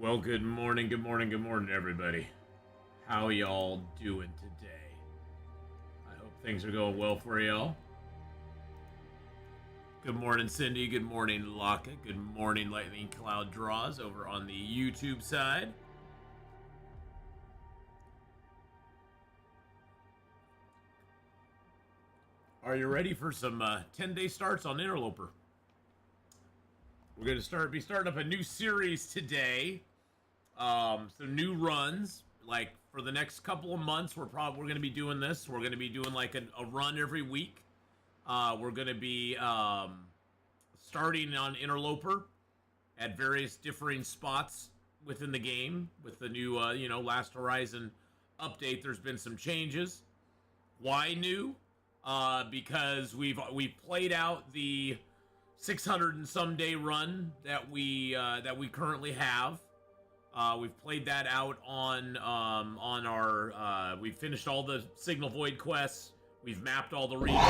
Well, good morning, everybody. How y'all doing today? I hope things are going well for y'all. Good morning, Cindy. Good morning, Laka. Good morning, Lightning Cloud Draws over on the YouTube side. Are you ready for some 10-day starts on Interloper? We're going to be starting up a new series today. Some new runs. Like for the next couple of months, we're going to be doing this. We're going to be doing like a run every week. We're going to be starting on Interloper at various differing spots within the game with the new, Last Horizon update. There's been some changes. Why new? Because we've played out the 600 and some day run that we currently have. We've played that out on our. We've finished all the Signal Void quests. We've mapped all the regions.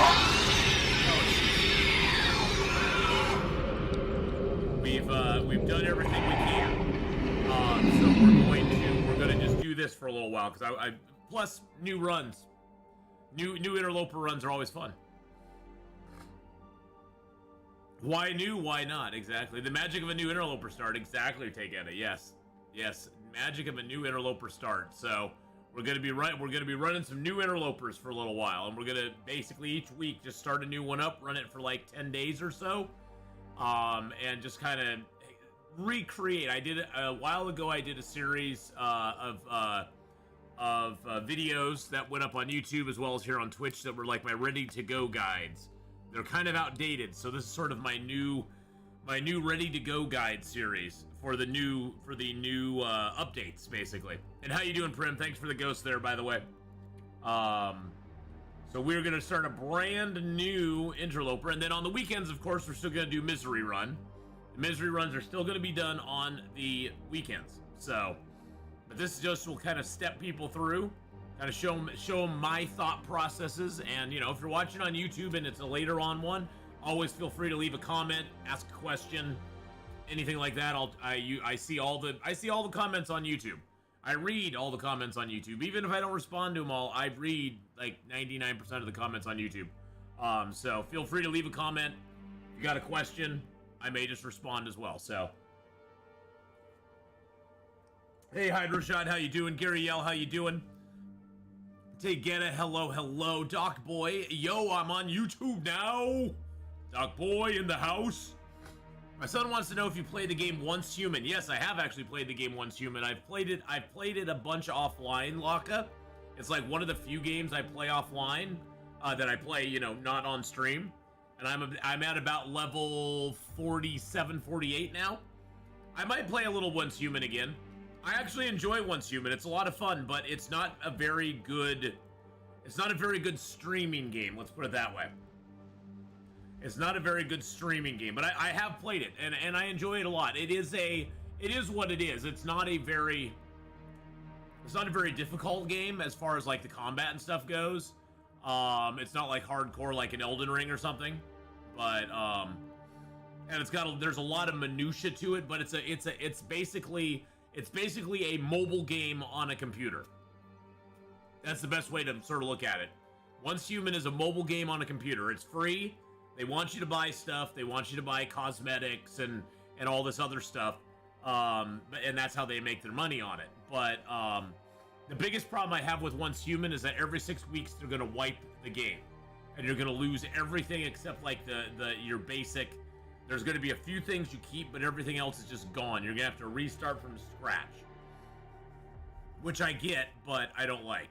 We've done everything we can. So we're gonna just do this for a little while because I plus new runs, new Interloper runs are always fun. Why new? Why not? Exactly. The magic of a new Interloper start. Exactly, Takeetta. Yes. Magic of a new Interloper start. So we're gonna be running some new Interlopers for a little while, and we're gonna basically each week just start a new one up, run it for like 10 days or so, and just kind of recreate. I did it a while ago. I did a series of videos that went up on YouTube as well as here on Twitch that were like my ready to go guides. They're kind of outdated, so this is sort of my new ready to go guide series for the new updates, basically. And how you doing, Prim? Thanks for the ghost there, by the way. So we're gonna start a brand new Interloper, and then on the weekends, of course, we're still gonna do Misery Run. The Misery Runs are still gonna be done on the weekends. So, but this just will kind of step people through. Kind of show them my thought processes, and if you're watching on YouTube and it's a later on one, always feel free to leave a comment, ask a question, anything like that. I see all the comments on YouTube. I read all the comments on YouTube, even if I don't respond to them all. I read like 99% of the comments on YouTube. So feel free to leave a comment. If you got a question, I may just respond as well. So, hey Hydroshot, how you doing? Gary Yell, how you doing? Takeetta, hello, Doc Boy. Yo, I'm on YouTube now. Doc Boy in the house. My son wants to know if you play the game Once Human. Yes, I have actually played the game Once Human. I've played it a bunch offline, Laka. It's like one of the few games I play offline that I play, not on stream. And I'm at about level 47, 48 now. I might play a little Once Human again. I actually enjoy Once Human. It's a lot of fun, but it's not a very good streaming game. Let's put it that way. It's not a very good streaming game, but I have played it and I enjoy it a lot. It is what it is. It's not a very difficult game as far as like the combat and stuff goes. It's not like hardcore like an Elden Ring or something, but and there's a lot of minutia to it, but it's basically a mobile game on a computer. That's the best way to sort of look at it. Once Human is a mobile game on a computer. It's free. They want you to buy stuff. They want you to buy cosmetics and all this other stuff. And that's how they make their money on it. But the biggest problem I have with Once Human is that every 6 weeks they're going to wipe the game. And you're going to lose everything except like your basic. There's going to be a few things you keep, but everything else is just gone. You're going to have to restart from scratch. Which I get, but I don't like.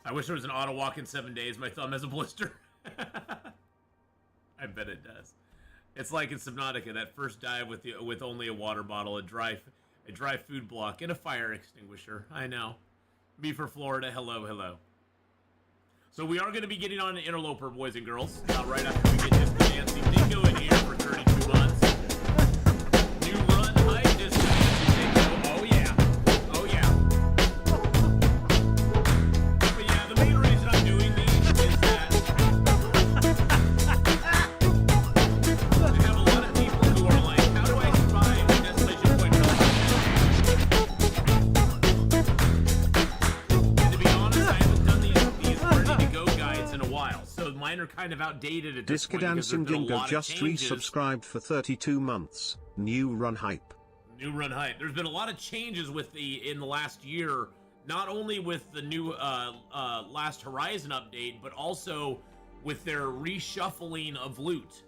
I wish there was an auto walk in 7 days. My thumb has a blister. I bet it does. It's like in Subnautica, that first dive with only a water bottle, a dry food block, and a fire extinguisher. I know. Me for Florida. Hello. So we are going to be getting on an Interloper, boys and girls, right after we get this fancy dingo in here for 32 months. New run, high distance dingo. Oh yeah. But yeah, the main reason I'm doing these is that I have a lot of people who are like, how do I survive in Desolation Point? mine are kind of outdated at this point because Discadancing there's been a Gingo lot just of changes. resubscribed for 32 months. New run hype. New run hype. There's been a lot of changes in the last year, not only with the new Last Horizon update, but also with their reshuffling of loot.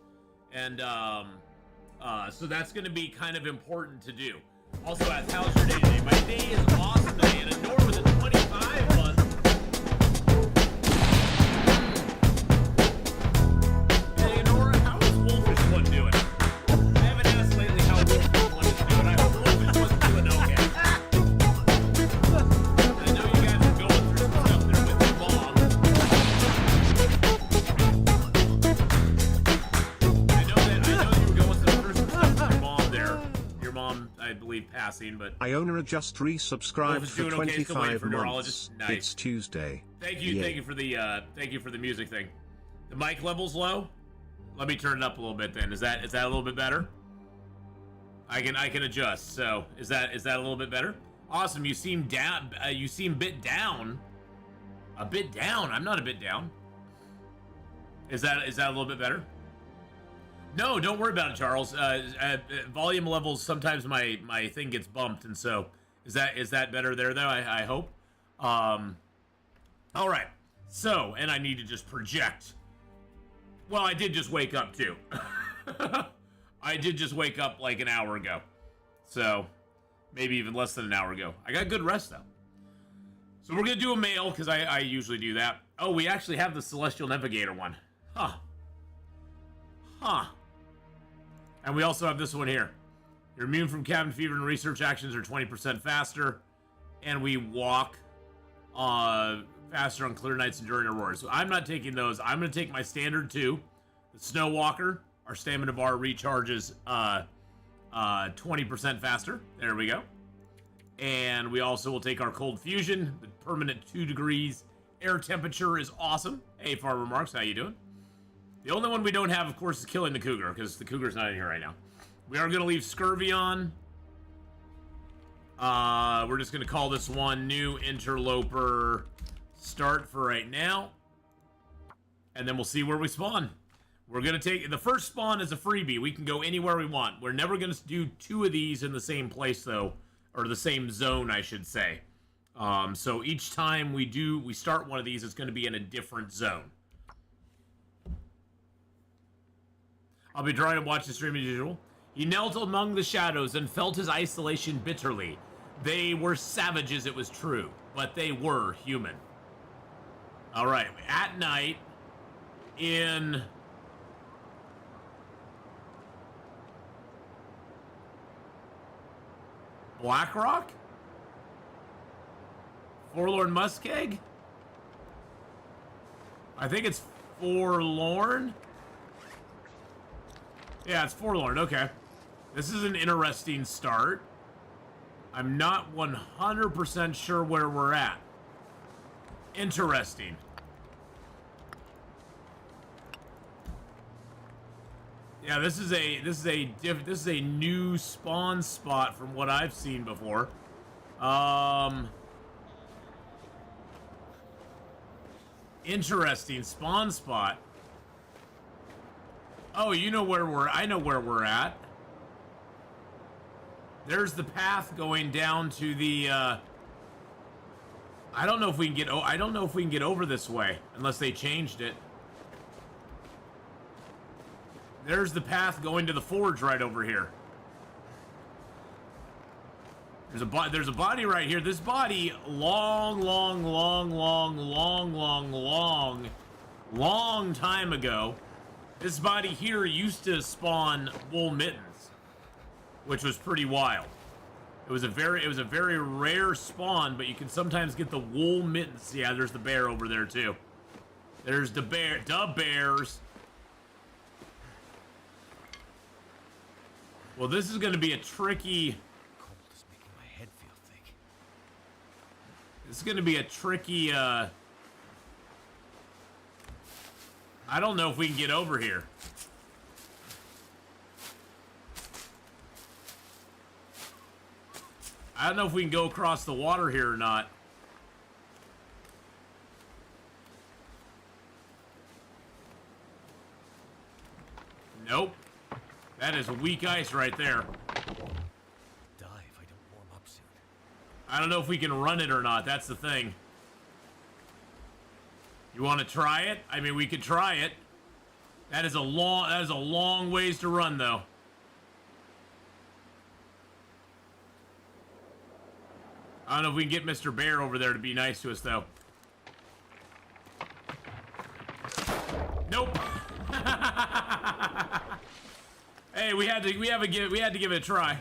And so that's going to be kind of important to do. Also, how's your day today? My day is awesome today, and Nora with a 25 month. Hey, Nora, how is Wolfish One doing? I haven't asked lately how Wolfish One is doing. I hope Wolfish One's doing okay. I know you guys are going through some stuff there with your mom. I know you were going through some stuff with your mom there. Your mom, I believe, passing, but Iona just resubscribed for 25 months. Nice. It's Tuesday. Thank you, thank you for the music thing. The mic level's low. Let me turn it up a little bit. Then is that a little bit better? I can adjust. So is that a little bit better? Awesome. You seem down. You seem bit down. A bit down. I'm not a bit down. Is that a little bit better? No, don't worry about it, Charles. Volume levels, sometimes my thing gets bumped, and so is that better there though? I hope. All right. So, and I need to just project. Well, I did just wake up too. I did just wake up like an hour ago, so maybe even less than an hour ago. I got good rest though. So we're gonna do a mail because I usually do that. Oh, we actually have the Celestial Navigator one. Huh. And we also have this one here. You're immune from cabin fever and research actions are 20% faster. And we walk faster on clear nights and during aurora. So I'm not taking those. I'm going to take my standard 2. The Snow Walker. Our stamina bar recharges 20% faster. There we go. And we also will take our Cold Fusion. The permanent 2 degrees air temperature is awesome. Hey, Farmer Marks, how you doing? The only one we don't have, of course, is killing the cougar, because the cougar's not in here right now. We are going to leave scurvy on. We're just going to call this one new Interloper start for right now. And then we'll see where we spawn. We're going to take... The first spawn is a freebie. We can go anywhere we want. We're never going to do 2 of these in the same place, though. Or the same zone, I should say. So each time we start one of these, it's going to be in a different zone. I'll be trying to watch the stream as usual. He knelt among the shadows and felt his isolation bitterly. They were savages, it was true, but they were human. All right, at night in Blackrock? Forlorn Muskeg? I think it's Forlorn. Yeah, it's Forlorn, okay. This is an interesting start. I'm not 100% sure where we're at. Interesting. Yeah, this is a new spawn spot from what I've seen before. Interesting spawn spot. Oh, you know where I know where we're at. There's the path going down to the, I don't know if we can get, I don't know if we can get over this way, unless they changed it. There's the path going to the forge right over here. There's a body right here. This body, long time ago, this body here used to spawn wool mittens, which was pretty wild. It was a very rare spawn, but you can sometimes get the wool mittens. Yeah, there's the bear over there too. There's the bears. Well, this is going to be a tricky. Cold is making my head feel thick. This is going to be a tricky. I don't know if we can get over here. I don't know if we can go across the water here or not. Nope. That is weak ice right there. Die if I don't warm up soon. I don't know if we can run it or not. That's the thing. You want to try it? I mean, we could try it. That is a long ways to run, though. I don't know if we can get Mr. Bear over there to be nice to us, though. Nope. Hey, we had to give it a try.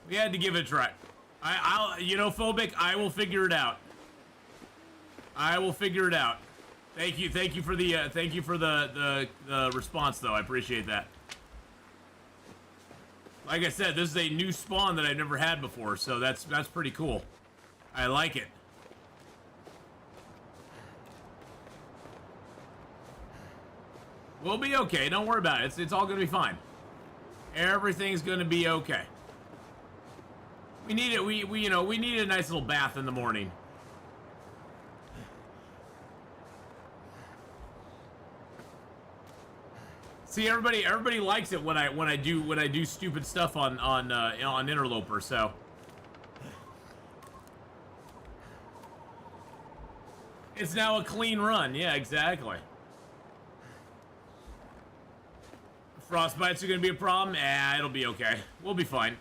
We had to give it a try. I'll you know, Phobic, I will figure it out. I will figure it out. Thank you for the response, though. I appreciate that. Like I said, this is a new spawn that I've never had before, so that's pretty cool. I like it. We'll be okay. Don't worry about it. It's all gonna be fine. Everything's gonna be okay. We need it. We need a nice little bath in the morning. See, everybody likes it when I do stupid stuff on Interloper. So it's now a clean run. Yeah, exactly. Frostbites are gonna be a problem. It'll be okay. We'll be fine.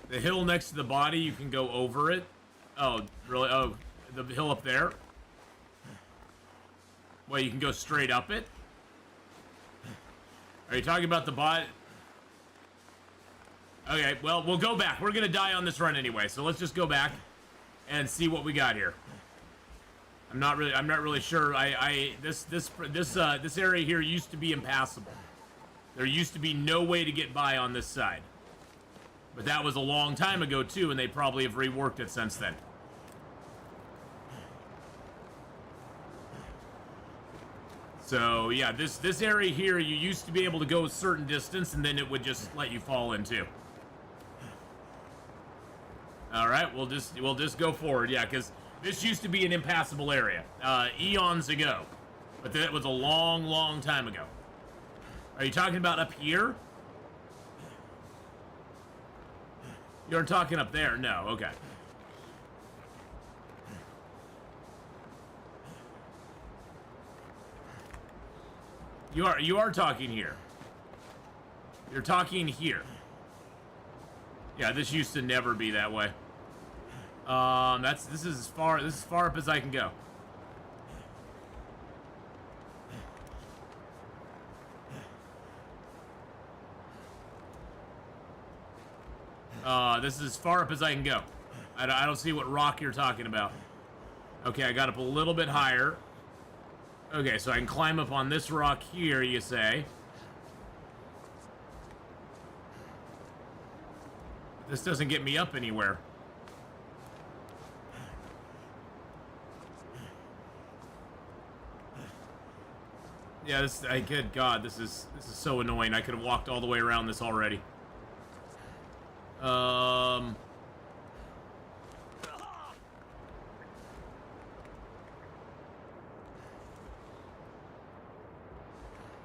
The hill next to the body, you can go over it. Oh, really? Oh, the hill up there. Well, you can go straight up it? Are you talking about the bot? Okay, well, we'll go back. We're gonna die on this run anyway, so let's just go back and see what we got here. I'm not really sure. This area here used to be impassable. There used to be no way to get by on this side. But that was a long time ago too, and they probably have reworked it since then. So yeah, this area here, you used to be able to go a certain distance, and then it would just let you fall into. All right, we'll just go forward, yeah, because this used to be an impassable area eons ago, but that was a long time ago. Are you talking about up here? You're talking up there? No, okay. You are talking here. You're talking here. Yeah, this used to never be that way. This is as far up as I can go. This is as far up as I can go. I don't see what rock you're talking about. Okay, I got up a little bit higher. Okay, so I can climb up on this rock here, you say. This doesn't get me up anywhere. Yeah, good God, this is so annoying. I could have walked all the way around this already.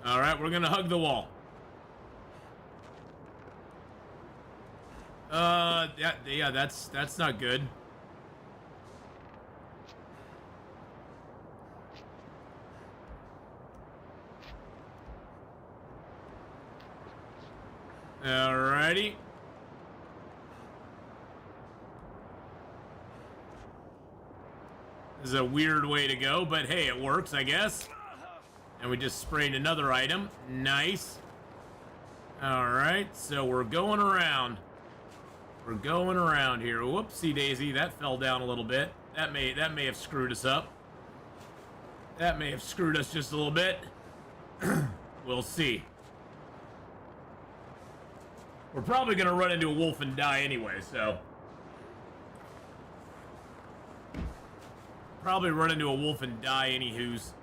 All right, we're gonna hug the wall. Yeah, that's not good. Alrighty. This is a weird way to go, but hey, it works, I guess. And we just sprayed another item. Nice. Alright, so we're going around. We're going around here. Whoopsie daisy, that fell down a little bit. That may have screwed us up. That may have screwed us just a little bit. We'll see. We're probably gonna run into a wolf and die anyway, so. Probably run into a wolf and die anywho's.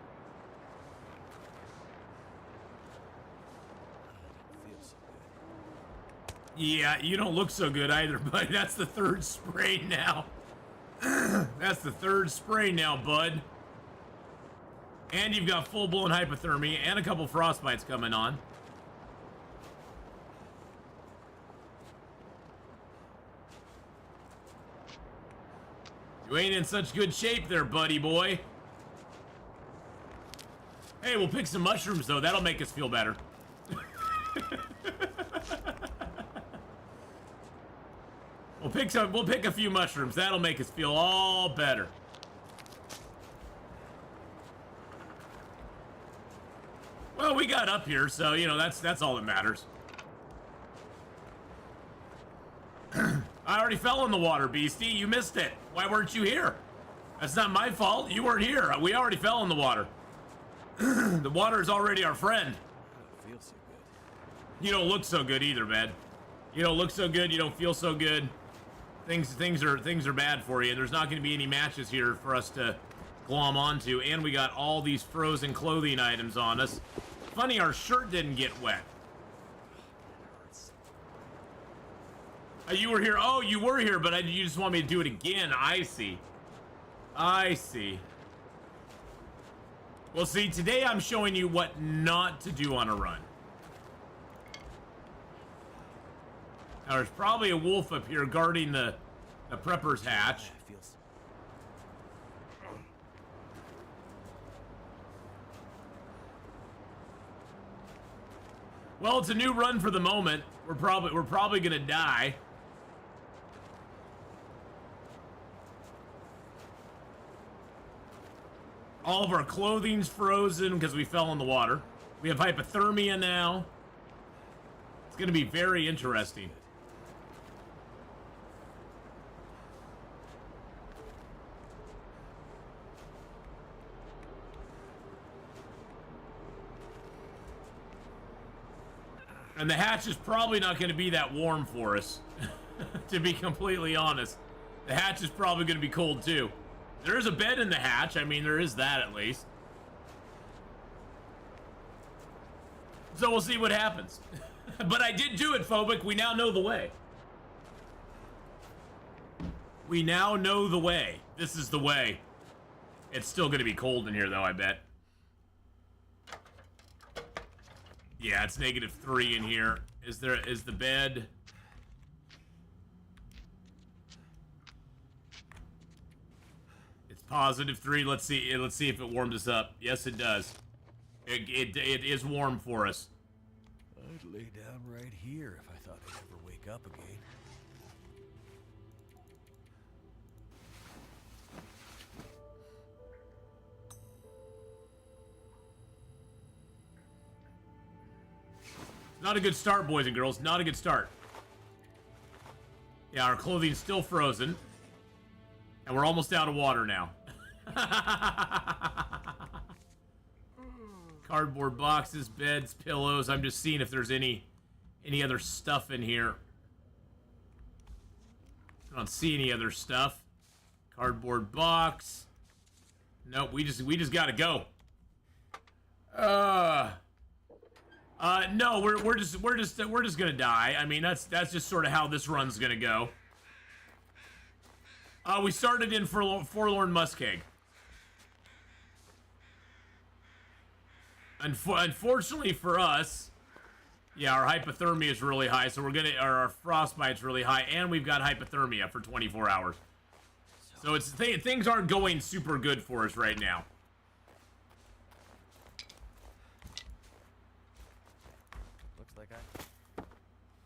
Yeah, you don't look so good either, bud. That's the third spray now. That's the third spray now, bud. And you've got full-blown hypothermia and a couple frostbites coming on. You ain't in such good shape there, buddy boy. Hey, we'll pick some mushrooms, though. That'll make us feel better. We'll pick a few mushrooms. That'll make us feel all better. Well, we got up here, so, you know, that's all that matters. I already fell in the water, Beastie. You missed it. Why weren't you here? That's not my fault. You weren't here. We already fell in the water. The water is already our friend. I don't feel so good. You don't look so good either, man. You don't look so good. You don't feel so good. Things are bad for you. There's not going to be any matches here for us to glom onto, and we got all these frozen clothing items on us. Funny, our shirt didn't get wet. You were here. Oh, you were here, but you just want me to do it again. I see. I see. Well, see, today I'm showing you what not to do on a run. Now, there's probably a wolf up here guarding the prepper's hatch. Well, it's a new run for the moment. We're probably gonna die. All of our clothing's frozen because we fell in the water. We have hypothermia now. It's gonna be very interesting. And the hatch is probably not going to be that warm for us, to be completely honest. The hatch is probably going to be cold too. There is a bed in the hatch. I mean, there is that at least. So we'll see what happens. But I did do it, Phobic. We now know the way. We now know the way. This is the way. It's still going to be cold in here, though, I bet. Yeah, it's -3 in here. Is the bed? It's +3. Let's see if it warmed us up. Yes, it does. It is warm for us. I'd lay down right here if I thought I'd ever wake up again. Not a good start, boys and girls. Not a good start. Yeah, our clothing's still frozen. And we're almost out of water now. Cardboard boxes, beds, pillows. I'm just seeing if there's any other stuff in here. I don't see any other stuff. Cardboard box. Nope, we just gotta go. No, we're just gonna die. I mean, that's just sort of how this run's gonna go. We started in Forlorn, Muskeg. Unfortunately for us, yeah, our hypothermia is really high, so our frostbite's really high, and we've got hypothermia for 24 hours. So things aren't going super good for us right now.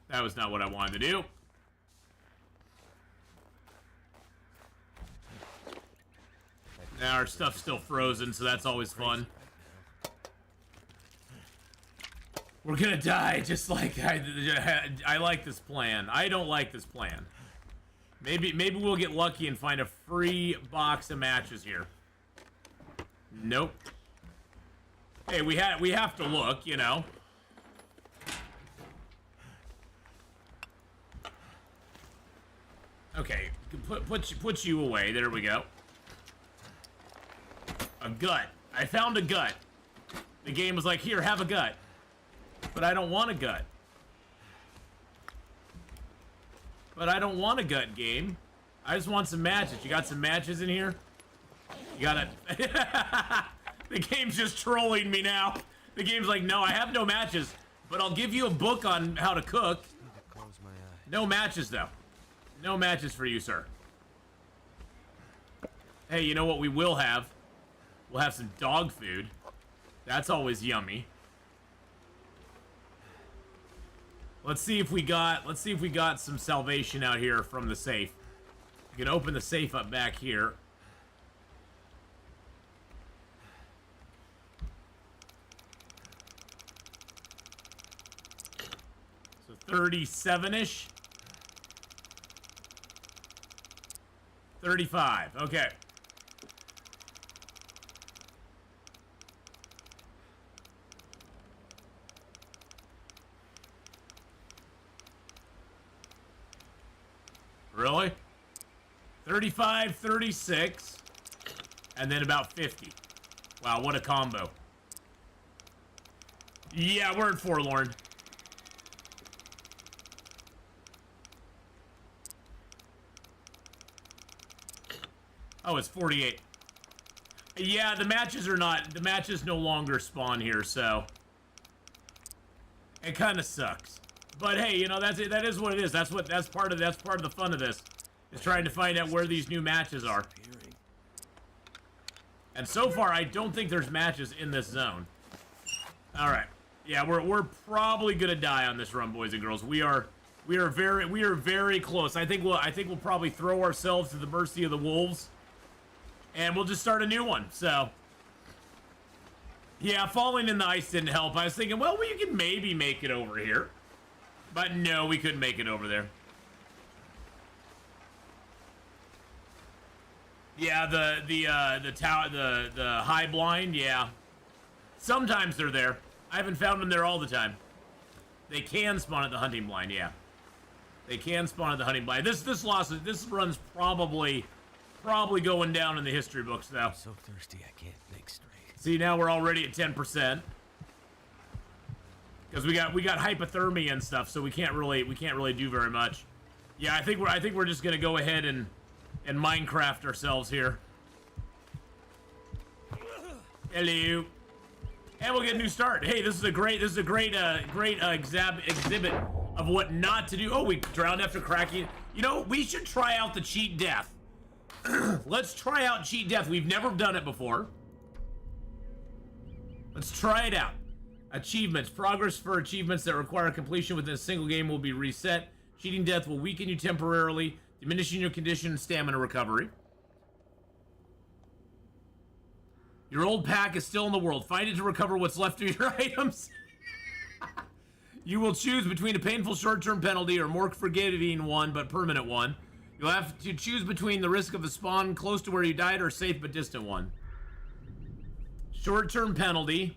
That was not what I wanted to do. Now our stuff's still frozen, so that's always fun. We're gonna die, just like I like this plan. I don't like this plan. Maybe we'll get lucky and find a free box of matches here. Nope. Hey, we have to look, you know. Okay, put you away. There we go. A gut. I found a gut. The game was like, here, have a gut. But I don't want a gut. But I don't want a gut, game. I just want some matches. You got some matches in here? You got it. The game's just trolling me now. The game's like, no, I have no matches, but I'll give you a book on how to cook. Close my eye. No matches, though. No matches for you, sir. Hey, you know what we will have? We'll have some dog food. That's always yummy. Let's see if we got some salvation out here from the safe. We can open the safe up back here. So 37-ish. 35. Okay. Really? 35, 36, and then about 50. Wow, what a combo. Yeah, we're at Forlorn. Oh, it's 48. Yeah, the matches no longer spawn here, so it kind of sucks. But hey, you know, that is what it is. That's part of the fun of this, is trying to find out where these new matches are. And so far, I don't think there's matches in this zone. All right, yeah, we're probably gonna die on this run, boys and girls. We are very close. I think we'll probably throw ourselves to the mercy of the wolves, and we'll just start a new one. So, yeah, falling in the ice didn't help. I was thinking, well, we can maybe make it over here. But no, we couldn't make it over there. Yeah, the tower, the high blind, yeah. Sometimes they're there. I haven't found them there all the time. They can spawn at the hunting blind, yeah. They can spawn at the hunting blind. This run's probably going down in the history books though. I'm so thirsty I can't think straight. See, now we're already at 10%. Because we got hypothermia and stuff, so we can't really do very much. Yeah, I think we're just gonna go ahead and Minecraft ourselves here. Hello, and we'll get a new start. Hey, this is a great exhibit of what not to do. Oh, we drowned after cracking. You know, we should try out the cheat death. Let's try out cheat death. We've never done it before. Let's try it out. Achievements. Progress for achievements that require completion within a single game will be reset. Cheating death will weaken you temporarily, diminishing your condition and stamina recovery. Your old pack is still in the world. Find it to recover what's left of your items. You will choose between a painful short-term penalty or more forgiving one, but permanent one. You'll have to choose between the risk of a spawn close to where you died or a safe but distant one. Short-term penalty.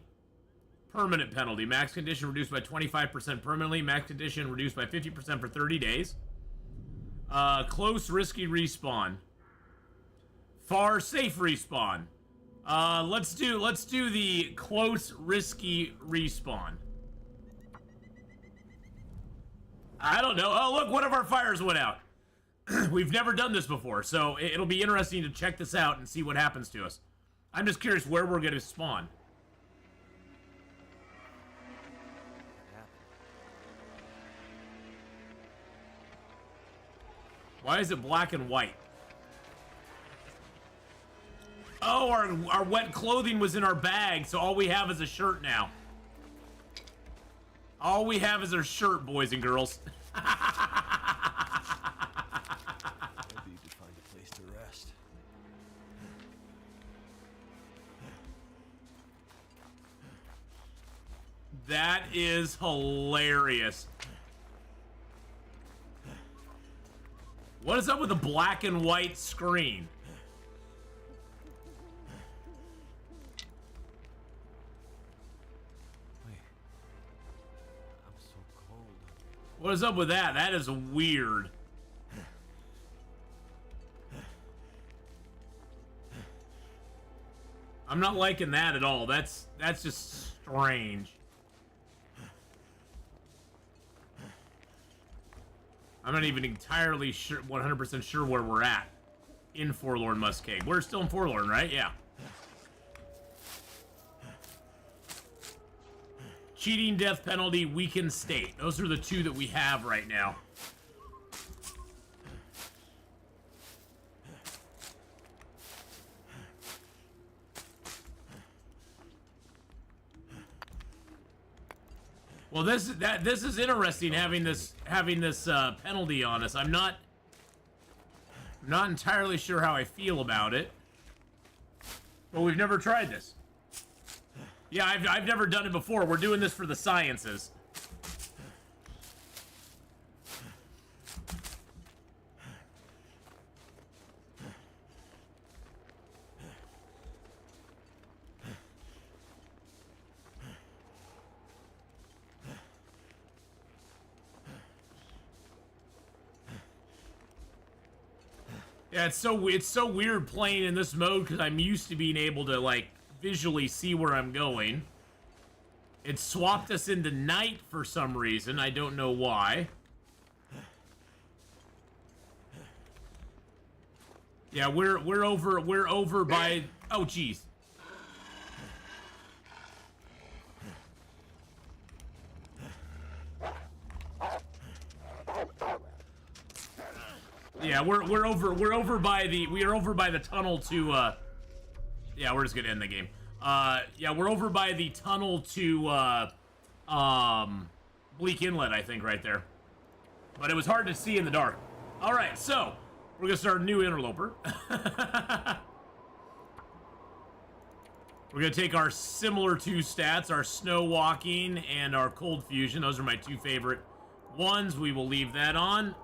Permanent penalty. Max condition reduced by 25% permanently. Max condition reduced by 50% for 30 days. Close risky respawn. Far safe respawn. Let's do the close risky respawn. I don't know. Oh, look, one of our fires went out. We've never done this before, so it'll be interesting to check this out and see what happens to us. I'm just curious where we're going to spawn. Why is it black and white? Oh, our wet clothing was in our bag, so all we have is a shirt now. All we have is our shirt, boys and girls. Maybe you could find a place to rest. That is hilarious. What is up with the black and white screen? Wait. I'm so cold. What is up with that? That is weird. I'm not liking that at all. That's just strange. I'm not even entirely sure, 100% sure where we're at in Forlorn Muskeg. We're still in Forlorn, right? Yeah. Cheating, death penalty, weakened state. Those are the two that we have right now. Well, this is interesting having this penalty on us. I'm not entirely sure how I feel about it. But we've never tried this. Yeah, I've never done it before. We're doing this for the sciences. Yeah, it's so weird playing in this mode because I'm used to being able to, like, visually see where I'm going. It swapped us into night for some reason. I don't know why. Yeah, we're over by... Oh, jeez. Yeah, we're over by the tunnel to yeah, we're just gonna end the game. Yeah, we're over by the tunnel to Bleak Inlet, I think, right there. But it was hard to see in the dark. Alright, so we're gonna start a new Interloper. We're gonna take our similar two stats, our snow walking and our cold fusion. Those are my two favorite ones. We will leave that on.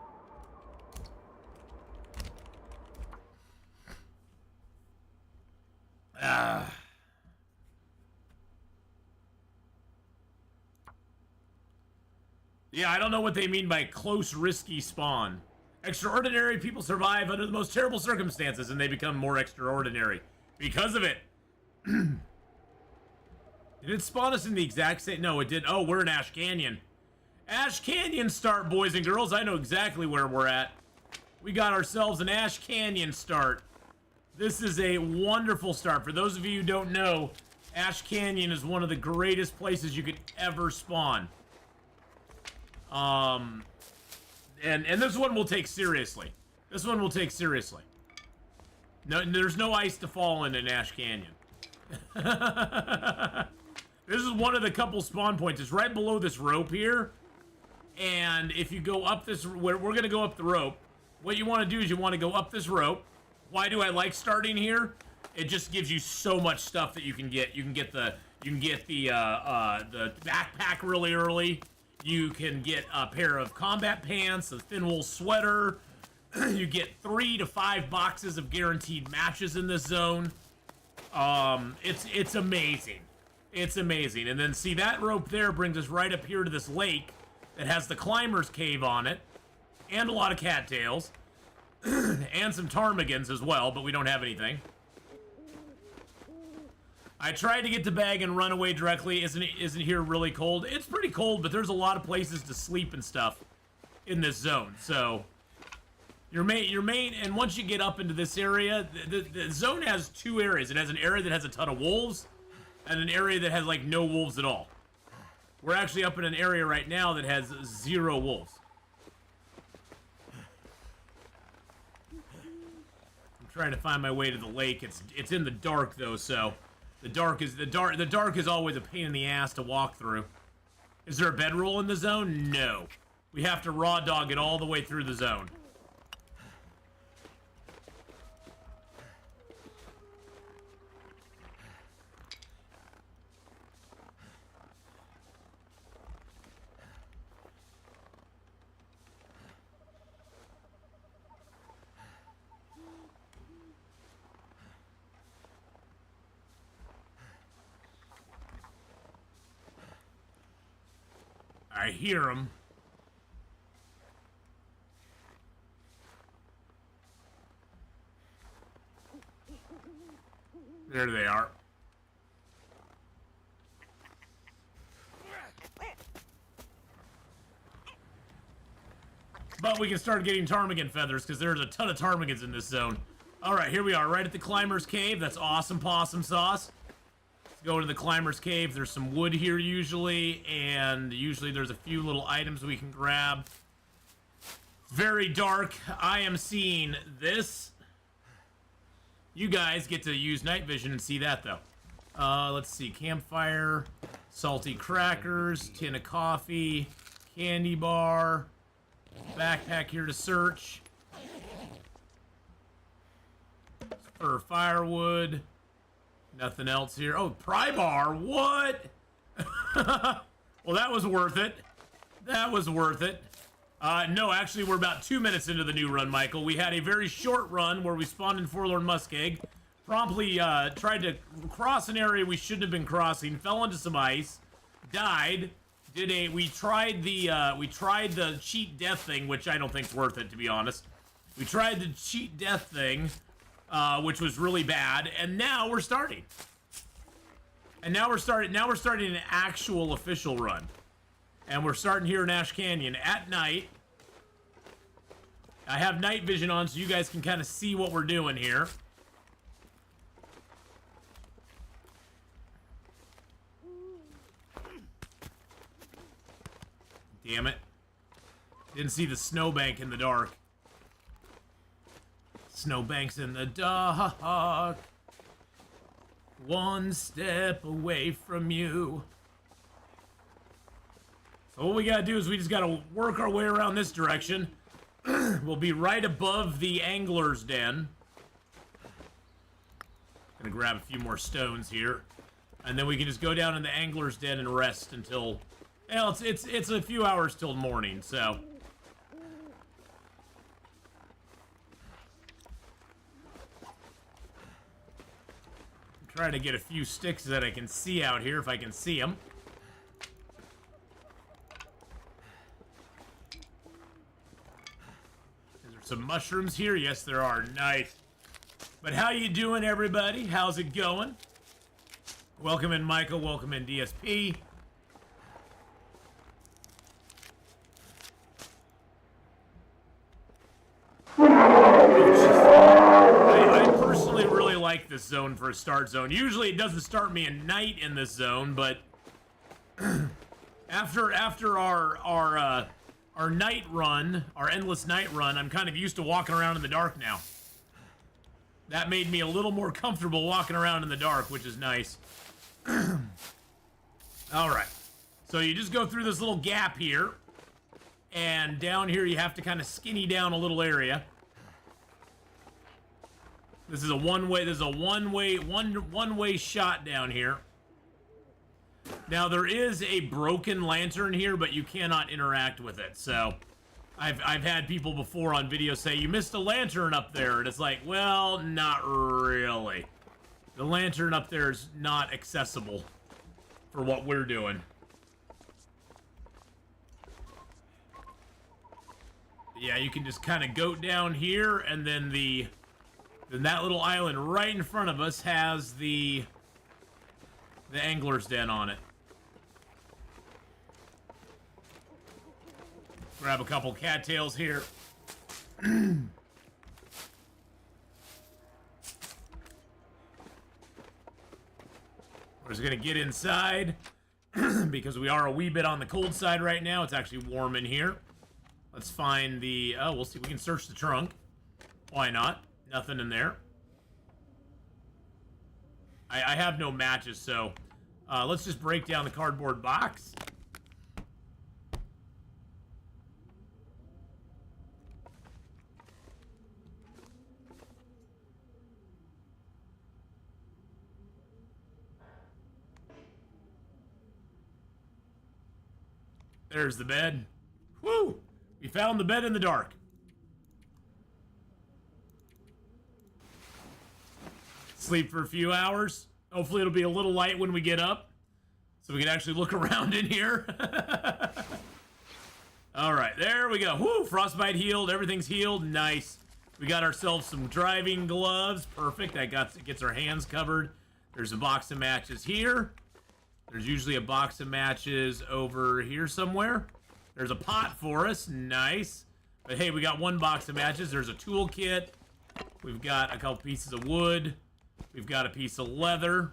Yeah, I don't know what they mean by close, risky spawn. Extraordinary people survive under the most terrible circumstances, and they become more extraordinary because of it. Did it spawn us in the exact same... No, it did. Oh, we're in Ash Canyon. Ash Canyon start, boys and girls. I know exactly where we're at. We got ourselves an Ash Canyon start. This is a wonderful start. For those of you who don't know, Ash Canyon is one of the greatest places you could ever spawn. And this one we'll take seriously. This one we'll take seriously. No, there's no ice to fall in Ash Canyon. This is one of the couple spawn points. It's right below this rope here. And if you go up this, we're gonna go up the rope. What you want to do is you want to go up this rope. Why do I like starting here? It just gives you so much stuff that you can get. You can get the backpack really early. You can get a pair of combat pants, a thin wool sweater. You get 3 to 5 boxes of guaranteed matches in this zone. It's amazing. It's amazing. And then see, that rope there brings us right up here to this lake that has the climber's cave on it, and a lot of cattails, and some ptarmigans as well, but we don't have anything. I tried to get to bag and run away directly. Isn't here really cold? It's pretty cold, but there's a lot of places to sleep and stuff in this zone. So your main, and once you get up into this area, the zone has 2 areas. It has an area that has a ton of wolves, and an area that has like no wolves at all. We're actually up in an area right now that has 0 wolves. I'm trying to find my way to the lake. It's in the dark though, so the dark is always a pain in the ass to walk through. Is there a bedroll in the zone? No. We have to raw dog it all the way through the zone. I hear them. There they are. But we can start getting ptarmigan feathers because there's a ton of ptarmigans in this zone. All right, here we are, right at the climber's cave. That's awesome possum sauce. Let's go to the climber's cave. There's some wood here usually, and usually there's a few little items we can grab. Very dark. I am seeing this. You guys get to use night vision and see that, though. Let's see. Campfire, salty crackers, tin of coffee, candy bar, backpack here to search. For firewood. Nothing else here. Oh, pry bar. What? Well, that was worth it. That was worth it. No, actually, we're about 2 minutes into the new run, Michael. We had a very short run where we spawned in Forlorn Muskeg. Promptly tried to cross an area we shouldn't have been crossing. Fell into some ice. Died. We tried the cheat death thing, which I don't think's worth it, to be honest. We tried the cheat death thing. Which was really bad, and now we're starting. Now we're starting an actual official run. And we're starting here in Ash Canyon at night. I have night vision on so you guys can kind of see what we're doing here. Damn it. Didn't see the snowbank in the dark. Snowbanks in the dark. One step away from you. So what we gotta do is we just gotta work our way around this direction. We'll be right above the angler's den. Gonna grab a few more stones here. And then we can just go down in the angler's den and rest until... Well, it's a few hours till morning, so... Try to get a few sticks that I can see out here, if I can see them. Is there some mushrooms here? Yes, there are. Nice. But how you doing, everybody? How's it going? Welcome in, Michael. Welcome in, DSP. I personally really like this zone for a start zone. Usually it doesn't start me at night in this zone, but after our night run, our endless night run, I'm kind of used to walking around in the dark now. That made me a little more comfortable walking around in the dark, which is nice. Alright. So you just go through this little gap here. And down here you have to kind of skinny down a little area. This is a one-way shot down here. Now there is a broken lantern here, but you cannot interact with it. So I've had people before on video say, you missed a lantern up there, and it's like, well, not really. The lantern up there is not accessible for what we're doing. Yeah, you can just kind of go down here, and then that little island right in front of us has the angler's den on it. Grab a couple cattails here. We're just gonna get inside because we are a wee bit on the cold side right now. It's actually warm in here. Let's find the... Oh, we'll see. We can search the trunk. Why not? Nothing in there. I have no matches, so... let's just break down the cardboard box. There's the bed. Woo! We found the bed in the dark. Sleep for a few hours. Hopefully it'll be a little light when we get up, so we can actually look around in here. All right, there we go. Woo! Frostbite healed. Everything's healed. Nice. We got ourselves some driving gloves. Perfect. That gets our hands covered. There's a box of matches here. There's usually a box of matches over here somewhere. There's a pot for us. Nice. But hey, we got one box of matches. There's a toolkit. We've got a couple pieces of wood. We've got a piece of leather.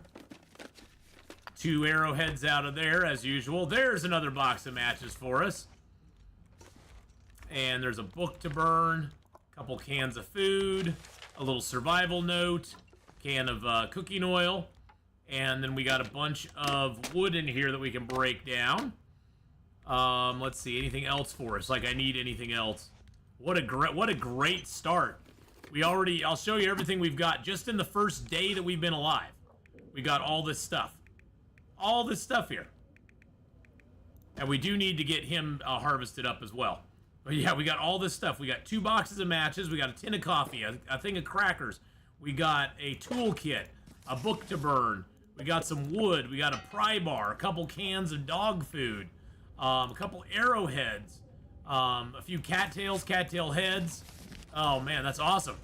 2 arrowheads out of there, as usual. There's another box of matches for us. And there's a book to burn, a couple cans of food, a little survival note, can of cooking oil, and then we got a bunch of wood in here that we can break down. Let's see, anything else for us? Like, I need anything else. What a great start. I'll show you everything we've got just in the first day that we've been alive. We got all this stuff. All this stuff here. And we do need to get him harvested up as well. But yeah, we got all this stuff. We got 2 boxes of matches. We got a tin of coffee, a thing of crackers. We got a toolkit, a book to burn. We got some wood. We got a pry bar, a couple cans of dog food, a couple arrowheads, a few cattail heads. Oh man, that's awesome.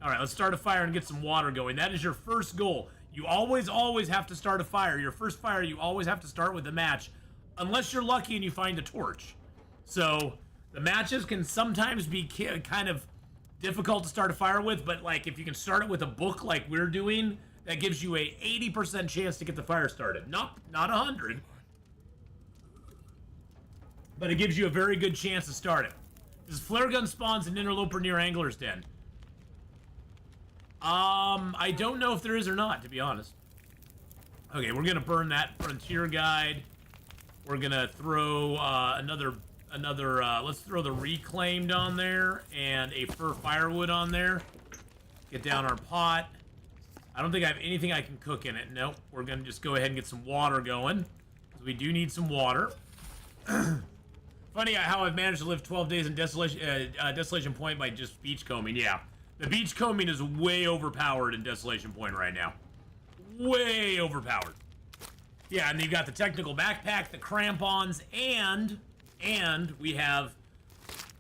All right, let's start a fire and get some water going. That is your first goal. You always have to start a fire. Your first fire, you always have to start with a match, unless you're lucky and you find a torch. So the matches can sometimes be kind of difficult to start a fire with, but like if you can start it with a book like we're doing, that gives you a 80% chance to get the fire started. Not 100, but it gives you a very good chance to start it. Does flare gun spawns in Interloper near Angler's Den? I don't know if there is or not, to be honest. Okay, we're gonna burn that frontier guide. We're gonna throw let's throw the reclaimed on there and a fur firewood on there. Get down our pot. I don't think I have anything I can cook in it. Nope. We're gonna just go ahead and get some water going, because we do need some water. Funny how I've managed to live 12 days in Desolation Point by just beachcombing. Yeah, the beachcombing is way overpowered in Desolation Point right now. Way overpowered. Yeah, and you've got the technical backpack, the crampons, and we have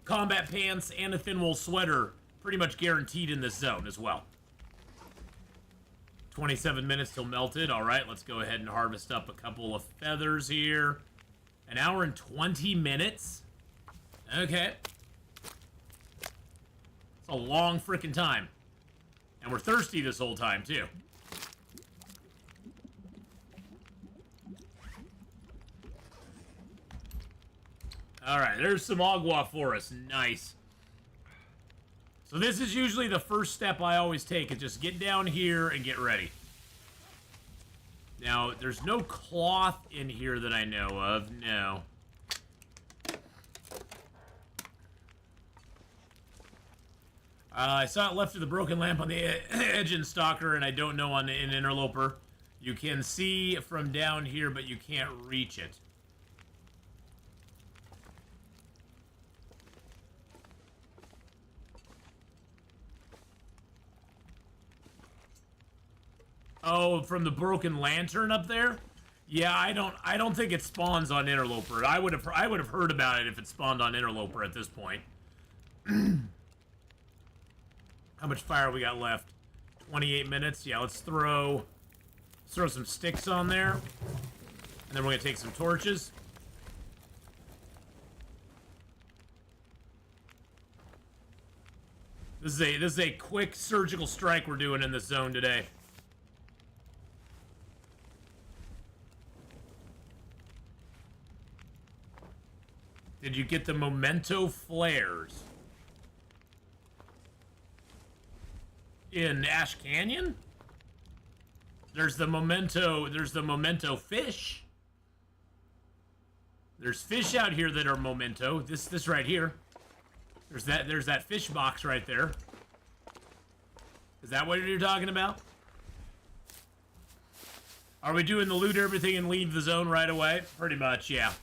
combat pants and a thin wool sweater pretty much guaranteed in this zone as well. 27 minutes till melted. All right, let's go ahead and harvest up a couple of feathers here. An hour and 20 minutes? Okay. It's a long freaking time. And we're thirsty this whole time, too. Alright, there's some agua for us. Nice. So this is usually the first step I always take, is just get down here and get ready. Now, there's no cloth in here that I know of. No. I saw it left of the broken lamp on the edge in Stalker, and I don't know in Interloper. You can see from down here, but you can't reach it. Oh, from the broken lantern up there? Yeah, I don't think it spawns on Interloper. I would have heard about it if it spawned on Interloper at this point. How much fire we got left? 28 minutes. Yeah, let's throw some sticks on there. And then we're gonna take some torches. This is a quick surgical strike we're doing in this zone today. Did you get the memento flares? In Ash Canyon? There's the memento fish. There's fish out here that are memento. This right here. There's that fish box right there. Is that what you're talking about? Are we doing the loot everything and leave the zone right away? Pretty much, yeah.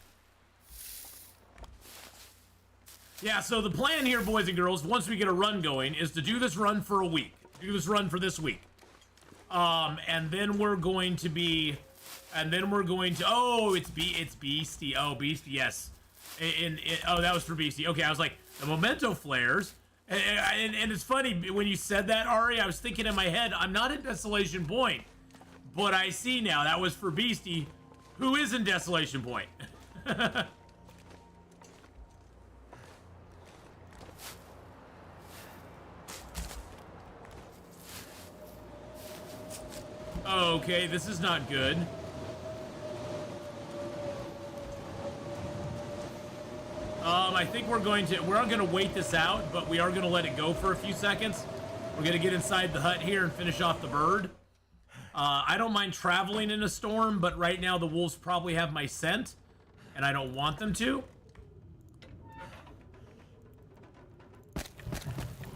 Yeah, so the plan here, boys and girls, once we get a run going, is to do this run for a week. Do this run for this week. And then we're going to be... Oh, it's Beastie. Oh, Beastie, yes. Oh, that was for Beastie. Okay, I was like, the memento flares. And it's funny, when you said that, Ari, I was thinking in my head, I'm not in Desolation Point. But I see now, that was for Beastie, who is in Desolation Point. Okay, this is not good. I think we're not going to wait this out, but we are going to let it go for a few seconds. We're going to get inside the hut here and finish off the bird. I don't mind traveling in a storm, but right now the wolves probably have my scent, and I don't want them to.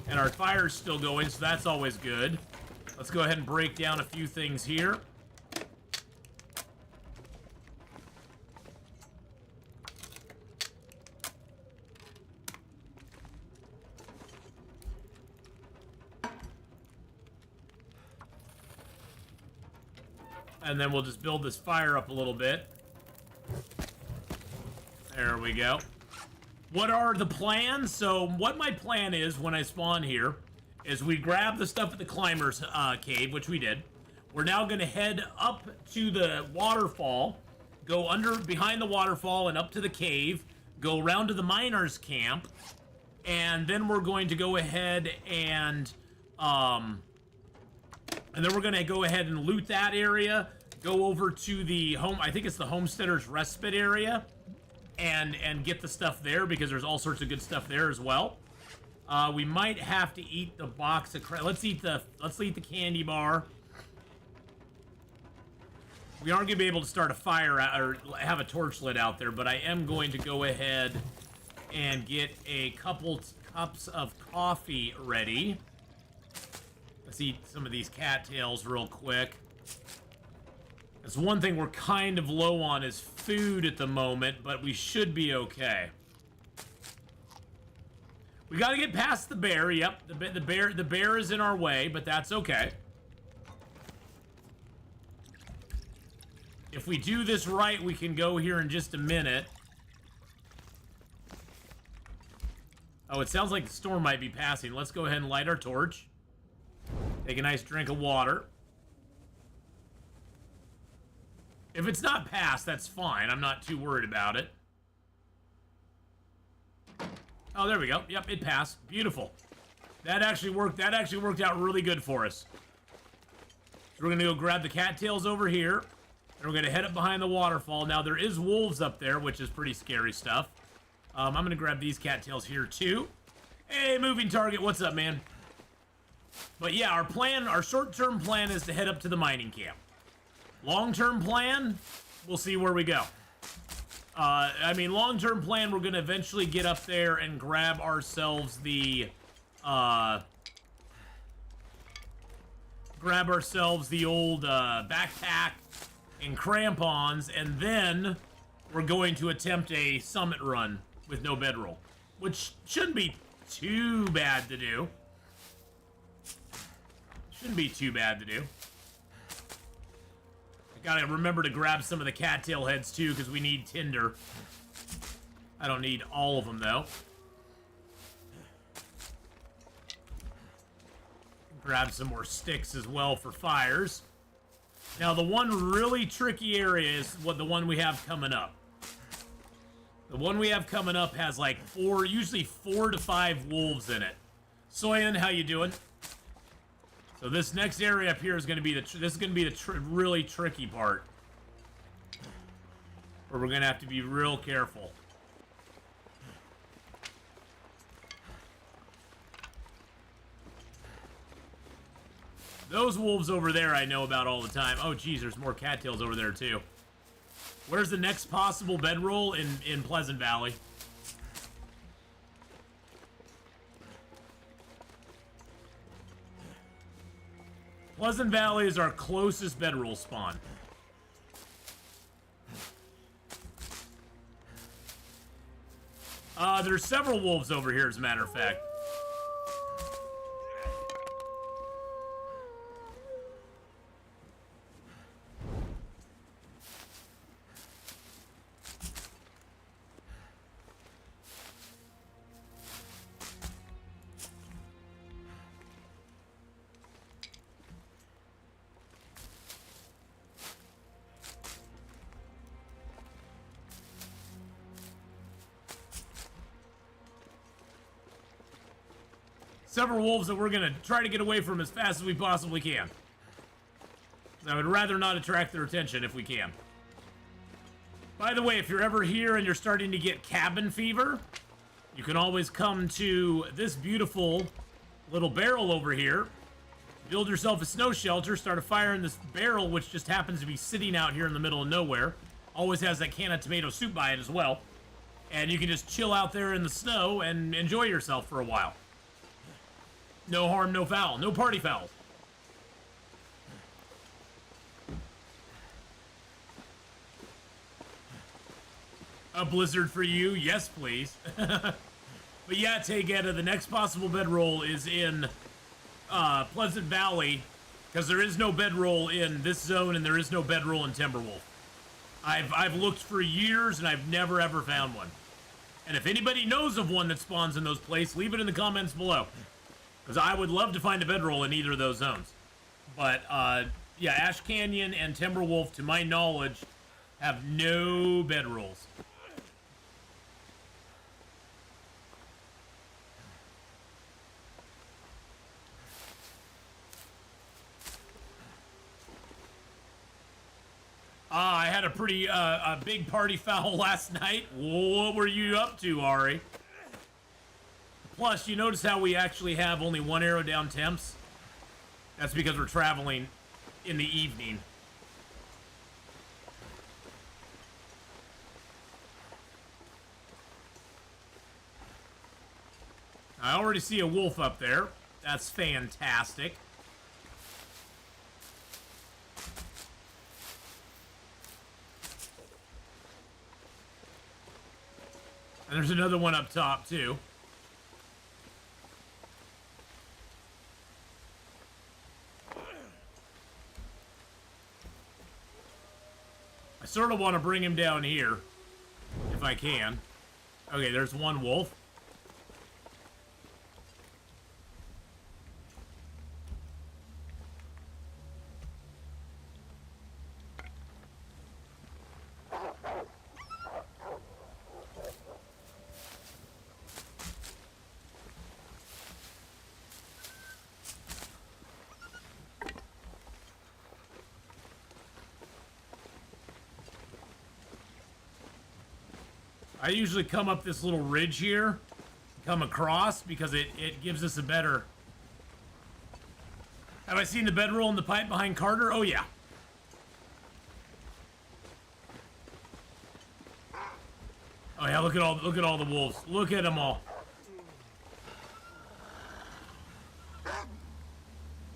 And our fire's still going, so that's always good. Let's go ahead and break down a few things here. And then we'll just build this fire up a little bit. There we go. What are the plans? So what my plan is when I spawn here is we grab the stuff at the climber's cave, which we did. We're now going to head up to the waterfall, go behind the waterfall and up to the cave, go around to the miners' camp, and then we're going to go ahead and then we're going to go ahead and loot that area, go over to the I think it's the Homesteader's Respite area, and get the stuff there, because there's all sorts of good stuff there as well. We might have to eat the box of let's eat the candy bar. We aren't going to be able to start a fire or have a torch lit out there, but I am going to go ahead and get a couple cups of coffee ready. Let's eat some of these cattails real quick. That's one thing we're kind of low on is food at the moment, but we should be okay. We got to get past the bear. Yep, the bear is in our way, but that's okay. If we do this right, we can go here in just a minute. Oh, it sounds like the storm might be passing. Let's go ahead and light our torch. Take a nice drink of water. If it's not passed, that's fine. I'm not too worried about it. Oh, there we go. Yep, it passed. Beautiful. That actually worked. That actually worked out really good for us. So we're going to go grab the cattails over here. And we're going to head up behind the waterfall. Now, there is wolves up there, which is pretty scary stuff. I'm going to grab these cattails here, too. Hey, moving target. What's up, man? But yeah, our short-term plan is to head up to the mining camp. Long-term plan, we'll see where we go. I mean, long-term plan, we're going to eventually get up there and grab ourselves the, old backpack and crampons, and then we're going to attempt a summit run with no bedroll, which shouldn't be too bad to do. Shouldn't be too bad to do. I gotta remember to grab some of the cattail heads too, because we need tinder. I don't need all of them though. Grab some more sticks as well for fires. Now the one really tricky area is the one we have coming up. The one we have coming up has like usually 4 to 5 wolves in it. Soyan, how you doing? So this next area up here is going to be the really tricky part, where we're going to have to be real careful. Those wolves over there I know about all the time. Oh, geez, there's more cattails over there, too. Where's the next possible bedroll? In Pleasant Valley. Pleasant Valley is our closest bedroll spawn. There's several wolves over here, as a matter of fact. Several wolves that we're going to try to get away from as fast as we possibly can. I would rather not attract their attention if we can. By the way, if you're ever here and you're starting to get cabin fever, you can always come to this beautiful little barrel over here, build yourself a snow shelter, start a fire in this barrel, which just happens to be sitting out here in the middle of nowhere. Always has that can of tomato soup by it as well. And you can just chill out there in the snow and enjoy yourself for a while. No harm, no foul. No party foul. A blizzard for you? Yes, please. But yeah, Tegeta, the next possible bedroll is in Pleasant Valley, because there is no bedroll in this zone and there is no bedroll in Timberwolf. I've looked for years and I've never ever found one. And if anybody knows of one that spawns in those places, leave it in the comments below, because I would love to find a bedroll in either of those zones. But yeah, Ash Canyon and Timberwolf, to my knowledge, have no bedrolls. I had a pretty a big party foul last night. What were you up to, Ari? Plus, you notice how we actually have only one arrow down temps? That's because we're traveling in the evening. I already see a wolf up there. That's fantastic. And there's another one up top, too. I sort of want to bring him down here, if I can. Okay, there's one wolf. I usually come up this little ridge here, come across, because it gives us a better... Have I seen the bedroll in the pipe behind Carter? Oh, yeah. Oh, yeah, look at all the wolves. Look at them all.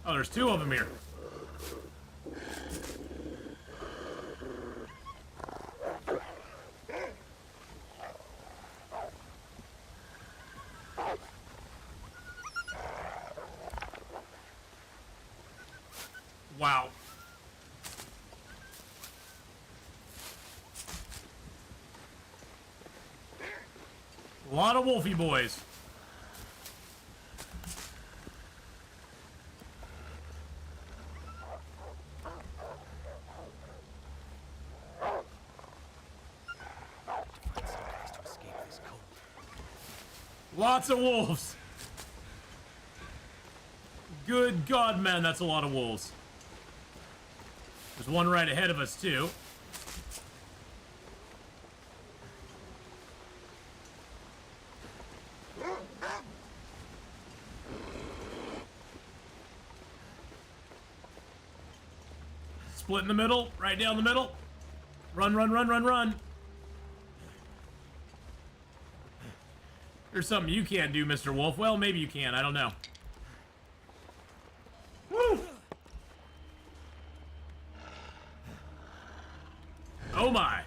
Oh, there's two of them here. Wow. A lot of wolfy boys. Lots of wolves. Good God, man, that's a lot of wolves. There's one right ahead of us, too. Split in the middle, right down the middle. Run, run, run, run, run. There's something you can't do, Mr. Wolf. Well, maybe you can. I don't know. Woo! Oh my.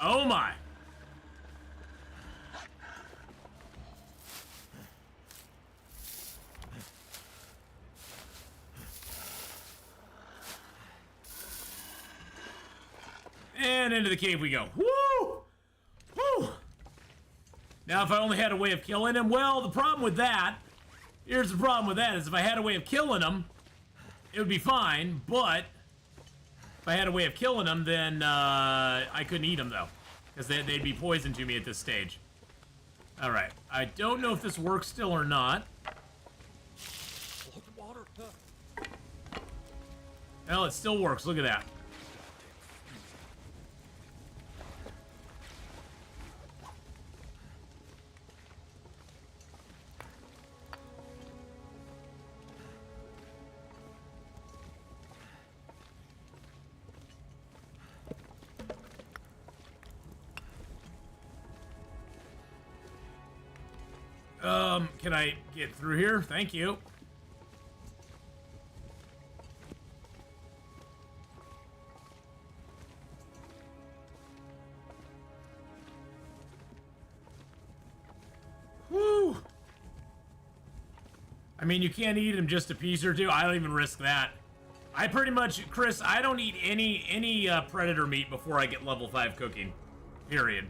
Oh my. And into the cave we go. Woo! Woo! Now if I only had a way of killing him, well, the problem with that, here's the problem with that, is if I had a way of killing him, it would be fine, but if I had a way of killing them, then I couldn't eat them, though. Because they'd be poison to me at this stage. Alright. I don't know if this works still or not. Well, it still works. Look at that. Can I get through here? Thank you. Woo! I mean, you can't eat them just a piece or two. I don't even risk that. I pretty much, Chris, I don't eat any predator meat before I get level 5 cooking. Period.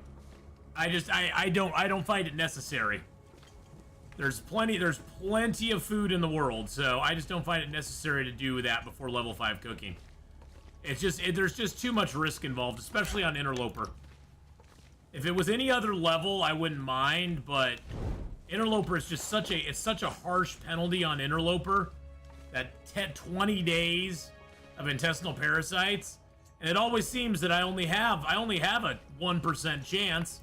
I don't find it necessary. There's plenty of food in the world, so I just don't find it necessary to do that before level 5 cooking. It's just, there's just too much risk involved, especially on Interloper. If it was any other level, I wouldn't mind, but Interloper is just such a harsh penalty on Interloper, that 20 days of intestinal parasites, and it always seems that I only have a 1% chance,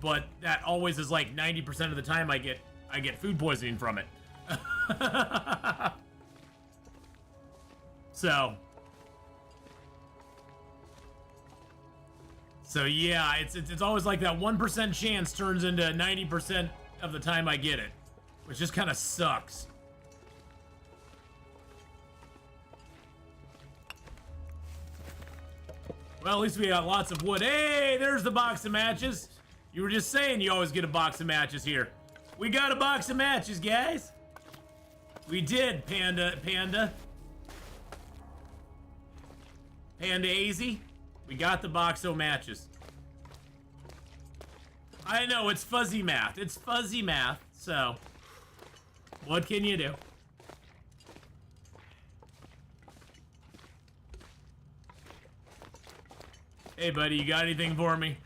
but that always is like 90% of the time I get food poisoning from it. So yeah, it's always like that 1% chance turns into 90% of the time I get it, which just kind of sucks. Well, at least we got lots of wood. Hey, there's the box of matches. You were just saying you always get a box of matches here. We got a box of matches, guys. We did, Panda AZ. We got the box of matches. I know, it's fuzzy math. It's fuzzy math, so what can you do? Hey, buddy, you got anything for me?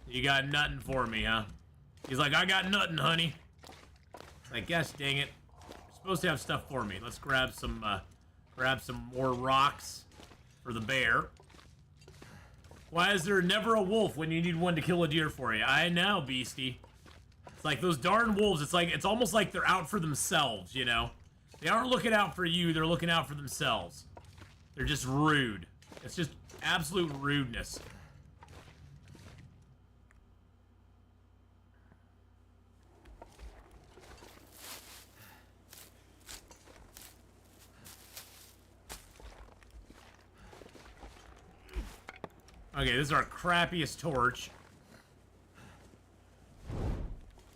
You got nothing for me, huh? He's like, I got nothing, honey. Like, gosh dang it. You're supposed to have stuff for me. Let's grab some more rocks for the bear. Why is there never a wolf when you need one to kill a deer for you? I know, beastie. It's like those darn wolves, it's almost like they're out for themselves, you know? They aren't looking out for you, they're looking out for themselves. They're just rude. It's just absolute rudeness. Okay, this is our crappiest torch.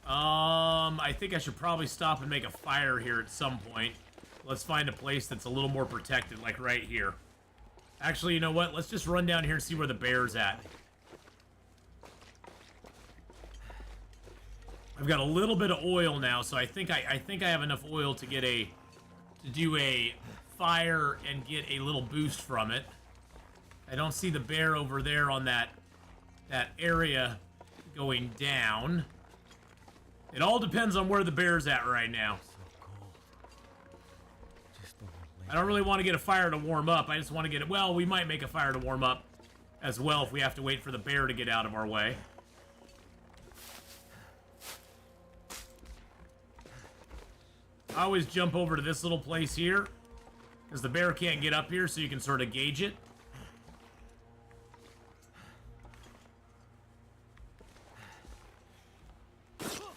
I think I should probably stop and make a fire here at some point. Let's find a place that's a little more protected, like right here. Actually, you know what? Let's just run down here and see where the bear's at. I've got a little bit of oil now, so I think I have enough oil to do a fire and get a little boost from it. I don't see the bear over there on that area going down. It all depends on where the bear's at right now. I don't really want to get a fire to warm up. I just want to get it. Well, we might make a fire to warm up as well if we have to wait for the bear to get out of our way. I always jump over to this little place here because the bear can't get up here, so you can sort of gauge it.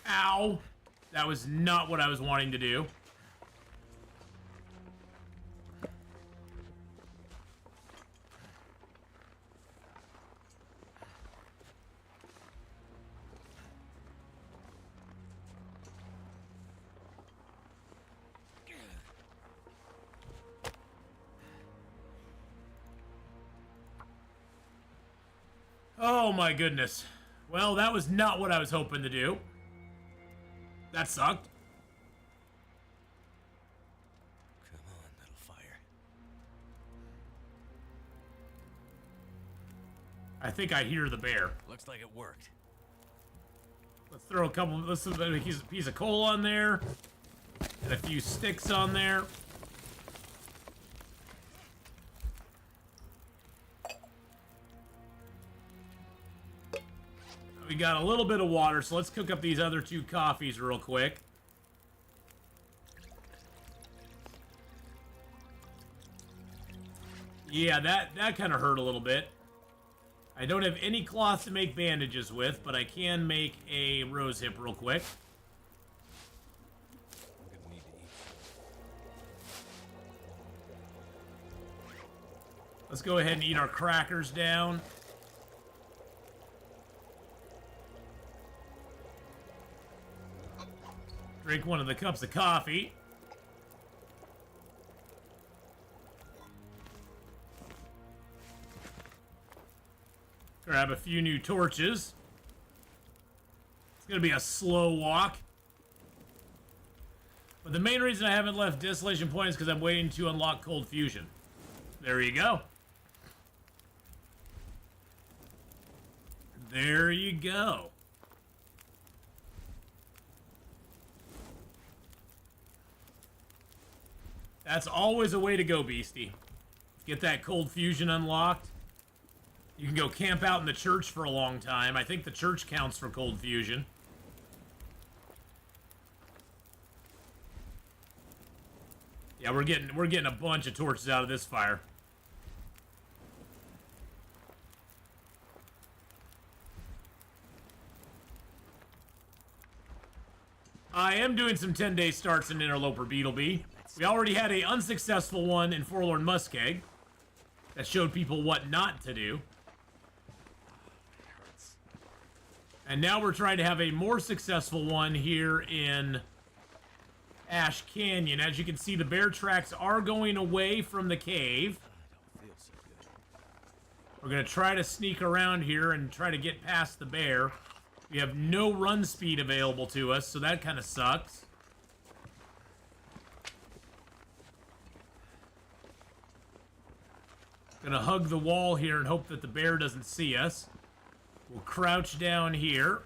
Ow! That was not what I was wanting to do. Oh my goodness. Well, that was not what I was hoping to do. That sucked. Come on, little fire. I think I hear the bear. Looks like it worked. Let's throw let's put a piece of coal on there. And a few sticks on there. We got a little bit of water, so let's cook up these other 2 coffees real quick. Yeah, that kind of hurt a little bit. I don't have any cloth to make bandages with, but I can make a rose hip real quick. Let's go ahead and eat our crackers down. Drink one of the cups of coffee. Grab a few new torches. It's gonna be a slow walk. But the main reason I haven't left Distillation Point is because I'm waiting to unlock Cold Fusion. There you go. There you go. That's always a way to go, Beastie. Get that Cold Fusion unlocked. You can go camp out in the church for a long time. I think the church counts for Cold Fusion. Yeah, we're getting a bunch of torches out of this fire. I am doing some 10-day starts in Interloper Beetlebee. We already had a unsuccessful one in Forlorn Muskeg that showed people what not to do. And now we're trying to have a more successful one here in Ash Canyon. As you can see, the bear tracks are going away from the cave. We're going to try to sneak around here and try to get past the bear. We have no run speed available to us, so that kind of sucks. Gonna hug the wall here and hope that the bear doesn't see us. We'll crouch down here.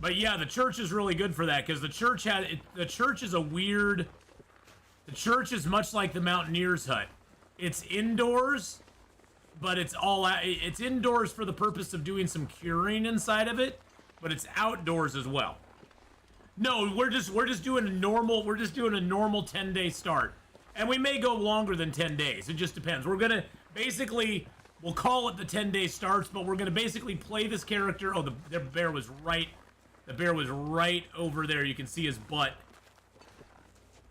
But yeah, the church is really good for that because the church is a weird. The church is much like the Mountaineer's hut. It's indoors, but it's indoors for the purpose of doing some curing inside of it, but it's outdoors as well. No, we're just doing a normal 10-day start. And we may go longer than 10 days. It just depends. We're gonna basically, we'll call it the 10-day starts, but we're gonna basically play this character. Oh, the bear was right. The bear was right over there. You can see his butt.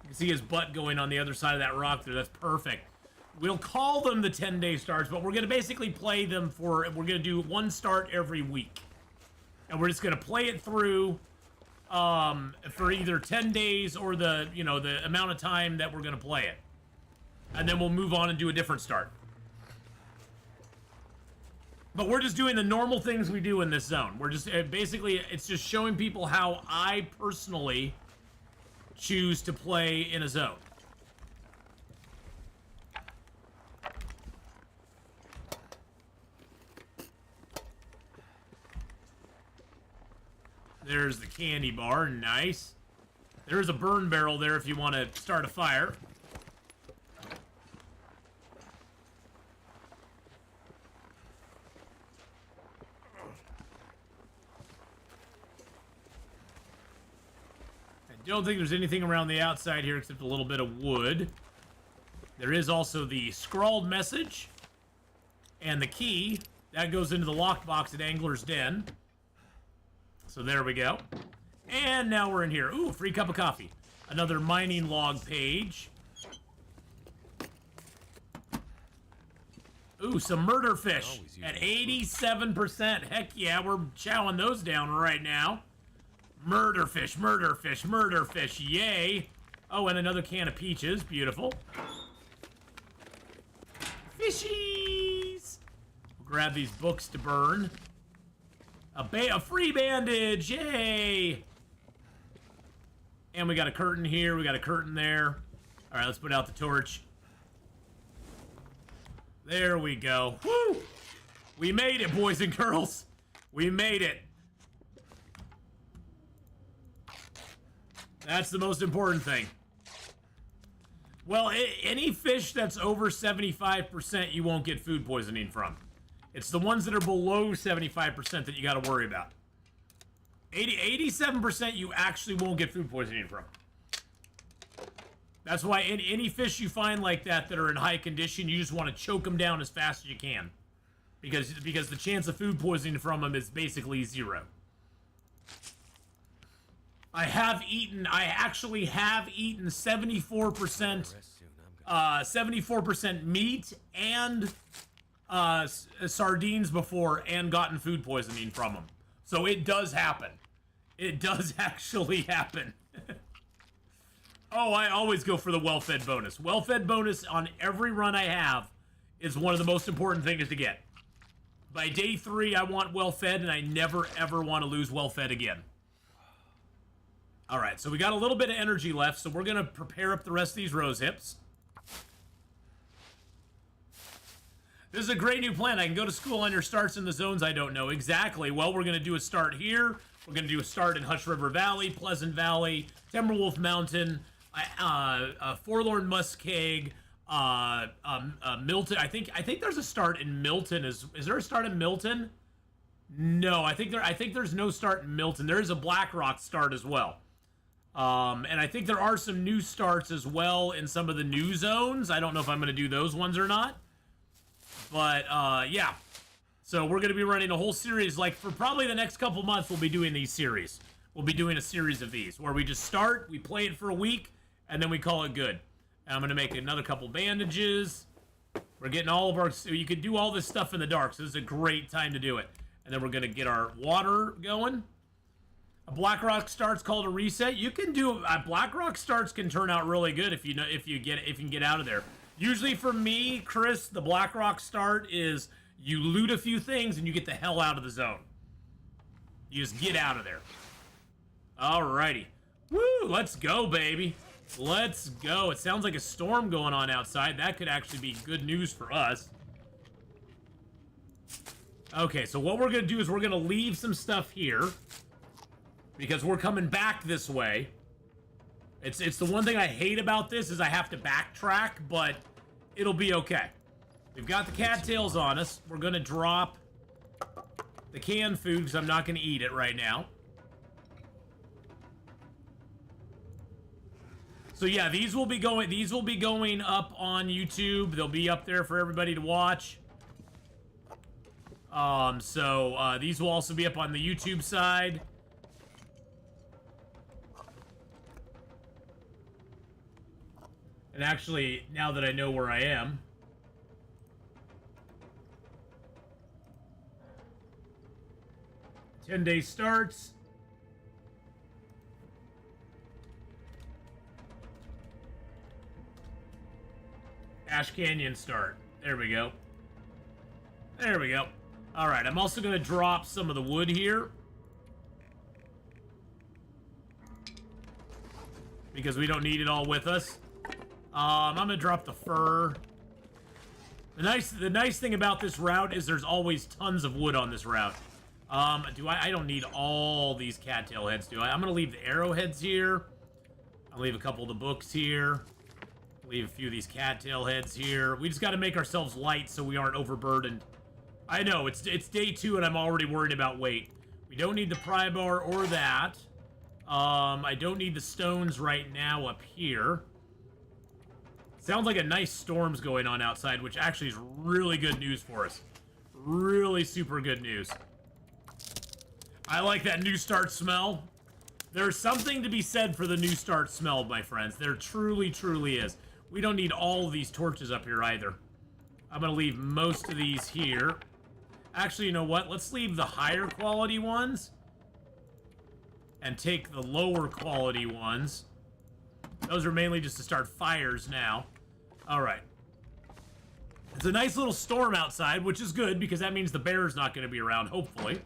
You can see his butt going on the other side of that rock there. That's perfect. We'll call them the 10-day starts, but we're gonna basically play them we're gonna do one start every week. And we're just gonna play it through for either 10 days or the amount of time that we're going to play it. And then we'll move on and do a different start. But we're just doing the normal things we do in this zone. We're just, basically, it's just showing people how I personally choose to play in a zone. There's the candy bar, nice. There's a burn barrel there if you want to start a fire. I don't think there's anything around the outside here except a little bit of wood. There is also the scrawled message and the key. That goes into the lockbox at Angler's Den. So there we go. And now we're in here. Ooh, free cup of coffee. Another mining log page. Ooh, some murder fish at 87%. Heck yeah, we're chowing those down right now. Murder fish, murder fish, murder fish. Yay. Oh, and another can of peaches. Beautiful. Fishies. We'll grab these books to burn. A free bandage, yay! And we got a curtain here, we got a curtain there. All right, let's put out the torch. There we go. Woo! We made it, boys and girls. We made it. That's the most important thing. Well, any fish that's over 75% you won't get food poisoning from. It's the ones that are below 75% that you got to worry about. 87% you actually won't get food poisoning from. That's why any fish you find like that are in high condition, you just want to choke them down as fast as you can. Because the chance of food poisoning from them is basically zero. I actually have eaten 74%, 74% meat and sardines before and gotten food poisoning from them. So it does happen. It does actually happen. Oh, I always go for the well-fed bonus. Well-fed bonus on every run I have is one of the most important things to get. By day 3, I want well-fed, and I never, ever want to lose well-fed again. All right, so we got a little bit of energy left, so we're going to prepare up the rest of these rose hips. This is a great new plan. I can go to school on your starts in the zones I don't know. Exactly. Well, we're going to do a start here. We're going to do a start in Hush River Valley, Pleasant Valley, Timberwolf Mountain, Forlorn Muskeg, Milton. I think there's a start in Milton. Is there a start in Milton? No, I think there's no start in Milton. There is a Blackrock start as well. And I think there are some new starts as well in some of the new zones. I don't know if I'm going to do those ones or not. But, yeah. So we're going to be running a whole series. Like, for probably the next couple months, we'll be doing these series. We'll be doing a series of these where we just start, we play it for a week, and then we call it good. And I'm going to make another couple bandages. We're getting all of our... So you can do all this stuff in the dark, so this is a great time to do it. And then we're going to get our water going. A Blackrock start's called a reset. You can do... Blackrock starts can turn out really good if you can get out of there. Usually for me, Chris, the Blackrock start is you loot a few things and you get the hell out of the zone. You just get out of there. Alrighty. Woo, let's go, baby. Let's go. It sounds like a storm going on outside. That could actually be good news for us. Okay, so what we're going to do is we're going to leave some stuff here because we're coming back this way. It's the one thing I hate about this is I have to backtrack, but it'll be okay. We've got the cattails on us. We're going to drop the canned food because I'm not going to eat it right now. So yeah, these will be going up on YouTube. They'll be up there for everybody to watch. These will also be up on the YouTube side. And actually, now that I know where I am, "10-day starts." Ash Canyon start. There we go. There we go. Alright, I'm also going to drop some of the wood here. Because we don't need it all with us. I'm going to drop the fur. The nice thing about this route is there's always tons of wood on this route. I don't need all these cattail heads, do I? I'm going to leave the arrowheads here. I'll leave a couple of the books here. Leave a few of these cattail heads here. We just got to make ourselves light so we aren't overburdened. I know, it's day 2 and I'm already worried about weight. We don't need the pry bar or that. I don't need the stones right now up here. Sounds like a nice storm's going on outside, which actually is really good news for us. Really super good news. I like that new start smell. There's something to be said for the new start smell, my friends. There truly, truly is. We don't need all of these torches up here either. I'm going to leave most of these here. Actually, you know what? Let's leave the higher quality ones and take the lower quality ones. Those are mainly just to start fires now. Alright. It's a nice little storm outside, which is good because that means the bear's not going to be around, hopefully.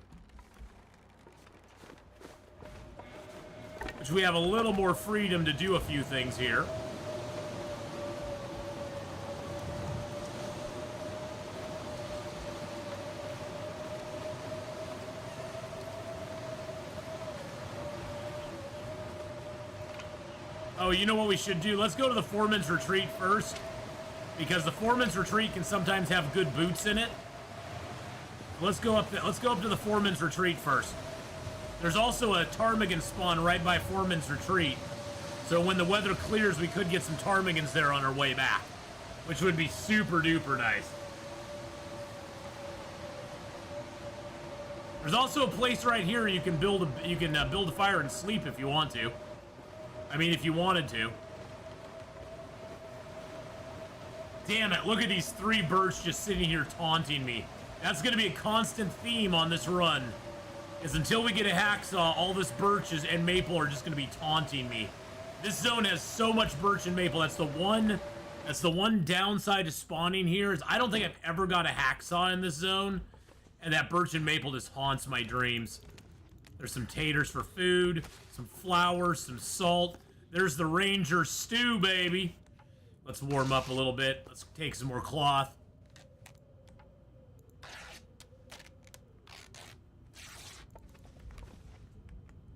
Which we have a little more freedom to do a few things here. Oh, you know what we should do? Let's go to the Foreman's Retreat first. Because the Foreman's Retreat can sometimes have good boots in it. Let's go up to the Foreman's Retreat first. There's also a ptarmigan spawn right by Foreman's Retreat. So when the weather clears, we could get some ptarmigans there on our way back. Which would be super duper nice. There's also a place right here you can build a fire and sleep if you want to. I mean, if you wanted to. Damn it, look at these 3 birds just sitting here taunting me. That's gonna be a constant theme on this run. Is until we get a hacksaw, all this birches and maple are just gonna be taunting me. This zone has so much birch and maple. That's the one downside to spawning here is I don't think I've ever got a hacksaw in this zone. And that birch and maple just haunts my dreams. There's some taters for food, some flour, some salt. There's the ranger stew, baby. Let's warm up a little bit. Let's take some more cloth.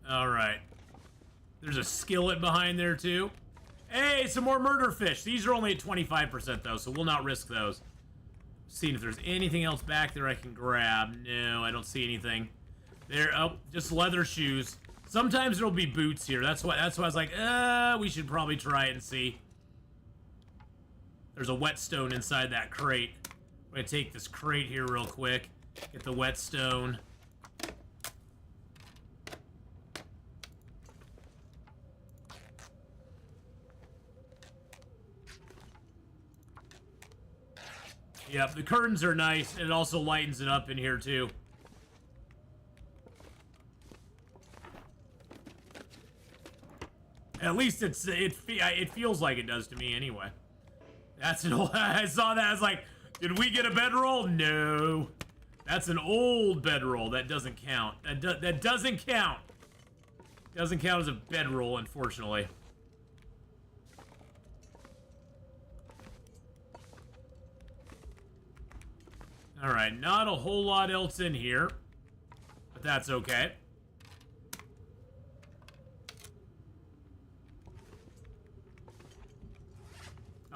All right. There's a skillet behind there, too. Hey, some more murder fish. These are only at 25%, though, so we'll not risk those. Seeing if there's anything else back there I can grab. No, I don't see anything. There, oh, just leather shoes. Sometimes there'll be boots here. That's why I was like, we should probably try it and see. There's a whetstone inside that crate. I'm gonna take this crate here real quick. Get the whetstone. Yep, the curtains are nice, and it also lightens it up in here, too. At least it feels like it does to me, anyway. That's an old... I saw that, I was like, did we get a bedroll? No. That's an old bedroll. That doesn't count. That doesn't count. Doesn't count as a bedroll, unfortunately. Alright, not a whole lot else in here. But that's okay.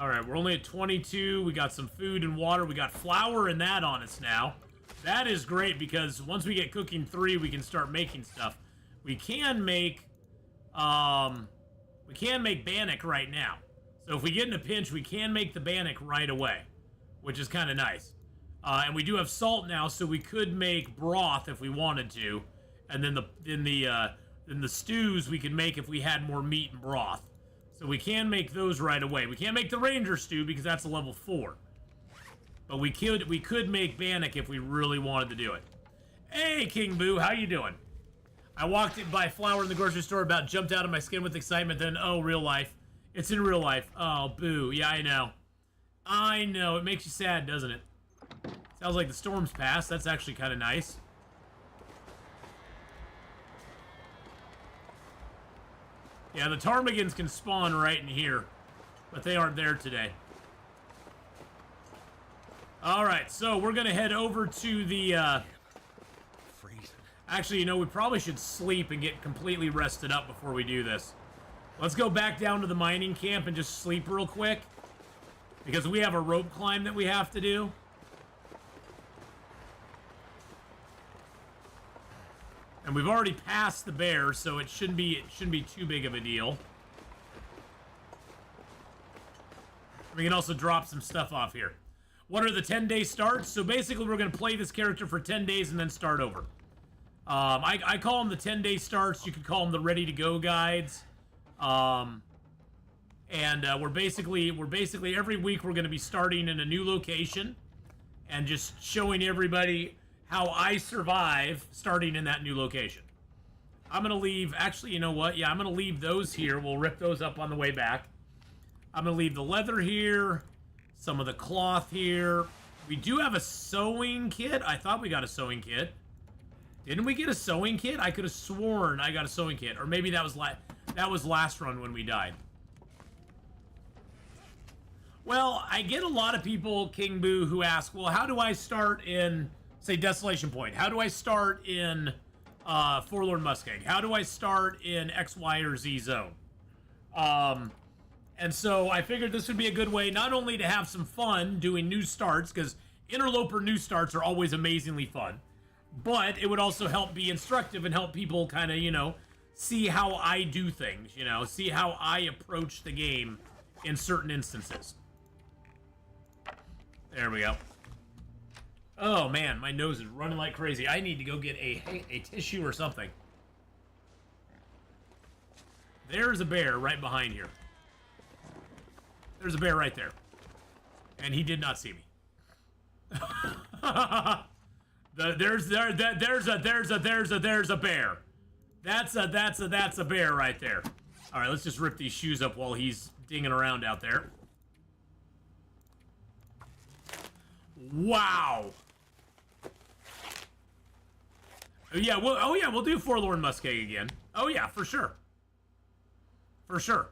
Alright, we're only at 22. We got some food and water. We got flour and that on us now. That is great because once we get cooking 3, we can start making stuff. We can make bannock right now. So if we get in a pinch, we can make the bannock right away, which is kind of nice. And we do have salt now, so we could make broth if we wanted to, and then the stews we could make if we had more meat and broth. So we can make those right away. We can't make the ranger stew because that's a level 4, but we could make bannock if we really wanted to do it. Hey, King Boo, how you doing? I walked by flour in the grocery store, about jumped out of my skin with excitement. Then oh, real life. It's in real life. Oh, boo. Yeah, I know. I know. It makes you sad, doesn't it? Sounds like the storm's passed. That's actually kind of nice. Yeah, the ptarmigans can spawn right in here, but they aren't there today. Alright, so we're going to head over to the... Actually, you know, we probably should sleep and get completely rested up before we do this. Let's go back down to the mining camp and just sleep real quick, because we have a rope climb that we have to do. And we've already passed the bear, so it shouldn't be too big of a deal. We can also drop some stuff off here. What are the 10-day starts? So basically, we're going to play this character for 10 days and then start over. I call them the 10-day starts. You could call them the ready-to-go guides. We're basically every week we're going to be starting in a new location and just showing everybody how I survive starting in that new location. I'm going to leave... Actually, you know what? Yeah, I'm going to leave those here. We'll rip those up on the way back. I'm going to leave the leather here. Some of the cloth here. We do have a sewing kit. I thought we got a sewing kit. Didn't we get a sewing kit? I could have sworn I got a sewing kit. Or maybe that was last run when we died. Well, I get a lot of people, King Boo, who ask, well, how do I start in... say Desolation Point. How do I start in Forlorn Muskeg? How do I start in X, Y, or Z zone? And so I figured this would be a good way not only to have some fun doing new starts, because Interloper new starts are always amazingly fun, but it would also help be instructive and help people kind of, you know, see how I do things, you know, see how I approach the game in certain instances. There we go. Oh man, my nose is running like crazy. I need to go get a tissue or something. There's a bear right behind here. There's a bear right there. And he did not see me. There's a bear. That's a bear right there. All right, let's just rip these shoes up while he's dinging around out there. Wow. Yeah, we'll do Forlorn Muskeg again. Oh yeah, for sure. For sure.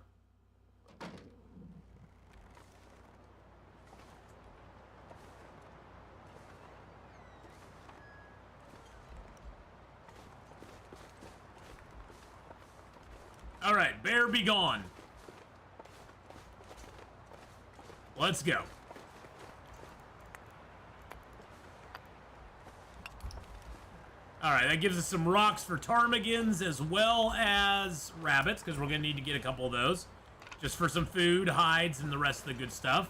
All right, bear be gone. Let's go. All right, that gives us some rocks for ptarmigans as well as rabbits, because we're going to need to get a couple of those just for some food, hides, and the rest of the good stuff.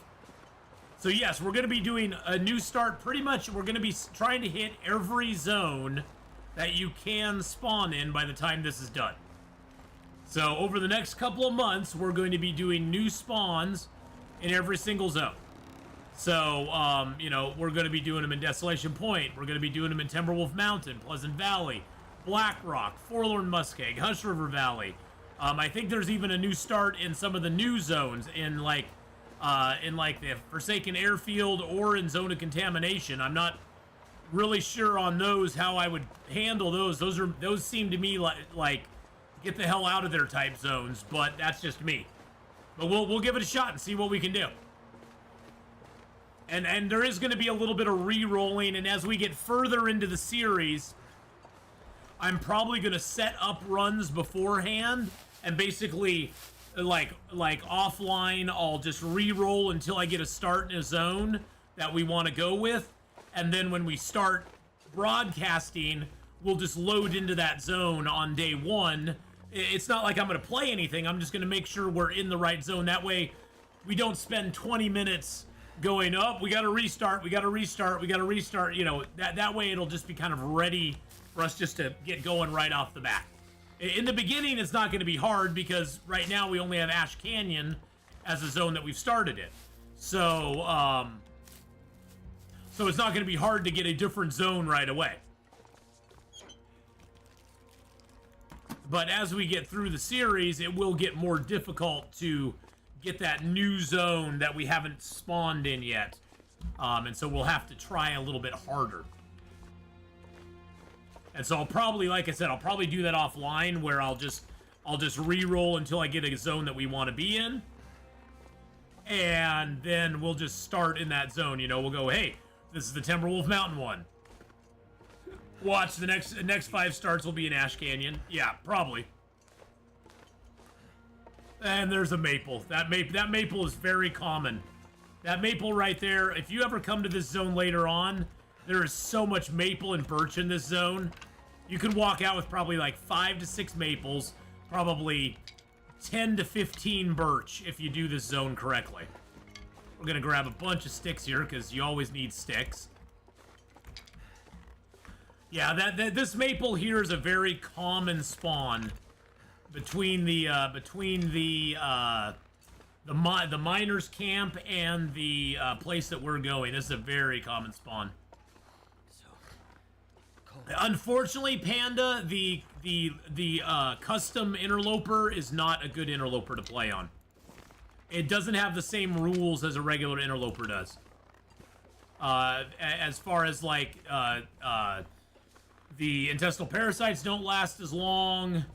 So yes, we're going to be doing a new start. Pretty much, we're going to be trying to hit every zone that you can spawn in by the time this is done. So over the next couple of months, we're going to be doing new spawns in every single zone. So, you know, we're going to be doing them in Desolation Point. We're going to be doing them in Timberwolf Mountain, Pleasant Valley, Black Rock, Forlorn Muskeg, Hush River Valley. I think there's even a new start in some of the new zones in like the Forsaken Airfield or in Zone of Contamination. I'm not really sure on those how I would handle those. Those seem to me like get the hell out of there type zones, but that's just me. But we'll give it a shot and see what we can do. And there is going to be a little bit of re-rolling, and as we get further into the series, I'm probably going to set up runs beforehand, and basically, like offline, I'll just re-roll until I get a start in a zone that we want to go with, and then when we start broadcasting, we'll just load into that zone on day one. It's not like I'm going to play anything, I'm just going to make sure we're in the right zone. That way, we don't spend 20 minutes going up, we gotta restart, you know, that way it'll just be kind of ready for us just to get going right off the bat. In the beginning, it's not going to be hard because right now we only have Ash Canyon as a zone that we've started in. So, so it's not going to be hard to get a different zone right away. But as we get through the series, it will get more difficult to get that new zone that we haven't spawned in yet. And so we'll have to try a little bit harder. And so I'll probably, like I said, I'll probably do that offline where I'll just re-roll until I get a zone that we want to be in. And then we'll just start in that zone. You know, we'll go, hey, this is the Timberwolf Mountain one. Watch, the next 5 starts will be in Ash Canyon. Yeah, probably. And there's a maple. That maple is very common. That maple right there, if you ever come to this zone later on, there is so much maple and birch in this zone. You could walk out with probably like 5 to 6 maples, probably 10 to 15 birch if you do this zone correctly. We're gonna grab a bunch of sticks here because you always need sticks. Yeah, this maple here is a very common spawn between the miners' camp and the place that we're going. This is a very common spawn. Unfortunately, Panda, the custom Interloper is not a good Interloper to play on. It doesn't have the same rules as a regular Interloper does. As far as like the intestinal parasites don't last as long.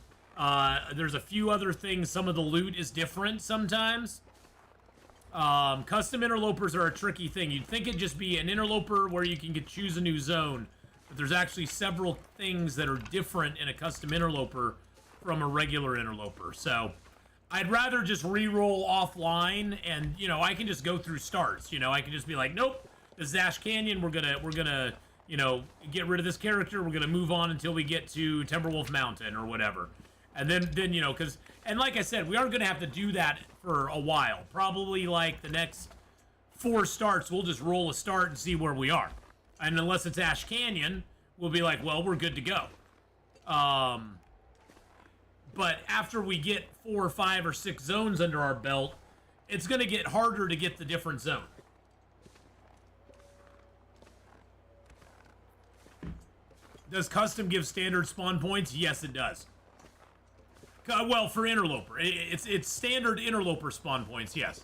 There's a few other things. Some of the loot is different sometimes. Custom interlopers are a tricky thing. You'd think it'd just be an interloper where you can choose a new zone, but there's actually several things that are different in a custom interloper from a regular interloper. So I'd rather just re-roll offline, and you know, I can just go through starts. You know, I can just be like, nope, this is Ash Canyon. We're gonna you know, get rid of this character. We're gonna move on until we get to Timberwolf Mountain or whatever. And then you know, and like I said, we are gonna have to do that for a while. Probably like the next 4 starts, we'll just roll a start and see where we are. And unless it's Ash Canyon, we'll be like, well, we're good to go. But after we get 4 or 5 or 6 zones under our belt, it's going to get harder to get the different zone. Does custom give standard spawn points? Yes, it does. Well, for Interloper. It's standard Interloper spawn points, yes.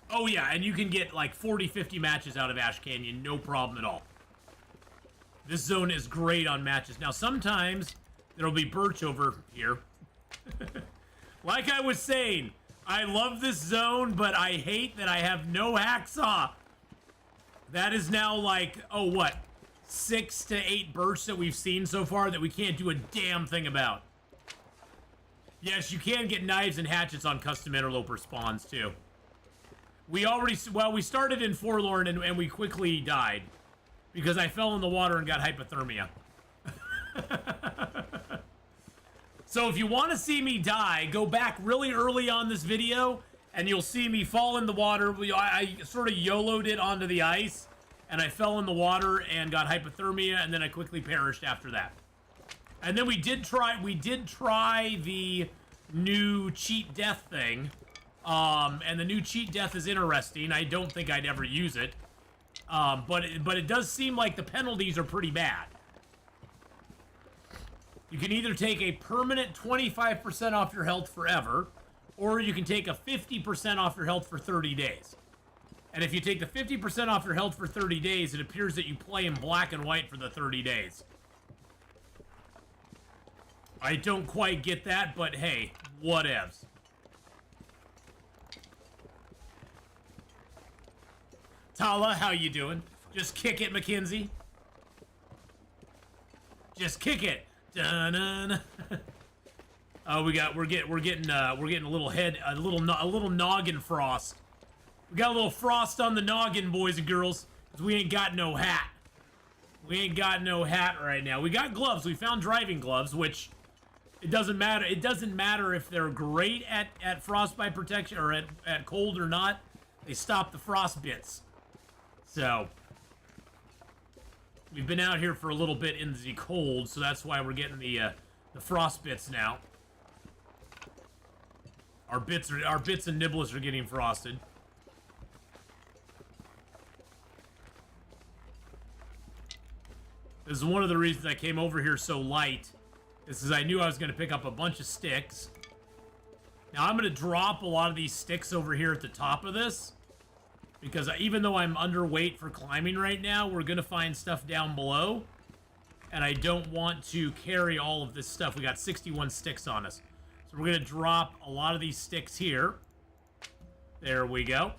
Oh, yeah, and you can get like 40, 50 matches out of Ash Canyon, no problem at all. This zone is great on matches. Now, sometimes there'll be Birch over here. Like I was saying, I love this zone, but I hate that I have no hacksaw. That is now like, oh, what? 6 to 8 Birch that we've seen so far that we can't do a damn thing about. Yes, you can get knives and hatchets on custom Interloper spawns, too. We started in Forlorn and we quickly died. Because I fell in the water and got hypothermia. So if you want to see me die, go back really early on this video, and you'll see me fall in the water. I sort of YOLO'd it onto the ice, and I fell in the water and got hypothermia, and then I quickly perished after that. And then we did try the new cheat death thing, and the new cheat death is interesting. I don't think I'd ever use it, but it does seem like the penalties are pretty bad. You can either take a permanent 25% off your health forever, or you can take a 50% off your health for 30 days. And if you take the 50% off your health for 30 days, it appears that you play in black and white for the 30 days. I don't quite get that, but hey, whatevs. Tala, how you doing? Just kick it, Mackenzie. Just kick it. Dun-dun. Oh, we're getting a little noggin frost. We got a little frost on the noggin, boys and girls, because we ain't got no hat. We ain't got no hat right now. We got gloves. We found driving gloves, which it doesn't matter. It doesn't matter if they're great at frostbite protection or at cold or not. They stop the frost bits. So we've been out here for a little bit in the cold, so that's why we're getting the frost bits now. Our bits and nibbles are getting frosted. This is one of the reasons I came over here so light. This is I knew I was going to pick up a bunch of sticks. Now I'm going to drop a lot of these sticks over here at the top of this, because even though I'm underweight for climbing right now, we're going to find stuff down below. And I don't want to carry all of this stuff. We got 61 sticks on us. So we're going to drop a lot of these sticks here. There we go.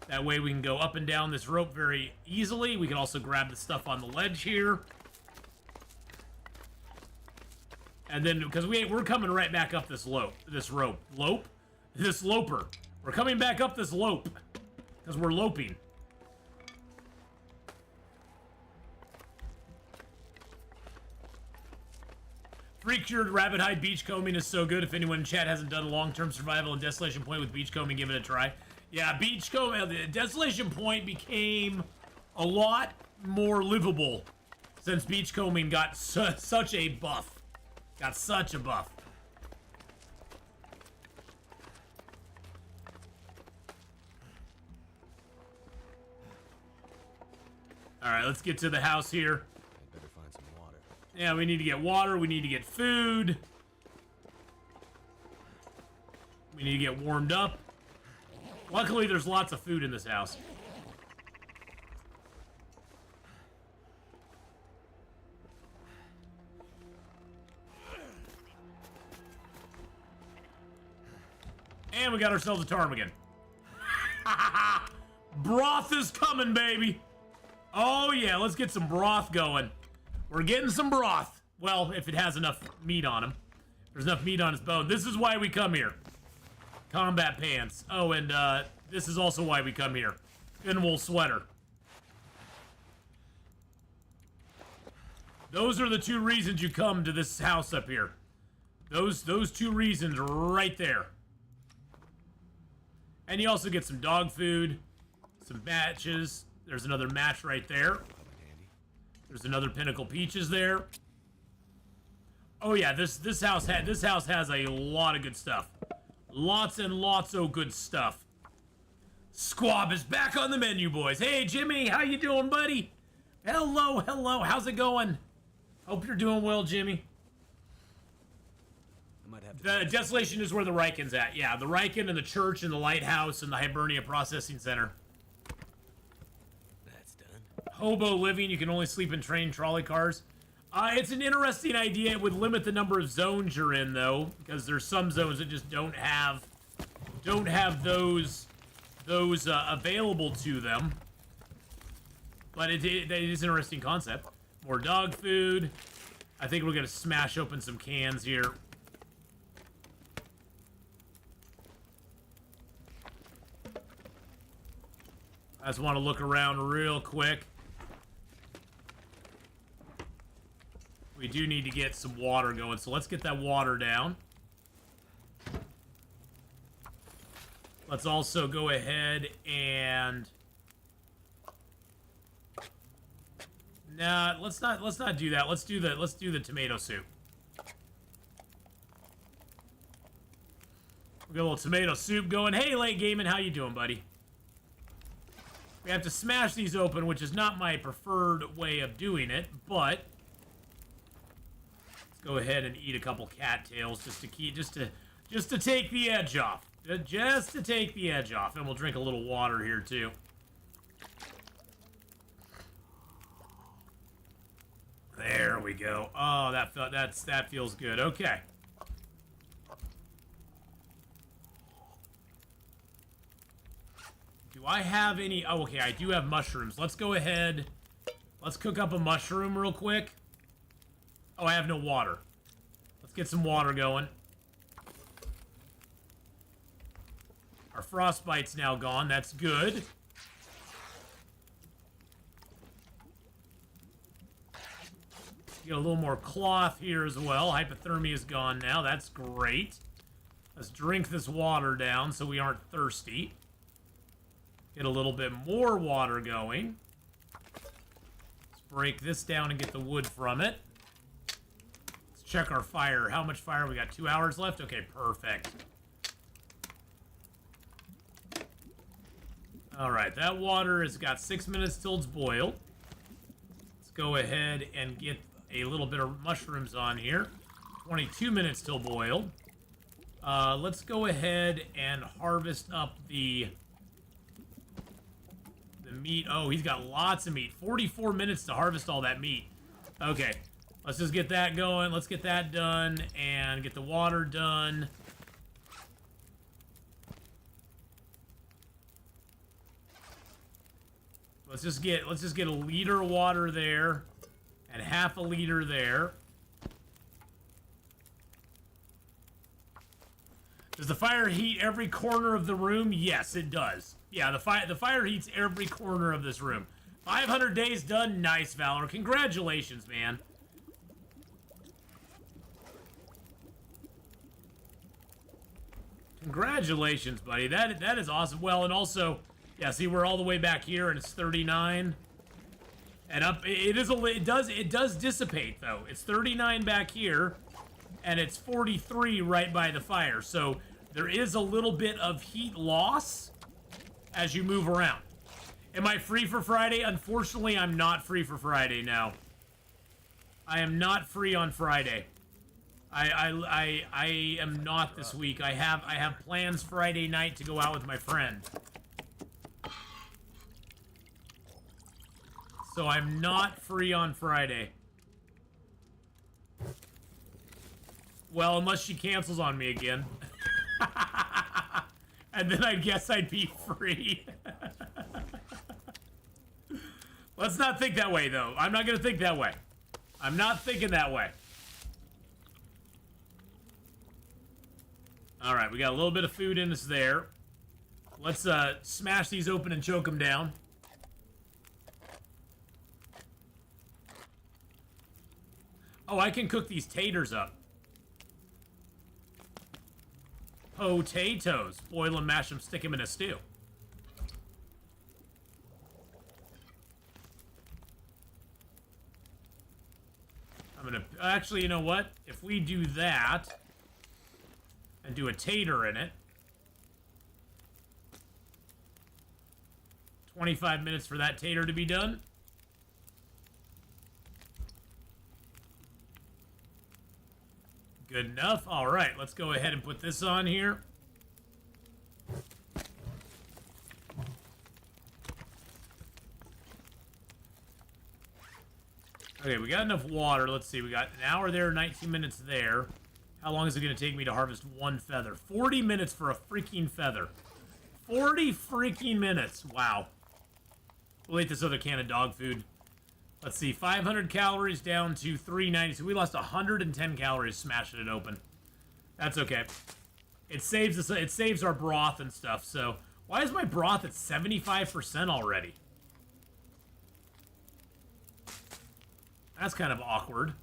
That way we can go up and down this rope very easily. We can also grab the stuff on the ledge here. And then, because we're coming right back up this loper. We're coming back up this lope. Because we're loping. Free cured rabbit hide beachcombing is so good. If anyone in chat hasn't done a long-term survival and Desolation Point with beachcombing, give it a try. Yeah, beachcombing, the Desolation Point became a lot more livable since beachcombing got such a buff. Got such a buff. Alright, let's get to the house here. I better find some water. Yeah, we need to get water. We need to get food. We need to get warmed up. Luckily, there's lots of food in this house. And we got ourselves a ptarmigan. Broth is coming, baby. Oh, yeah, let's get some broth going. We're getting some broth. Well, if it has enough meat on him. There's enough meat on his bone. This is why we come here. Combat pants. Oh, and this is also why we come here. Thin wool sweater. Those are the 2 reasons you come to this house up here. Those 2 reasons right there. And you also get some dog food, some matches, There's another match right there. There's another Pinnacle Peaches there. Oh yeah, this house has a lot of good stuff. Lots and lots of good stuff. Squab is back on the menu, boys. Hey, Jimmy, how you doing, buddy? Hello, hello. How's it going? Hope you're doing well, Jimmy. I might have to The Desolation is where the Riken's at. Yeah, the Riken and the church and the lighthouse and the Hibernia Processing Center. That's done. Hobo living, you can only sleep in train trolley cars. It's an interesting idea. It would limit the number of zones you're in, though, because there's some zones that just don't have those available to them. But it is an interesting concept. More dog food. I think we're gonna smash open some cans here. I just want to look around real quick. We do need to get some water going, so let's get that water down. Let's also go ahead and... Nah, let's not do that. Let's do the tomato soup. We got a little tomato soup going. Hey, Late Gaming, how you doing, buddy? We have to smash these open, which is not my preferred way of doing it, but let's go ahead and eat a couple cattails just to take the edge off. Just to take the edge off, and we'll drink a little water here too. There we go. Oh, that feels good. Okay. Do I have any? Oh, okay. I do have mushrooms. Let's go ahead. Let's cook up a mushroom real quick. Oh, I have no water. Let's get some water going. Our frostbite's now gone. That's good. Get a little more cloth here as well. Hypothermia is gone now. That's great. Let's drink this water down so we aren't thirsty. Get a little bit more water going. Let's break this down and get the wood from it. Let's check our fire. How much fire? We got 2 hours left? Okay, perfect. Alright, that water has got 6 minutes till it's boiled. Let's go ahead and get a little bit of mushrooms on here. 22 minutes till boiled. Let's go ahead and harvest up the meat. Oh, he's got lots of meat. 44 minutes to harvest all that meat. Okay, let's just get that going. Let's get that done and get the water done. Let's just get a liter of water there and half a liter there. Does the fire heat every corner of the room? Yes, it does. Yeah, the fire heats every corner of this room. 500 days done. Nice, Valor. Congratulations, man. Congratulations, buddy. That is awesome. Well, and also, yeah, see, we're all the way back here, and it's 39. And up, it does dissipate though. It's 39 back here, and it's 43 right by the fire. So there is a little bit of heat loss as you move around. Am I free for Friday? Unfortunately, I'm not free for Friday now. I am not free on Friday. I am not this week. I have plans Friday night to go out with my friend. So I'm not free on Friday. Well, unless she cancels on me again. And then I guess I'd be free. Let's not think that way, though. I'm not going to think that way. I'm not thinking that way. Alright, we got a little bit of food in us there. Let's smash these open and choke them down. Oh, I can cook these taters up. Potatoes. Boil them, mash them, stick them in a stew. gonna... Actually, you know what? If we do that... and do a tater in it... 25 minutes for that tater to be done. Good enough. All right, let's go ahead and put this on here. Okay, we got enough water. Let's see. We got an hour there, 19 minutes there. How long is it going to take me to harvest one feather? 40 minutes for a freaking feather. 40 freaking minutes. Wow. We'll eat this other can of dog food. Let's see. 500 calories down to 390. So we lost 110 calories smashing it open. That's okay. It saves us. It saves our broth and stuff. So why is my broth at 75% already? That's kind of awkward.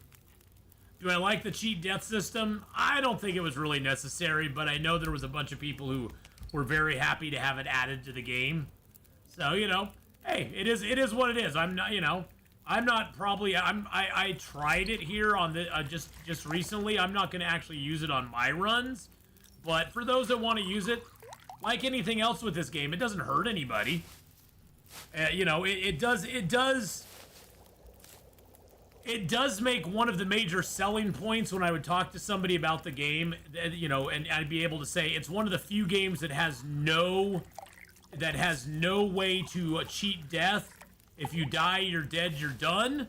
Do I like the cheat death system? I don't think it was really necessary, but I know there was a bunch of people who were very happy to have it added to the game. So, you know, hey, it is what it is. I'm not, you know, I'm not probably, I tried it here on the, just recently. I'm not going to actually use it on my runs, but for those that want to use it, like anything else with this game, it doesn't hurt anybody. You know, it does make one of the major selling points when I would talk to somebody about the game, you know, and I'd be able to say it's one of the few games that has no way to cheat death. If you die, you're dead, you're done.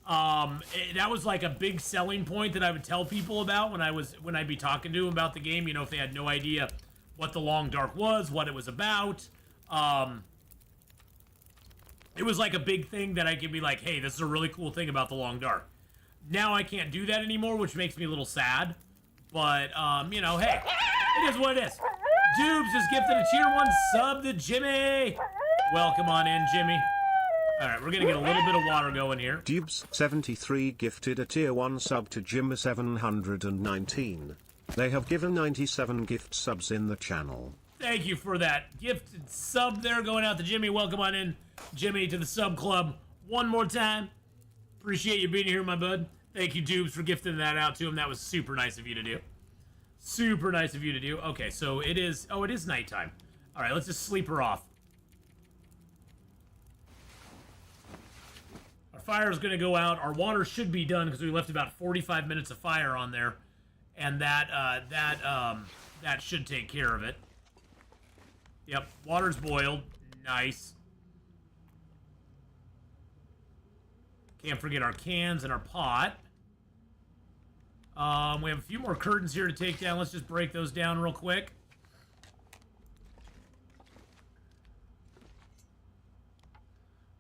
That was like a big selling point that I would tell people about when I'd be talking to them about the game, you know, if they had no idea what the Long Dark was, what it was about. It was like a big thing that I could be like, hey, this is a really cool thing about the Long Dark. Now I can't do that anymore, which makes me a little sad. But, you know, hey, it is what it is. Dubes has gifted a tier 1 sub to Jimmy. Welcome on in, Jimmy. All right, we're going to get a little bit of water going here. Dubes73 gifted a tier 1 sub to Jim719. They have given 97 gift subs in the channel. Thank you for that gifted sub there going out to Jimmy. Welcome on in, Jimmy, to the sub club one more time. Appreciate you being here, my bud. Thank you, Dubes, for gifting that out to him. That was super nice of you to do. Super nice of you to do. Okay, so it is... Oh, it is nighttime. All right, let's just sleep her off. Our fire is going to go out. Our water should be done because we left about 45 minutes of fire on there. And that should take care of it. Yep, water's boiled. Nice. Can't forget our cans and our pot. We have a few more curtains here to take down. Let's just break those down real quick.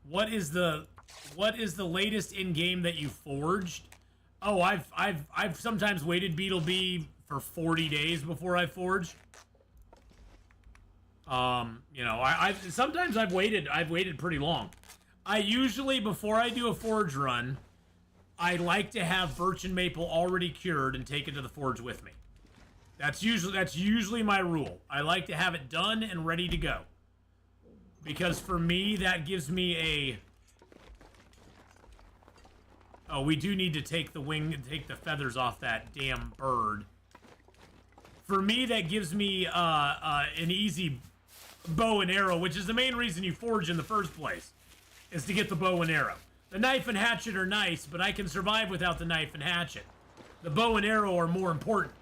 What is the latest in game that you forged? Oh, I've sometimes waited Beetle Bee for 40 days before I forged. You know, sometimes I've waited pretty long. I usually, before I do a forge run, I like to have birch and maple already cured and take it to the forge with me. That's usually my rule. I like to have it done and ready to go. Because for me, that gives me a... Oh, we do need to take the feathers off that damn bird. For me, that gives me an easy bow and arrow, which is the main reason you forge in the first place, is to get the bow and arrow. The knife and hatchet are nice, but I can survive without the knife and hatchet. The bow and arrow are more important.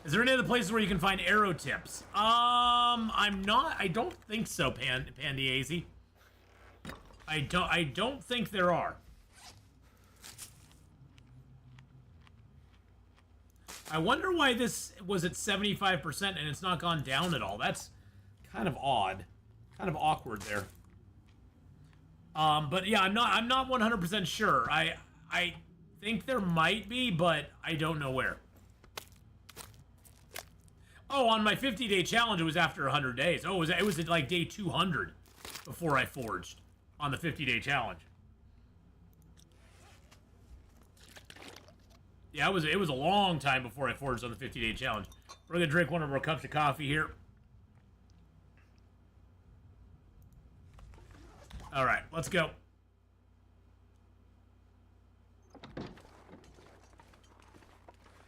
Is there any other places where you can find arrow tips? I don't think so, Pandiazy. I don't think there are. I wonder why this was at 75% and it's not gone down at all. That's kind of odd. Kind of awkward there. But yeah, I'm not 100% sure. I think there might be, but I don't know where. Oh, on my 50-day challenge, it was after 100 days. Oh, it was at like day 200 before I forged on the 50-day challenge. Yeah, it was a long time before I forged on the 50-day challenge. We're gonna drink one of our cups of coffee here. All right, let's go.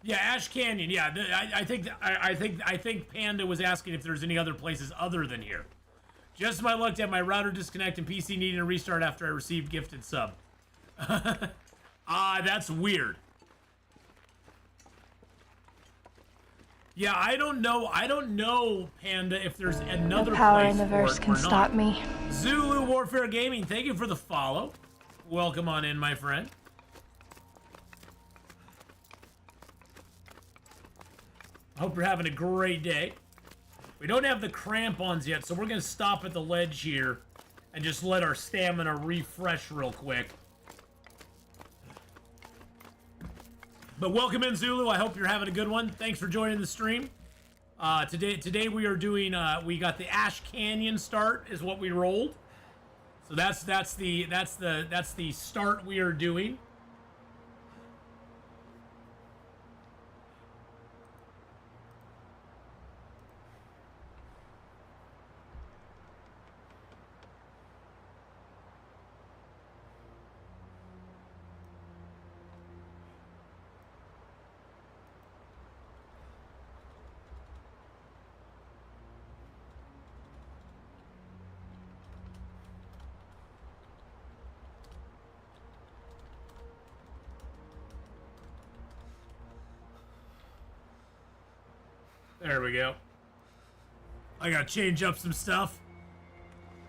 Yeah, Ash Canyon. Yeah, I think Panda was asking if there's any other places other than here. Just my luck to have my router disconnect and PC needing a restart after I received gifted sub. That's weird. Yeah, I don't know, Panda, if there's another No power place in the verse for it can or stop not. me. Zulu Warfare Gaming, thank you for the follow. Welcome on in, my friend. Hope you're having a great day. We don't have the crampons yet, so we're going to stop at the ledge here and just let our stamina refresh real quick. But welcome in, Zulu. I hope you're having a good one. Thanks for joining the stream. Today we are doing, we got the Ash Canyon start is what we rolled. So that's the start we are doing. There we go. I gotta change up some stuff.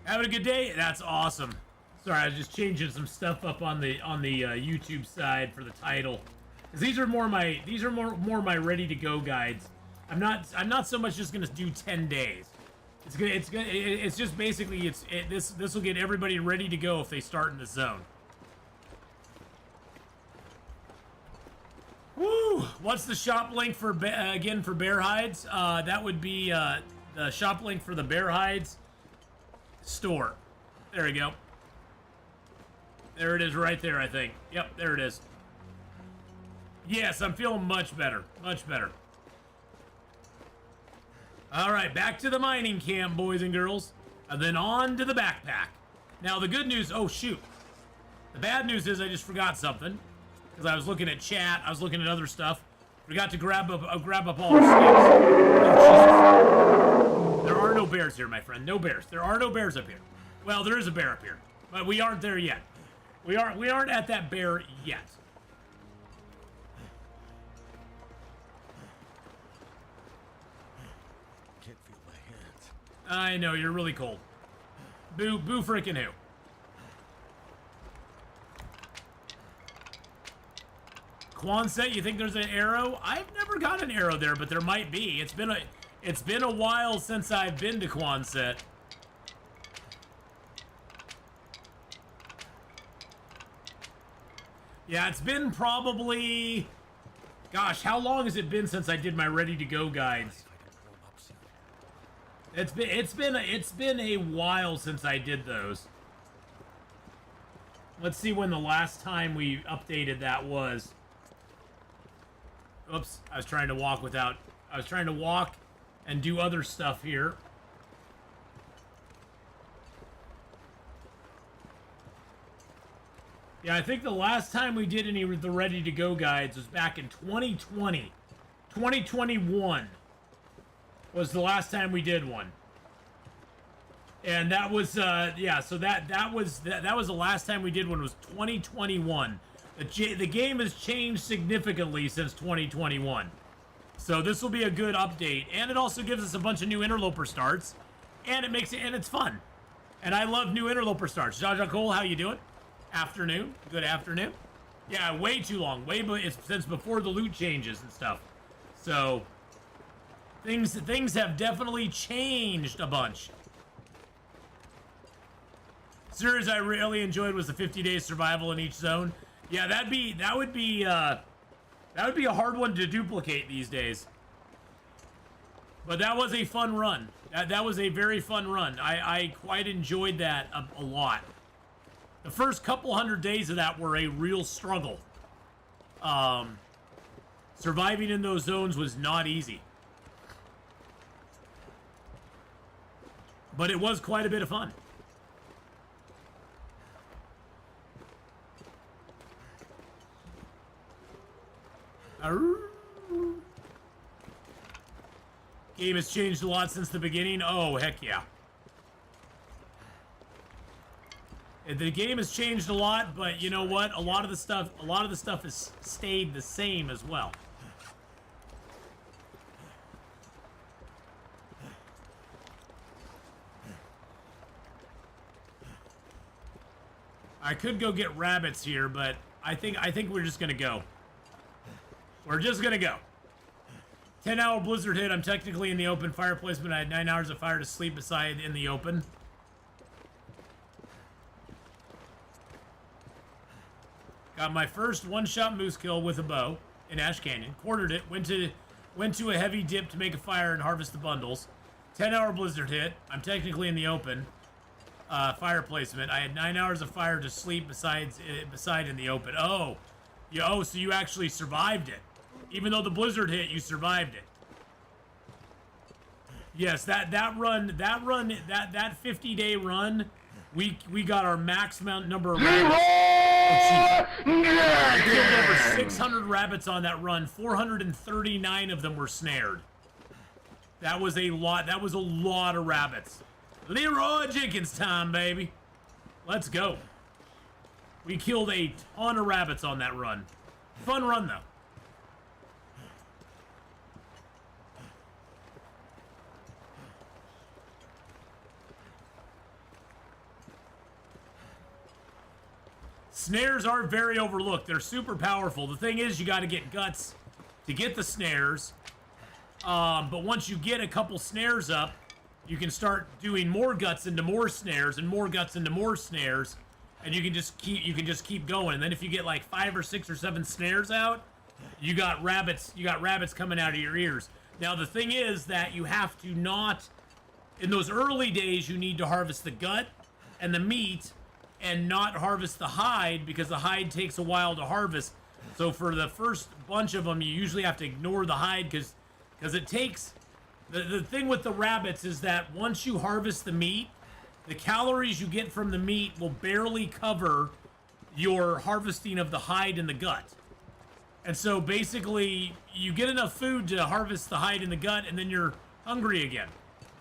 Having a good day? That's awesome. Sorry, I was just changing some stuff up on the YouTube side for the title. 'Cause these are more my ready to go guides. I'm not so much just gonna do 10 days. It's just basically this will get everybody ready to go if they start in the zone. Woo! What's the shop link for again for bear hides? That would be the shop link for the bear hides store. There we go. There it is right there, I think. Yep, there it is. Yes, I'm feeling much better. Much better. All right, back to the mining camp, boys and girls. And then on to the backpack. Now, the good news... Oh, shoot. The bad news is I just forgot something. Because I was looking at chat. I was looking at other stuff. Forgot to grab up all the sticks. Oh, Jesus. There are no bears here, my friend. No bears. There are no bears up here. Well, there is a bear up here. But we aren't there yet. We aren't at that bear yet. Can't feel my hands. I know, you're really cold. Boo freaking who. Quonset, you think there's an arrow? I've never got an arrow there, but there might be. It's been a while since I've been to Quonset. Yeah, it's been probably... Gosh, how long has it been since I did my ready to go guides? It's been a while since I did those. Let's see when the last time we updated that was. Oops, I was trying to walk and do other stuff here. Yeah, I think the last time we did any of the ready to go guides was back in 2020. 2021 was the last time we did one. And that was yeah, so that was the last time we did one was 2021. The game has changed significantly since 2021. So this will be a good update, and it also gives us a bunch of new Interloper starts, and it's fun. And I love new Interloper starts. Jaja Cole, how you doing? Afternoon. Good afternoon. Yeah, way too long. It's since before the loot changes and stuff. So things have definitely changed a bunch. Series I really enjoyed was the 50-day survival in each zone. Yeah, that would be a hard one to duplicate these days. But that was a fun run. That was a very fun run. I quite enjoyed that a lot. The first couple 100 days of that were a real struggle. Surviving in those zones was not easy. But it was quite a bit of fun. Game has changed a lot since the beginning. Oh, heck yeah. The game has changed a lot, but you know what? A lot of the stuff has stayed the same as well. I could go get rabbits here, but I think we're just gonna go. We're just gonna go. 10-hour blizzard hit. I'm technically in the open. Fire placement. I had 9 hours of fire to sleep beside in the open. Got my first one-shot moose kill with a bow in Ash Canyon. Quartered it. Went to a heavy dip to make a fire and harvest the bundles. 10-hour blizzard hit. I'm technically in the open. Fire placement. I had 9 hours of fire to sleep beside in the open. Oh, so you actually survived it. Even though the blizzard hit, you survived it. Yes, that 50-day run, we got our max amount number of rabbits. I killed over 600 rabbits on that run. 439 of them were snared. That was a lot. That was a lot of rabbits. Leroy Jenkins time, baby. Let's go. We killed a ton of rabbits on that run. Fun run, though. Snares are very overlooked. They're super powerful. The thing is, you got to get guts to get the snares. But once you get a couple snares up, you can start doing more guts into more snares and more guts into more snares, and you can just keep going. And then if you get like 5 or 6 or 7 snares out, you got rabbits coming out of your ears. Now the thing is that you have to not, in those early days, you need to harvest the gut and the meat and not harvest the hide, because the hide takes a while to harvest. So for the first bunch of them, you usually have to ignore the hide because it takes. The thing with the rabbits is that once you harvest the meat, the calories you get from the meat will barely cover your harvesting of the hide and the gut. And so basically, you get enough food to harvest the hide and the gut, and then you're hungry again.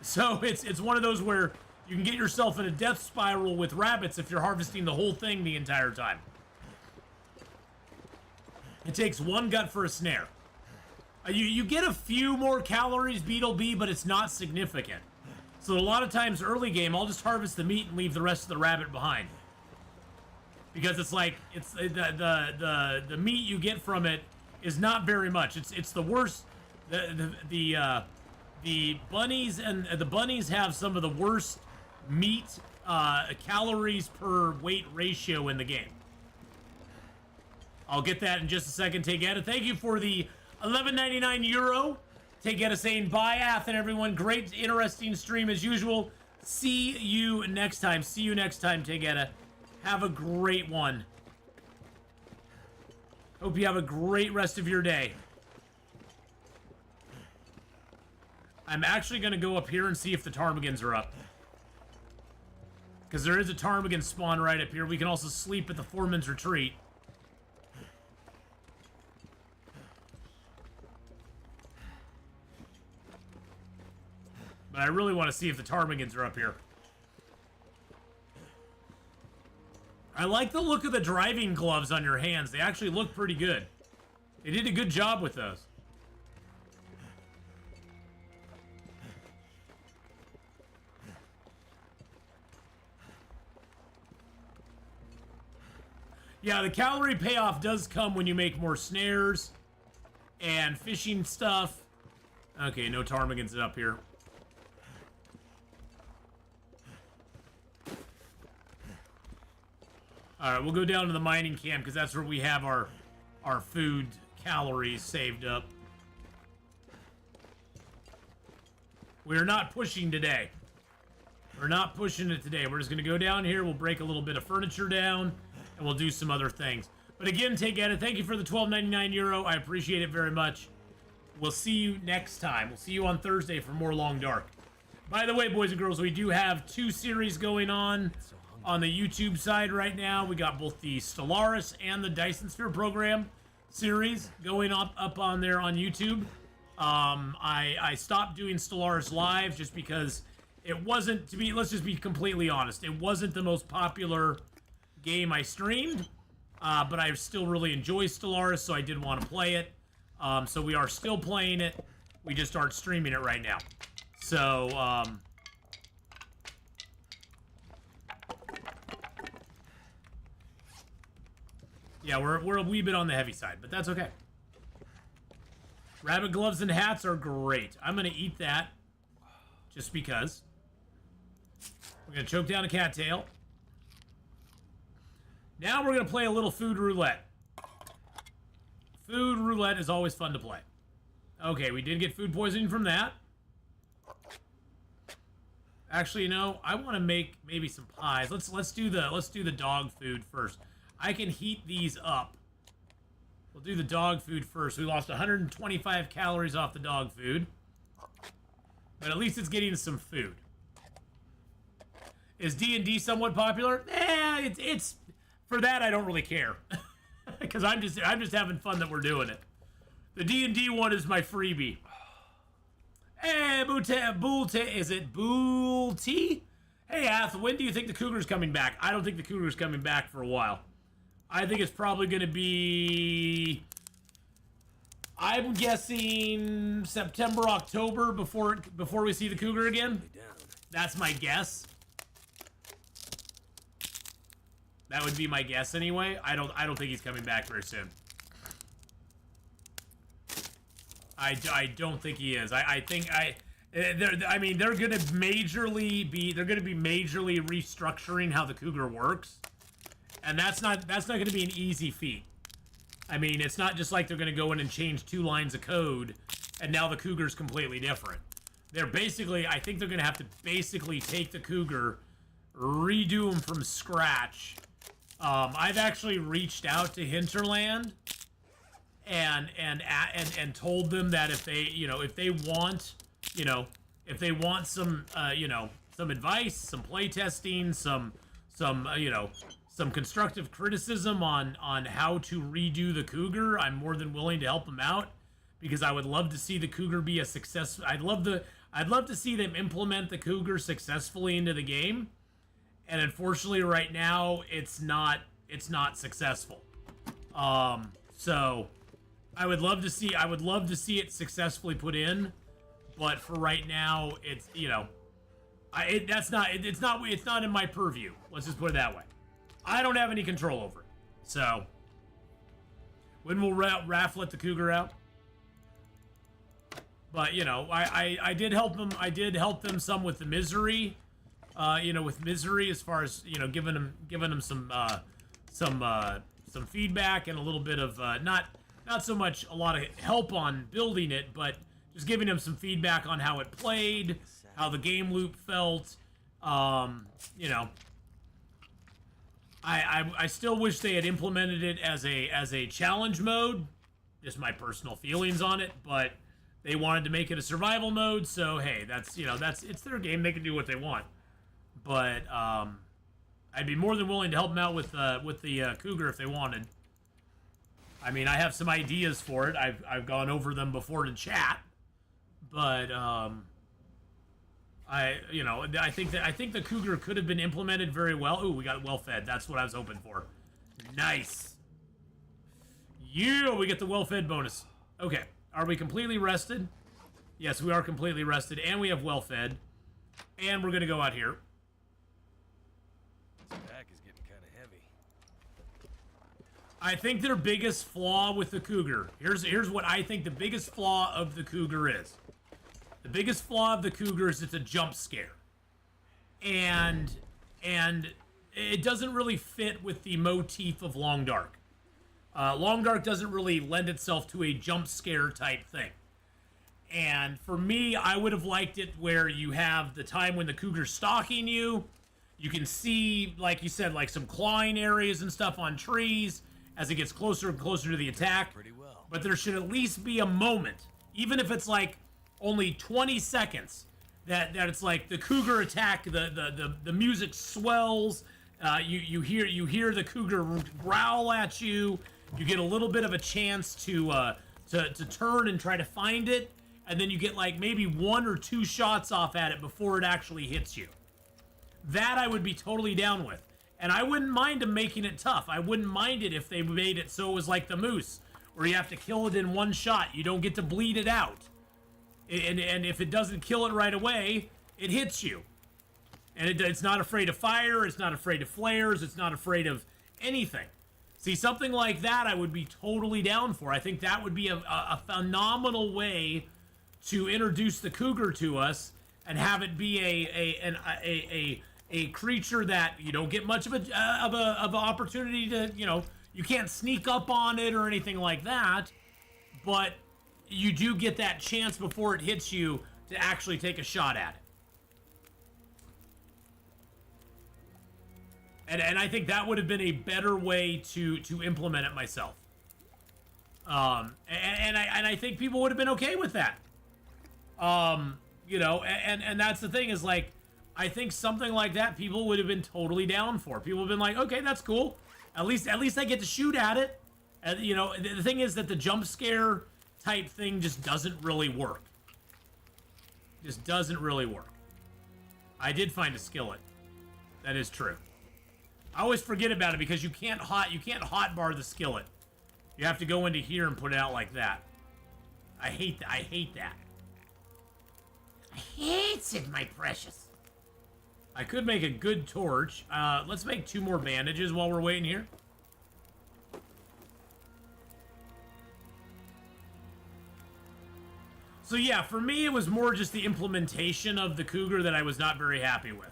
So it's one of those where you can get yourself in a death spiral with rabbits if you're harvesting the whole thing the entire time. It takes 1 gut for a snare. You get a few more calories, Beetle B, but it's not significant. So a lot of times early game, I'll just harvest the meat and leave the rest of the rabbit behind. Because it's like, it's the meat you get from it is not very much. It's the worst. The bunnies have some of the worst meat calories per weight ratio in the game. I'll get that in just a second. Tegeta, thank you for the 11.99 euro. Tegeta saying bye, Atheen, everyone. Great, interesting stream as usual. See you next time. See you next time, Tegeta. Have a great one. Hope you have a great rest of your day. I'm actually going to go up here and see if the ptarmigans are up. Because there is a ptarmigan spawn right up here. We can also sleep at the Foreman's retreat. But I really want to see if the ptarmigans are up here. I like the look of the driving gloves on your hands. They actually look pretty good. They did a good job with those. Yeah, the calorie payoff does come when you make more snares and fishing stuff. Okay, no ptarmigans up here. Alright, we'll go down to the mining camp because that's where we have our food calories saved up. We're not pushing today. We're not pushing it today. We're just going to go down here. We'll break a little bit of furniture down, and we'll do some other things. But again, Tegeta, thank you for the 12.99 euro. I appreciate it very much. We'll see you next time. We'll see you on Thursday for more Long Dark. By the way, boys and girls, we do have 2 series going on the YouTube side right now. We got both the Stellaris and the Dyson Sphere program series going up on there on YouTube. I stopped doing Stellaris Live just because it wasn't, let's just be completely honest, it wasn't the most popular game I streamed, but I still really enjoy Stellaris, so I did want to play it. So we are still playing it. We just aren't streaming it right now. So, yeah, we're a wee bit on the heavy side, but that's okay. Rabbit gloves and hats are great. I'm going to eat that just because. We're going to choke down a cattail. Now we're going to play a little food roulette. Food roulette is always fun to play. Okay, we did get food poisoning from that. Actually, you know, I want to make maybe some pies. Let's do the dog food first. I can heat these up. We'll do the dog food first. We lost 125 calories off the dog food. But at least it's getting some food. Is D&D somewhat popular? It's for that I don't really care. Because I'm just having fun that we're doing it. The D&D one is my freebie. Hey, is it Boolty? Hey, Ath, when do you think the Cougar's coming back? I don't think the Cougar's coming back for a while. I think it's probably going to be, I'm guessing September, October before we see the Cougar again. That's my guess. That would be my guess anyway. I don't think he's coming back very soon. I don't think he is. I think they're going to majorly be restructuring how the Cougar works. And that's not going to be an easy feat. I mean, it's not just like they're going to go in and change 2 lines of code and now the Cougar's completely different. They're basically, I think they're going to have to basically take the Cougar, redo him from scratch. I've actually reached out to Hinterland and told them that if they want some some advice, some play testing, some constructive criticism on how to redo the Cougar, I'm more than willing to help them out, because I would love to see the Cougar be a success. I'd love to see them implement the Cougar successfully into the game. And unfortunately right now it's not successful. So I would love to see it successfully put in, but for right now it's it's not in my purview. Let's just put it that way. I don't have any control over it. So, when will Raph let the Cougar out? But, I did help them. I did help them some with the misery. With misery, as far as giving them some feedback and a little bit of not so much a lot of help on building it, but just giving them some feedback on how it played, how the game loop felt. I still wish they had implemented it as a challenge mode. Just my personal feelings on it, but they wanted to make it a survival mode, so hey, that's it's their game. They can do what they want. But I'd be more than willing to help them out with the Cougar if they wanted. I mean, I have some ideas for it. I've gone over them before to chat, but I think the Cougar could have been implemented very well. Ooh, we got well fed. That's what I was hoping for. Nice. Yeah, we get the well fed bonus. Okay, are we completely rested? Yes, we are completely rested, and we have well fed, and we're gonna go out here. This pack is getting kind of heavy. I think their biggest flaw with the Cougar. Here's what I think the biggest flaw of the Cougar is. The biggest flaw of the Cougar is it's a jump scare. And it doesn't really fit with the motif of Long Dark. Long Dark doesn't really lend itself to a jump scare type thing. And for me, I would have liked it where you have the time when the Cougar's stalking you. You can see, like you said, like some clawing areas and stuff on trees as it gets closer and closer to the attack. Pretty well. But there should at least be a moment, even if it's like only 20 seconds, that it's like the Cougar attack, the music swells, you hear the Cougar growl at you, you get a little bit of a chance to turn and try to find it, and then you get like maybe 1 or 2 shots off at it before it actually hits you. That I would be totally down with. And I wouldn't mind them making it tough. I wouldn't mind it if they made it so it was like the moose, where you have to kill it in 1 shot. You don't get to bleed it out. And if it doesn't kill it right away, it hits you. And it's not afraid of fire, it's not afraid of flares, it's not afraid of anything. See, something like that I would be totally down for. I think that would be a phenomenal way to introduce the cougar to us and have it be a creature that you don't get much of an opportunity to, you can't sneak up on it or anything like that, but you do get that chance before it hits you to actually take a shot at it. And I think that would have been a better way to implement it myself. And I think people would have been okay with that. And that's the thing is, like, I think something like that people would have been totally down for. People have been like, okay, that's cool. At least I get to shoot at it. And, the thing is that the jump scare type thing just doesn't really work. Just doesn't really work. I did find a skillet. That is true. I always forget about it because you can't hotbar the skillet. You have to go into here and put it out like that. I hate that. I hate it, my precious. I could make a good torch. Let's make 2 more bandages while we're waiting here. So yeah, for me, it was more just the implementation of the cougar that I was not very happy with.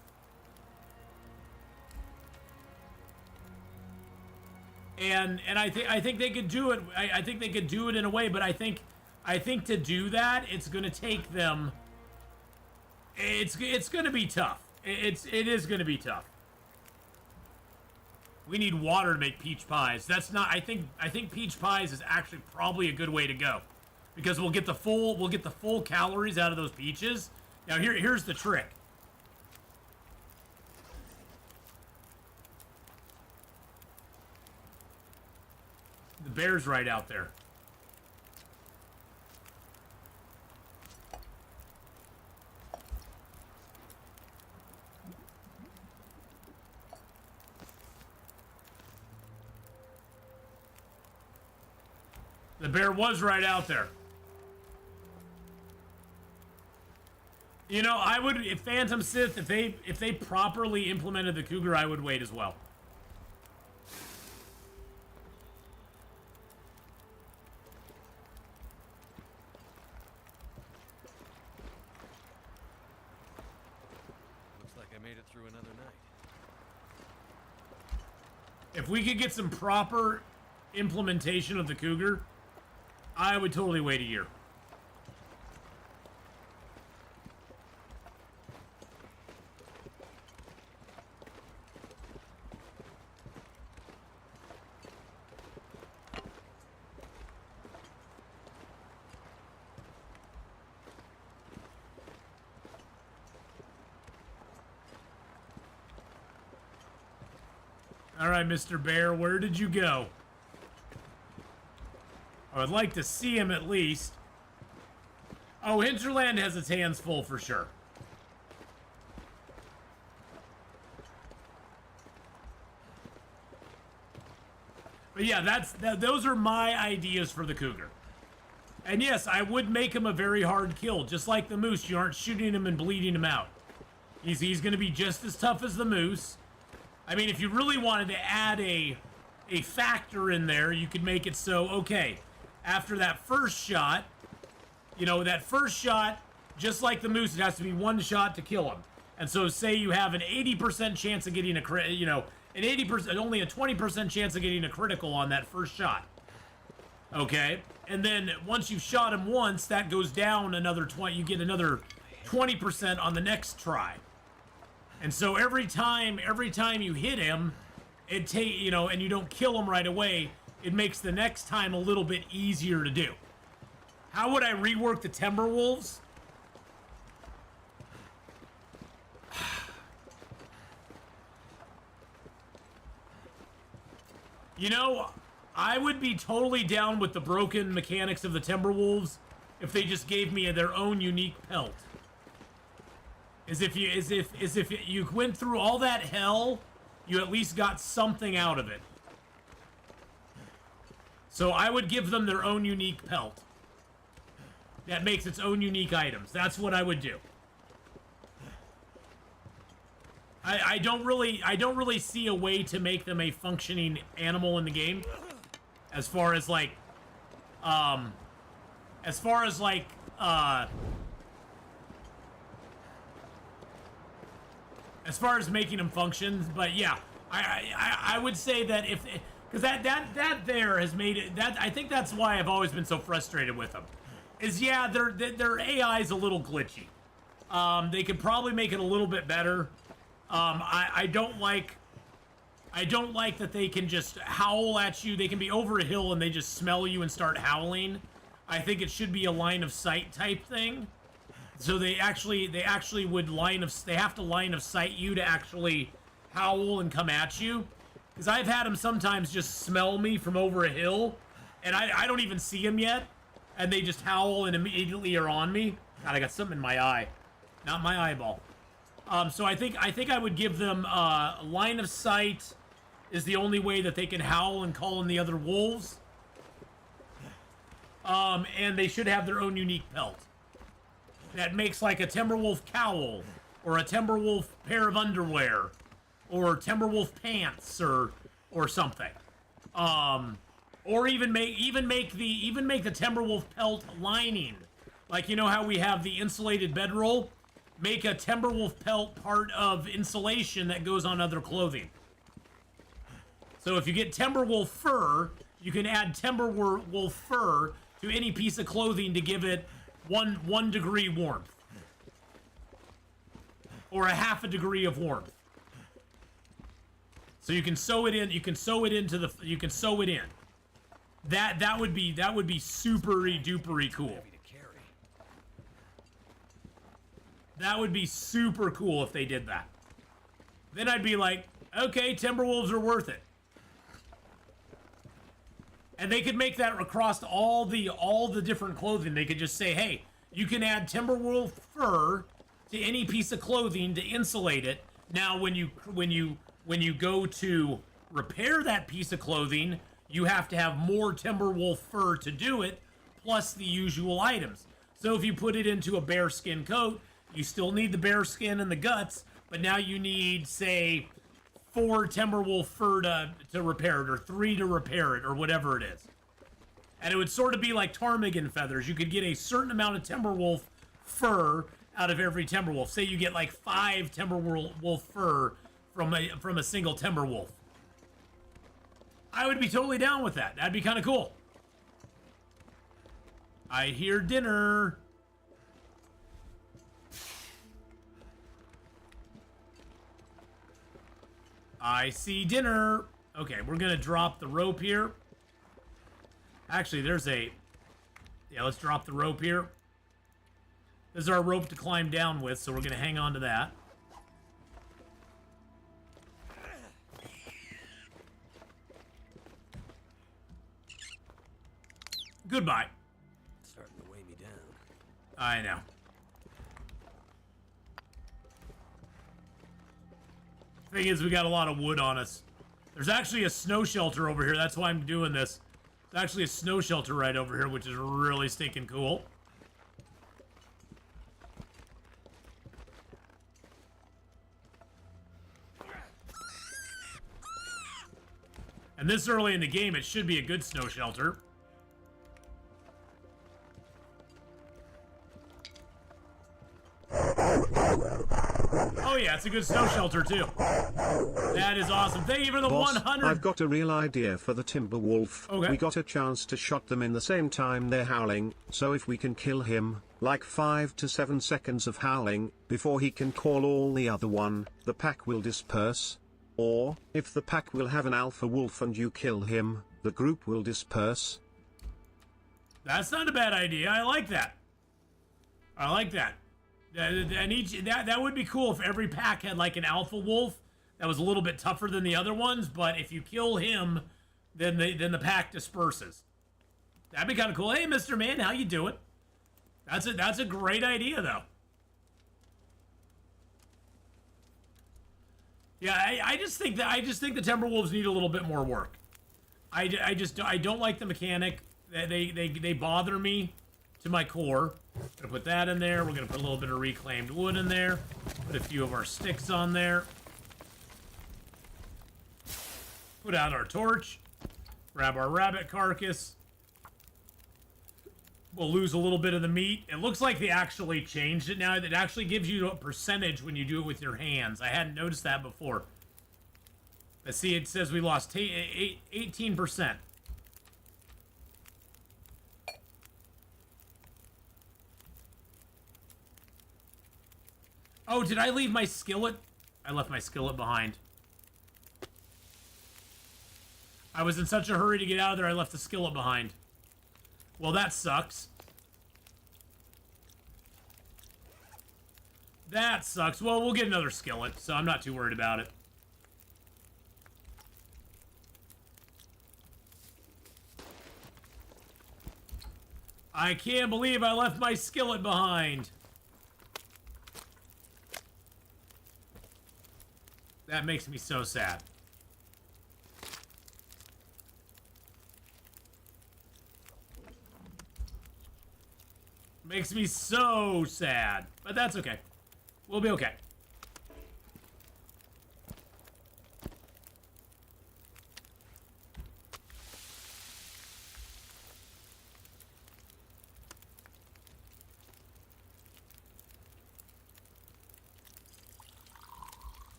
And I think they could do it. I think they could do it in a way, but I think to do that, it's gonna take them. It's gonna be tough. It is gonna be tough. We need water to make peach pies. That's not. I think peach pies is actually probably a good way to go, because we'll get the full calories out of those peaches. Now here's the trick. The bear's right out there. The bear was right out there. I would, if Phantom Sith, if they properly implemented the cougar, I would wait as well. If we could get some proper implementation of the cougar, I would totally wait a year. All right, Mr. Bear, where did you go? I would like to see him at least. Oh, Hinterland has its hands full for sure. But yeah, those are my ideas for the cougar. And yes, I would make him a very hard kill. Just like the moose, you aren't shooting him and bleeding him out. He's going to be just as tough as the moose. I mean, if you really wanted to add a factor in there, you could make it so, okay, after that first shot, just like the moose, it has to be 1 shot to kill him. And so say you have an 80% chance of getting only a 20% chance of getting a critical on that first shot. Okay? And then once you've shot him once, that goes down another 20, you get another 20% on the next try. And so every time you hit him, and you don't kill him right away, it makes the next time a little bit easier to do. How would I rework the Timberwolves? I would be totally down with the broken mechanics of the Timberwolves if they just gave me their own unique pelt. As if you went through all that hell, you at least got something out of it. So I would give them their own unique pelt. That makes its own unique items. That's what I would do. I don't really see a way to make them a functioning animal in the game. As far as like making them function, but yeah, I would say that if, because that there has made it, that I think that's why I've always been so frustrated with them. Is yeah, their AI is a little glitchy. They could probably make it a little bit better. I don't like that they can just howl at you. They can be over a hill and they just smell you and start howling. I think it should be a line of sight type thing. So they actually would they have to line of sight you to actually howl and come at you. Because I've had them sometimes just smell me from over a hill, and I don't even see them yet, and they just howl and immediately are on me. God, I got something in my eye, not my eyeball. So I think I would give them line of sight is the only way that they can howl and call in the other wolves. And they should have their own unique pelt. That makes like a Timberwolf cowl, or a Timberwolf pair of underwear, or Timberwolf pants, or something. Or even make the Timberwolf pelt lining. Like, you know how we have the insulated bedroll? Make a Timberwolf pelt part of insulation that goes on other clothing. So if you get Timberwolf fur, you can add Timberwolf fur to any piece of clothing to give it one degree warmth. Or a half a degree of warmth. So you can sew it in, you can sew it in. That would be supery dupery cool. That would be super cool if they did that. Then I'd be like, okay, Timberwolves are worth it. And they could make that across all the different clothing. They could just say, hey, you can add Timberwolf fur to any piece of clothing to insulate it. Now, when you go to repair that piece of clothing, you have to have more Timberwolf fur to do it, plus the usual items. So if you put it into a bearskin coat, you still need the bearskin and the guts, but now you need, say, 4 Timberwolf fur to repair it, or 3 to repair it, or whatever it is. And it would sort of be like ptarmigan feathers. You could get a certain amount of Timberwolf fur out of every Timberwolf. Say you get like 5 Timberwolf fur from a single Timberwolf. I would be totally down with that. That'd be kind of cool. I hear dinner. I see dinner. Okay, we're gonna drop the rope here. Actually, let's drop the rope here. This is our rope to climb down with, so we're gonna hang on to that. Goodbye. It's starting to weigh me down. I know. Thing is, we got a lot of wood on us. There's actually a snow shelter over here. That's why I'm doing this. There's actually a snow shelter right over here, which is really stinking cool. And this early in the game, it should be a good snow shelter. Oh yeah, it's a good snow shelter too. That is awesome. Thank you for the Boss, 100. I've got a real idea for the Timberwolf. Okay. We got a chance to shot them in the same time they're howling, so if we can kill him, like 5 to 7 seconds of howling, before he can call all the other one, the pack will disperse. Or, if the pack will have an alpha wolf and you kill him, the group will disperse. That's not a bad idea. I like that. I like that. That would be cool if every pack had like an alpha wolf that was a little bit tougher than the other ones, but if you kill him, then the pack disperses. That'd be kind of cool. Hey, Mr. Man, how you doing? That's a great idea, though. Yeah, I just think the Timberwolves need a little bit more work. I don't like the mechanic. They bother me to my core. Gonna put that in there. We're gonna put a little bit of reclaimed wood in there. Put a few of our sticks on there. Put out our torch. Grab our rabbit carcass. We'll lose a little bit of the meat. It looks like they actually changed it now. It actually gives you a percentage when you do it with your hands. I hadn't noticed that before. But see, it says we lost 18%. Oh, did I leave my skillet? I left my skillet behind. I was in such a hurry to get out of there, I left the skillet behind. Well, that sucks. That sucks. Well, we'll get another skillet, so I'm not too worried about it. I can't believe I left my skillet behind. That makes me so sad. Makes me so sad. But that's okay. We'll be okay.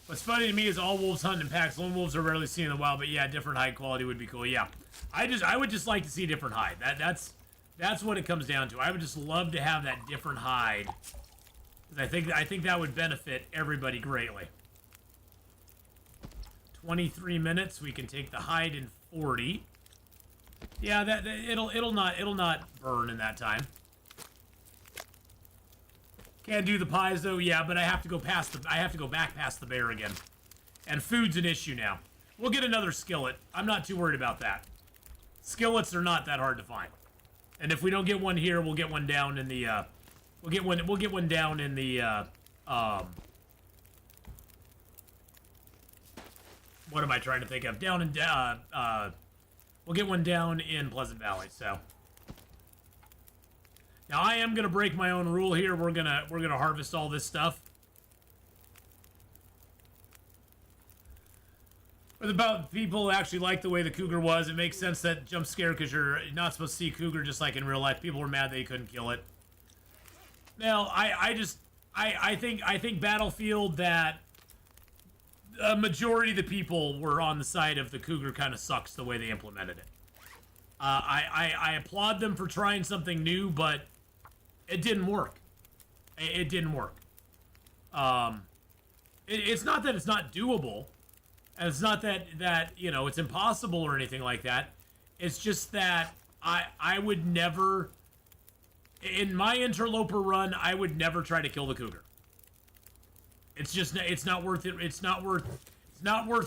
What's funny to me is all wolves hunt in packs. Lone wolves are rarely seen in the wild, but yeah, different hide quality would be cool. Yeah, I would just like to see a different hide. That's what it comes down to. I would just love to have that different hide. I think that would benefit everybody greatly. 23 minutes. We can take the hide in 40. Yeah, it'll not burn in that time. Can't do the pies though, yeah, but I have to go back past the bear again. And food's an issue now. We'll get another skillet. I'm not too worried about that. Skillets are not that hard to find. And if we don't get one here, we'll get one down in the we'll get one down in the what am I trying to think of? Down in we'll get one down in Pleasant Valley, so. Now I am gonna break my own rule here. We're gonna harvest all this stuff. But about people who actually like the way the cougar was, it makes sense that jump scare because you're not supposed to see cougar just like in real life. People were mad they couldn't kill it. Now I think Battlefield that a majority of the people were on the side of the cougar kind of sucks the way they implemented it. I applaud them for trying something new, but it didn't work. It didn't work. It's not that it's not doable, and it's not that you know it's impossible or anything like that. It's just that I would never, in my interloper run, I would never try to kill the cougar. It's just it's not worth it. It's not worth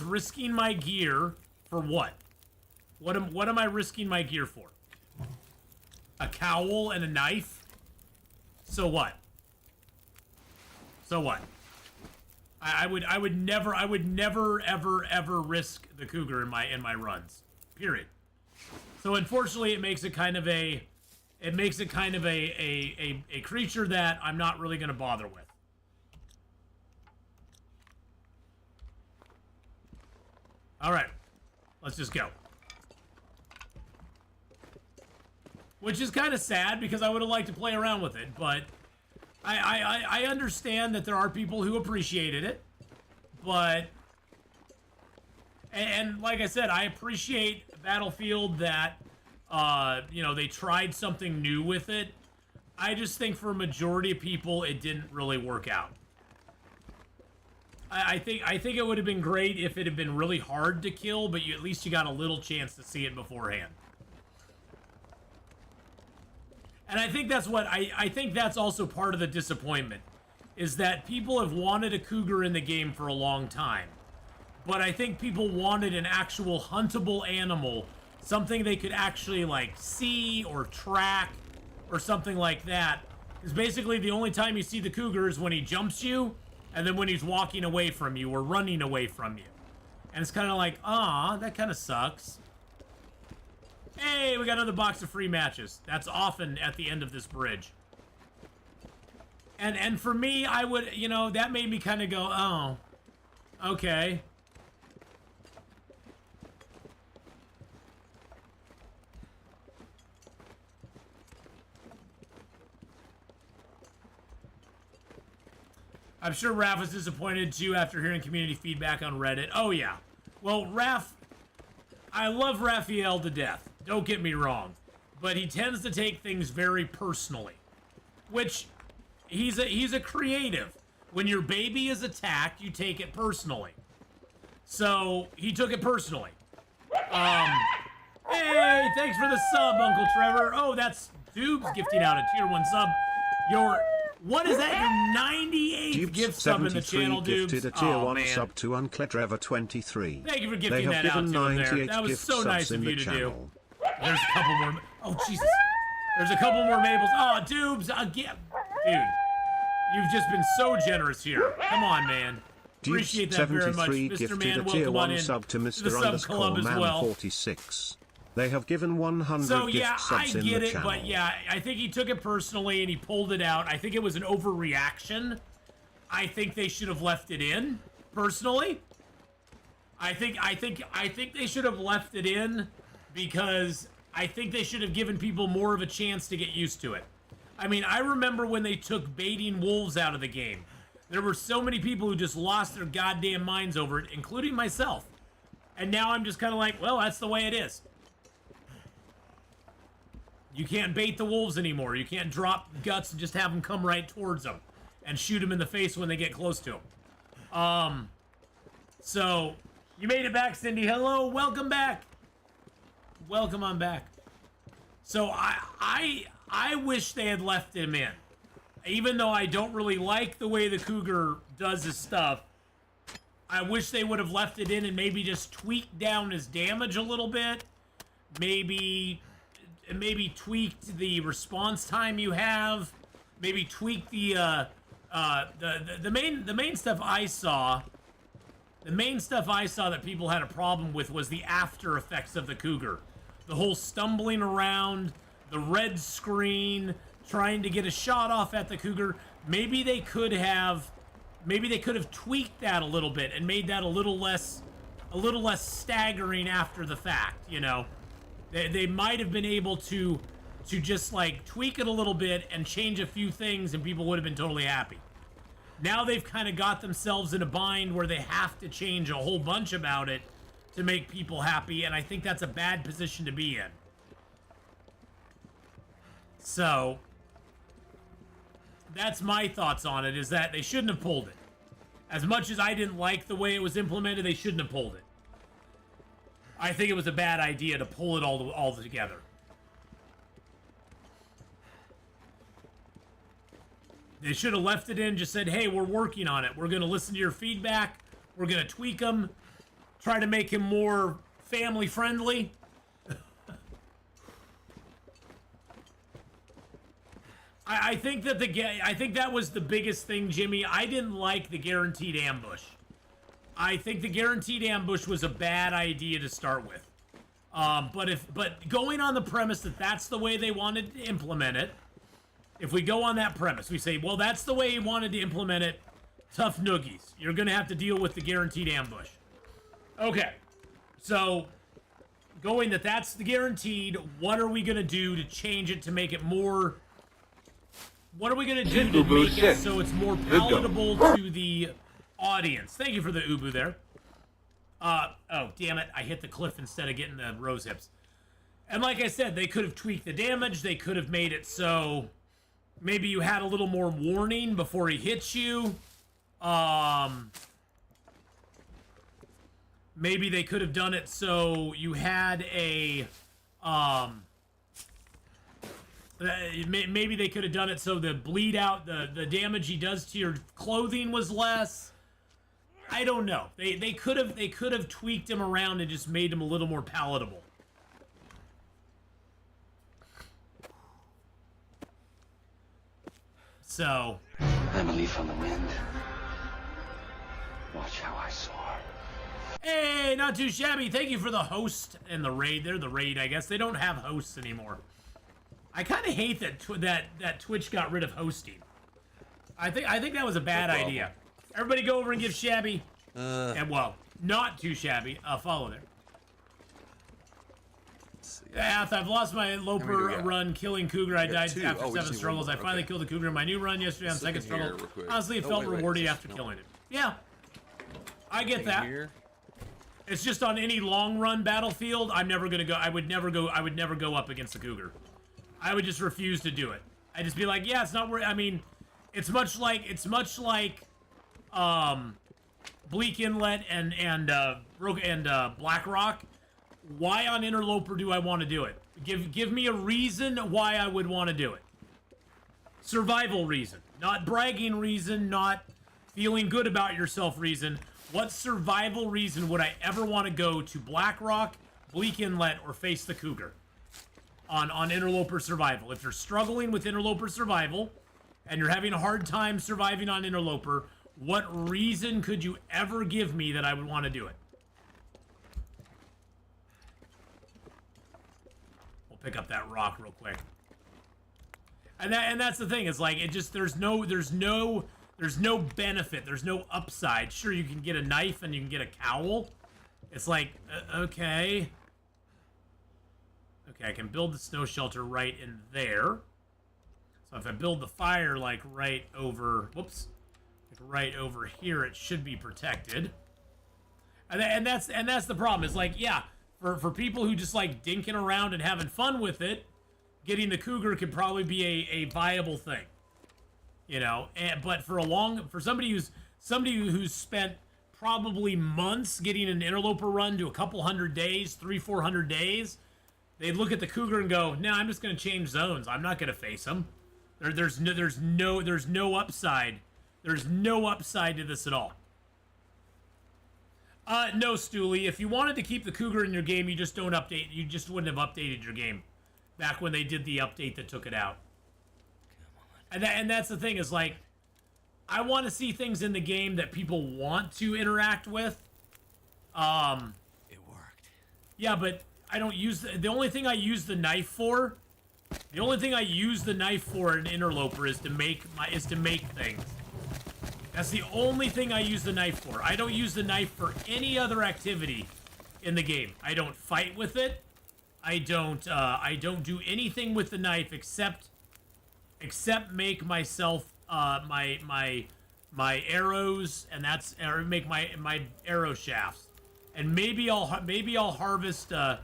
risking my gear for what? What am I risking my gear for? A cowl and a knife? So what? So what? I would never ever risk the cougar in my runs. Period. So unfortunately it makes it kind of a creature that I'm not really gonna bother with. Alright. Let's just go. Which is kind of sad because I would have liked to play around with it, but I understand that there are people who appreciated it, but and like I said, I appreciate Battlefield that you know, they tried something new with it. I just think for a majority of people it didn't really work out. I think it would have been great if it had been really hard to kill, but at least you got a little chance to see it beforehand. And I think that's what I think that's also part of the disappointment, is that people have wanted a cougar in the game for a long time. but I think people wanted an actual huntable animal, something they could actually like see or track or something like that. Because basically the only time you see the cougar is when he jumps you, and then when he's walking away from you or running away from you. And it's kind of like, ah, that kind of sucks. Hey, we got another box of free matches. That's often at the end of this bridge. And for me, I would, you know, that made me kind of go, oh, okay. I'm sure Raph was disappointed too after hearing community feedback on Reddit. Oh yeah. Well, Raph, I love Raphael to death. Don't get me wrong. But he tends to take things very personally. Which, he's a creative. When your baby is attacked, you take it personally. So, he took it personally. Hey, thanks for the sub, Uncle Trevor. Oh, that's Dubes gifting out a tier 1 sub. What is that? Your 98th gift sub in the channel, Dubes? Gifted a tier 1 sub to Uncletrevor23. Thank you for gifting They have that given out to him 98 there. That was gift so nice subs of in you the to channel. do. There's a couple more. Oh, Jesus. There's a couple more Maples. Oh, Dubes, again. Dude, you've just been so generous here. Come on, man. Appreciate that very much. Dubes73 Mr. gifted Man, a tier welcome on 1 in sub to the Mr. sub underscore club as well. man46. They have given 100 So yeah, gift I subs in get the it, channel. but yeah, I think he took it personally and he pulled it out. I think it was an overreaction. I think they should have left it in, personally. I think they should have left it in because I think they should have given people more of a chance to get used to it. I mean, I remember when they took baiting wolves out of the game. There were so many people who just lost their goddamn minds over it, including myself. And now I'm just kind of like, well, that's the way it is. You can't bait the wolves anymore. You can't drop guts and just have them come right towards them and shoot them in the face when they get close to them. So, you made it back, Cindy. Hello, welcome back. Welcome on back. So, I wish they had left him in. Even though I don't really like the way the cougar does his stuff, I wish they would have left it in and maybe just tweaked down his damage a little bit. Maybe tweaked the response time you have. Maybe tweaked the main stuff I saw. The main stuff I saw that people had a problem with was the after effects of the cougar. The whole stumbling around, the red screen, trying to get a shot off at the cougar. Maybe they could have tweaked that a little bit and made that a little less staggering after the fact, you know. They might have been able to just like tweak it a little bit and change a few things and people would have been totally happy. Now they've kind of got themselves in a bind where they have to change a whole bunch about it to make people happy, and I think that's a bad position to be in. So, that's my thoughts on it, is that they shouldn't have pulled it. As much as I didn't like the way it was implemented, they shouldn't have pulled it. I think it was a bad idea to pull it all together. They should have left it in, just said, hey, we're working on it. We're going to listen to your feedback. We're going to tweak them. Try to make him more family friendly. I think that was the biggest thing, Jimmy. I didn't like the guaranteed ambush. I think the guaranteed ambush was a bad idea to start with. But going on the premise that that's the way they wanted to implement it, if we go on that premise, we say, well, that's the way he wanted to implement it, tough noogies. You're going to have to deal with the guaranteed ambush. Okay, so going that's the guaranteed, what are we going to do to change it to make it more... What are we going to do to make it so it's more palatable to the audience? Thank you for the Ubu there. Oh, damn it. I hit the cliff instead of getting the rose hips. And like I said, they could have tweaked the damage. They could have made it so maybe you had a little more warning before he hits you. Maybe they could have done it so you had a... maybe they could have done it so the bleed out, the damage he does to your clothing was less. I don't know. They could have tweaked him around and just made him a little more palatable. So, I'm a leaf on the wind. Watch how I soar. hey, not too shabby. Thank you for the host and the raid. They're the raid, I guess. They don't have hosts anymore. I kind of hate that Twitch got rid of hosting. I think that was a bad idea. Everybody go over and give Shabby, and well, not too shabby, a follow there. Ath, I've lost my Loper run killing Cougar. I died after 7 struggles. I finally killed the Cougar in my new run yesterday on second struggle. Honestly, it felt rewarding after killing it. Yeah, I get that. It's just on any long run battlefield, I'm never gonna go. I would never go up against the Cougar. I would just refuse to do it. I'd just be like, yeah, it's not where. I mean, it's much like Bleak Inlet and Black Rock. Why on Interloper do I want to do it? Give me a reason why I would want to do it. Survival reason, not bragging reason, not feeling good about yourself reason. What survival reason would I ever want to go to Black Rock, Bleak Inlet, or face the Cougar on Interloper survival? If you're struggling with Interloper survival and you're having a hard time surviving on Interloper, what reason could you ever give me that I would want to do it? We'll pick up that rock real quick. And that's the thing. It's like it just there's no benefit. There's no upside. Sure, you can get a knife and you can get a cowl. It's like okay. Okay, I can build the snow shelter right in there. So if I build the fire like right over, whoops, like right over here, it should be protected. And that's the problem. It's like, yeah, for people who just like dinking around and having fun with it, getting the Cougar could probably be a viable thing. You know, but for somebody who's spent probably months getting an Interloper run to a couple hundred days, 300-400 days, they look at the Cougar and go, "No, I'm just going to change zones. I'm not going to face them. There's no upside. There's no upside to this at all." No, Stooley. If you wanted to keep the Cougar in your game, you just don't update. You just wouldn't have updated your game back when they did the update that took it out. And that's the thing is like, I want to see things in the game that people want to interact with. It worked. Yeah, but I don't use the only thing I use the knife for. The only thing I use the knife for in Interloper is to make things. That's the only thing I use the knife for. I don't use the knife for any other activity in the game. I don't fight with it. I don't do anything with the knife except make myself my arrows, and that's or make my arrow shafts, and maybe I'll harvest. Oh,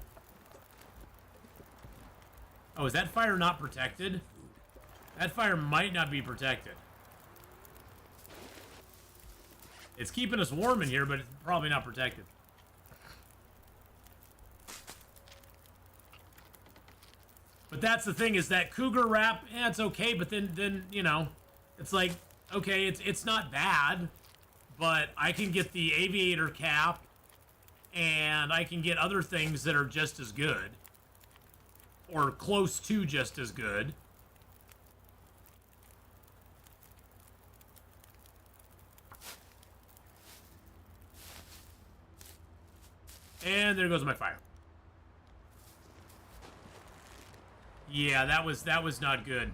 is that fire not protected? That fire might not be protected. It's keeping us warm in here, but it's probably not protected. But that's the thing is that Cougar wrap, yeah, it's okay, but then you know, it's like, okay, it's not bad, but I can get the aviator cap, and I can get other things that are just as good, or close to just as good. And there goes my fire. Yeah, that was not good.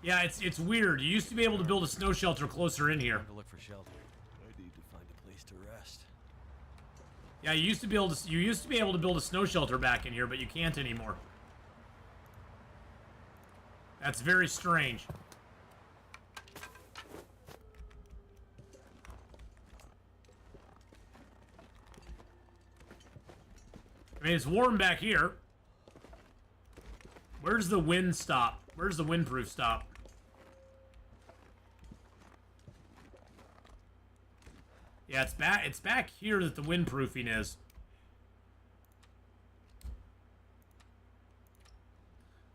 Yeah, it's weird. You used to be able to build a snow shelter closer in here. Time to look for shelter. I need to find a place to rest. Yeah, you used to be able to build a snow shelter back in here, but you can't anymore. That's very strange. I mean, it's warm back here. Where's the wind stop? Where's the windproof stop? Yeah, it's back here that the windproofing is.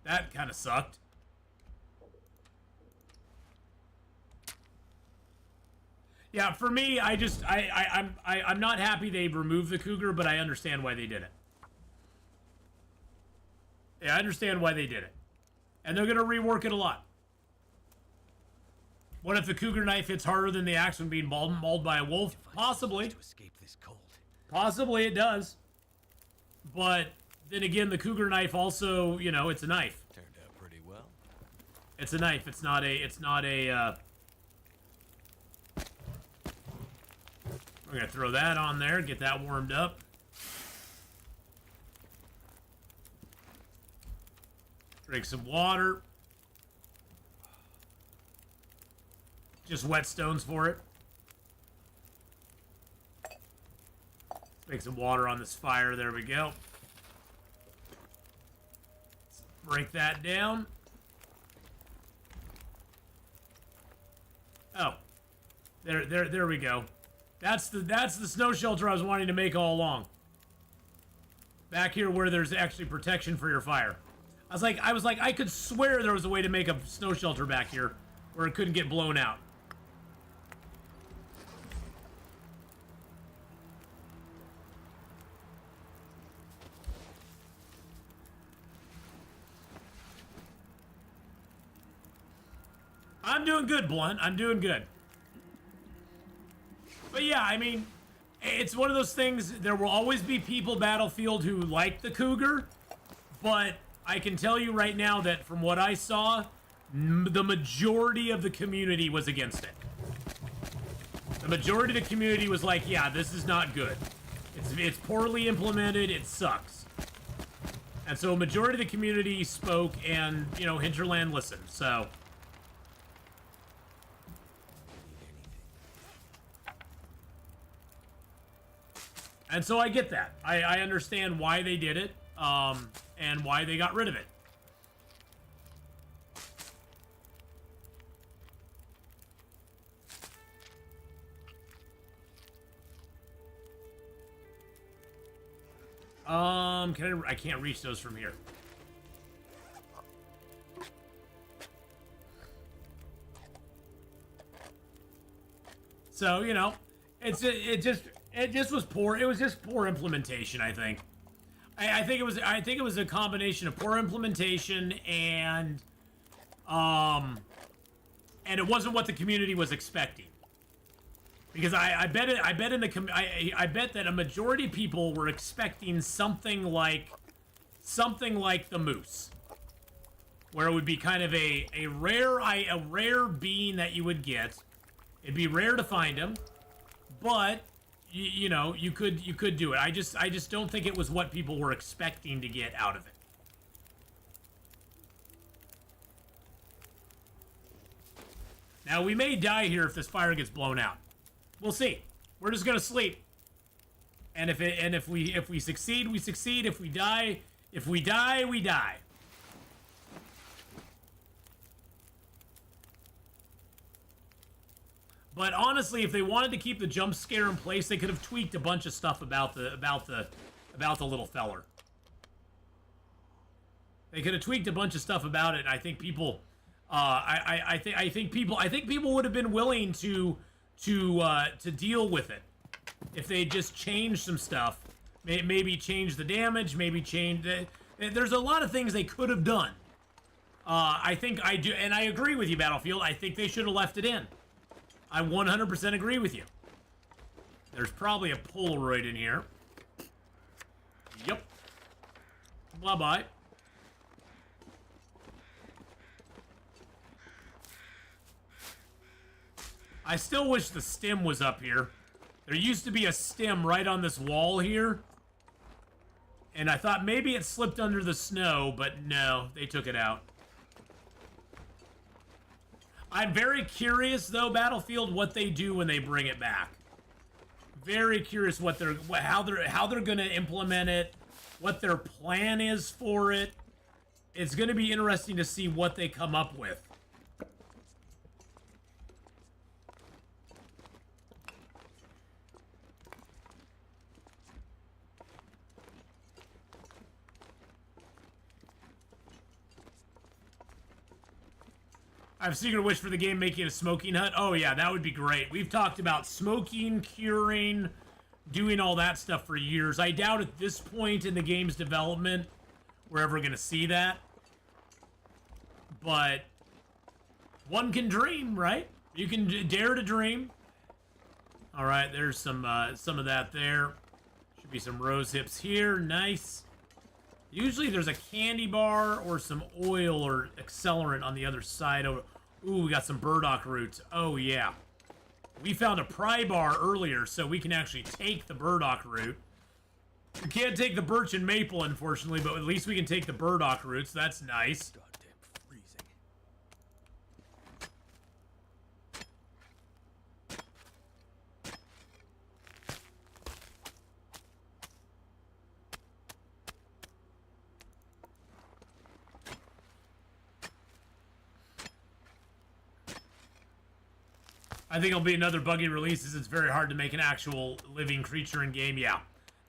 That kind of sucked. Yeah, for me, I'm not happy they removed the cougar, but I understand why they did it. Yeah, I understand why they did it. And they're going to rework it a lot. What if the cougar knife hits harder than the axe when being mauled by a wolf? Possibly. To escape this cold. Possibly it does. But then again, the cougar knife also, you know, it's a knife. Turned out pretty well. It's a knife. It's not a, we're going to throw that on there, get that warmed up. Drink some water. Just whetstones for it. Let's make some water on this fire. There we go. Let's break that down. Oh. There we go. That's the snow shelter I was wanting to make all along. Back here where there's actually protection for your fire. I was like, I could swear there was a way to make a snow shelter back here where it couldn't get blown out. I'm doing good, Blunt. I'm doing good. But yeah, I mean, it's one of those things, there will always be people, Battlefield, who like the cougar, but I can tell you right now that from what I saw, the majority of the community was against it. The majority of the community was like, yeah, this is not good. It's poorly implemented, it sucks. And so a majority of the community spoke and, you know, Hinterland listened, so... And so I get that. I understand why they did it, and why they got rid of it. I can't reach those from here. So, you know, it just was poor. It was just poor implementation, I think. I think it was a combination of poor implementation and it wasn't what the community was expecting. Because I bet that a majority of people were expecting something like the moose, where it would be kind of a rare being that you would get. It'd be rare to find him, but you know, you could do it. I just don't think it was what people were expecting to get out of it. Now we may die here if this fire gets blown out. We'll see. We're just gonna sleep. And if we succeed, we succeed. If we die, we die. But honestly, if they wanted to keep the jump scare in place, they could have tweaked a bunch of stuff about the little feller. They could have tweaked a bunch of stuff about it. And I think people, I think people would have been willing to deal with it if they just changed some stuff. Maybe change the damage. Maybe change. There's a lot of things they could have done. I think I do, and I agree with you, Battlefield. I think they should have left it in. I 100% agree with you. There's probably a Polaroid in here. Yep. Bye-bye. I still wish the stem was up here. There used to be a stem right on this wall here. And I thought maybe it slipped under the snow, but no, they took it out. I'm very curious, though, Battlefield, what they do when they bring it back. Very curious how they're going to implement it, what their plan is for it. It's going to be interesting to see what they come up with. I have a secret wish for the game making a smoking hut. Oh yeah, that would be great. We've talked about smoking, curing, doing all that stuff for years. I doubt at this point in the game's development we're ever going to see that. But one can dream, right? You can dare to dream. All right, there's some of that there. Should be some rose hips here. Nice. Usually there's a candy bar or some oil or accelerant on the other side. Ooh, we got some burdock roots. Oh, yeah. We found a pry bar earlier, so we can actually take the burdock root. We can't take the birch and maple, unfortunately, but at least we can take the burdock roots. That's nice. Goddamn freezing. I think it'll be another buggy release, as it's very hard to make an actual living creature in game. Yeah.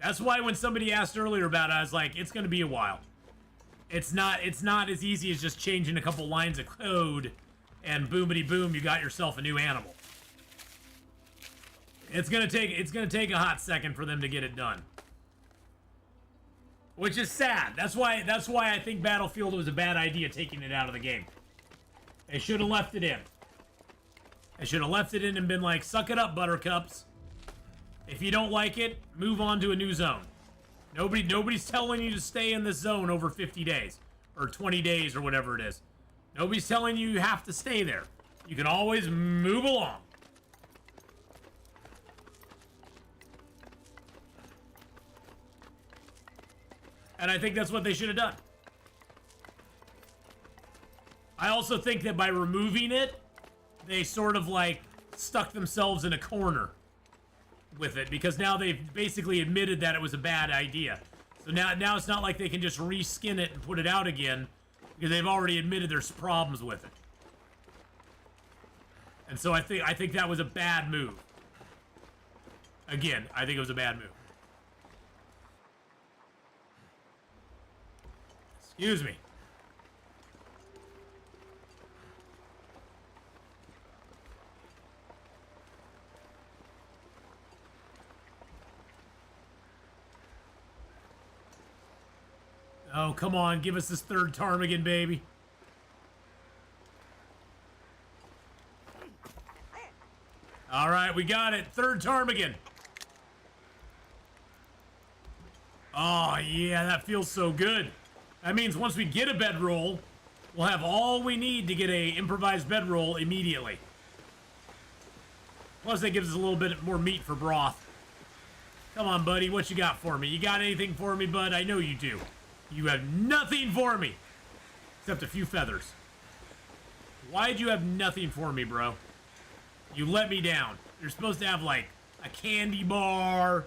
That's why when somebody asked earlier about it, I was like, it's going to be a while. It's not as easy as just changing a couple lines of code and boomity boom, you got yourself a new animal. It's going to take a hot second for them to get it done. Which is sad. That's why I think Battlefield was a bad idea, taking it out of the game. They should have left it in. They should have left it in and been like, suck it up, buttercups. If you don't like it, move on to a new zone. Nobody's telling you to stay in this zone over 50 days. Or 20 days or whatever it is. Nobody's telling you have to stay there. You can always move along. And I think that's what they should have done. I also think that by removing it, they sort of like stuck themselves in a corner with it, because now they've basically admitted that it was a bad idea. So now it's not like they can just reskin it and put it out again, because they've already admitted there's problems with it. And so I think that was a bad move. Again, I think it was a bad move. Excuse me. Oh, come on. Give us this third ptarmigan, baby. All right, we got it. Third ptarmigan. Oh, yeah, that feels so good. That means once we get a bedroll, we'll have all we need to get a improvised bedroll immediately. Plus, that gives us a little bit more meat for broth. Come on, buddy. What you got for me? You got anything for me, bud? I know you do. You have nothing for me. Except a few feathers. Why'd you have nothing for me, bro? You let me down. You're supposed to have, like, a candy bar,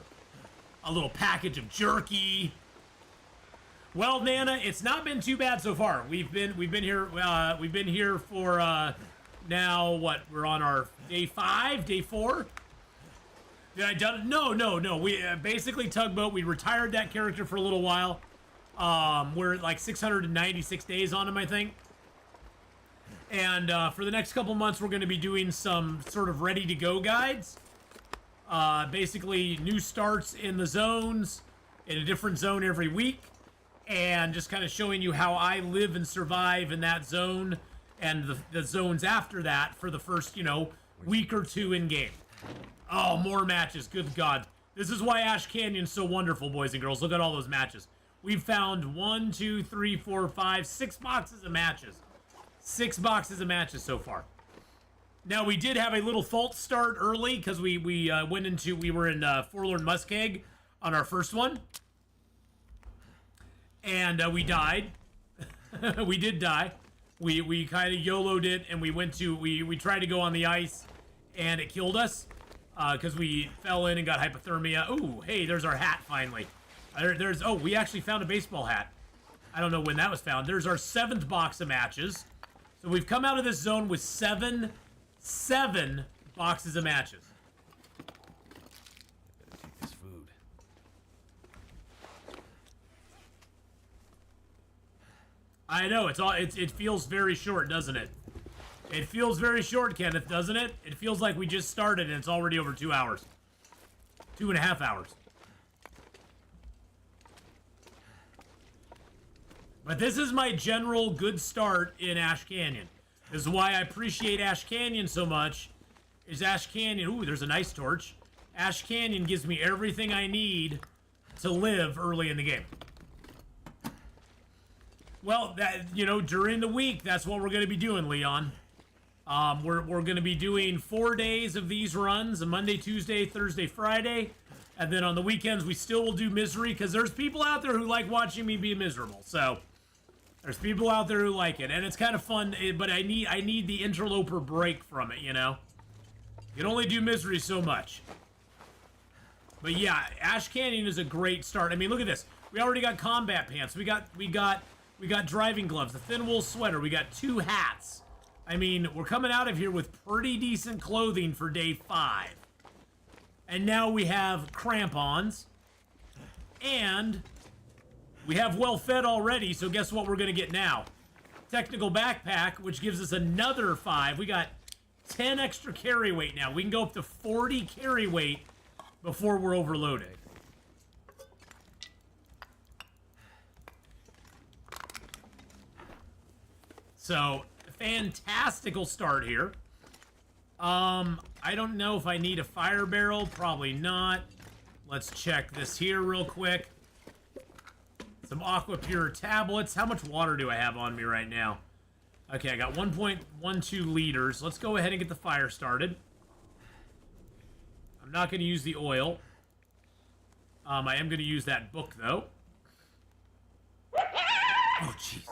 a little package of jerky. Well, Nana, it's not been too bad so far. We've been here for now what? We're on our day 5, day 4. Did I done it? No. We basically Tugboat. We retired that character for a little while. We're at like 696 days on him, I think. And for the next couple months, we're going to be doing some sort of ready-to-go guides. Basically, new starts in the zones, in a different zone every week, and just kind of showing you how I live and survive in that zone and the zones after that for the first, week or two in-game. Oh, more matches. Good God. This is why Ash Canyon's so wonderful, boys and girls. Look at all those matches. We've found 1, 2, 3, 4, 5, 6 boxes of matches. 6 boxes of matches so far. Now, we did have a little false start early because we were in Forlorn Muskeg on our first one. And we died. We did die. We kind of YOLO'd it, and we tried to go on the ice, and it killed us because we fell in and got hypothermia. Ooh, hey, there's our hat finally. Oh, we actually found a baseball hat. I don't know when that was found. There's our 7th box of matches. So we've come out of this zone with 7 boxes of matches. Better take this food. I know, it feels very short, doesn't it? It feels very short, Kenneth, doesn't it? It feels like we just started and it's already over 2 hours. 2.5 hours. But this is my general good start in Ash Canyon. This is why I appreciate Ash Canyon so much. Is Ash Canyon... Ooh, there's a nice torch. Ash Canyon gives me everything I need to live early in the game. Well, that, you know, during the week, that's what we're going to be doing, Leon. We're going to be doing 4 days of these runs, a Monday, Tuesday, Thursday, Friday. And then on the weekends, we still will do misery, because there's people out there who like watching me be miserable. So, there's people out there who like it. And it's kind of fun, but I need the interloper break from it, you know? You can only do misery so much. But yeah, Ash Canyon is a great start. I mean, look at this. We already got combat pants. We got driving gloves, a thin wool sweater. We got 2 hats. I mean, we're coming out of here with pretty decent clothing for day 5. And now we have crampons. And we have well fed already, so guess what we're going to get now? Technical backpack, which gives us another 5. We got 10 extra carry weight now. We can go up to 40 carry weight before we're overloaded. So, fantastical start here. I don't know if I need a fire barrel. Probably not. Let's check this here real quick. Some Aqua Pure tablets. How much water do I have on me right now? Okay, I got 1.12 liters. Let's go ahead and get the fire started. I'm not going to use the oil. I am going to use that book, though. Oh, jeez.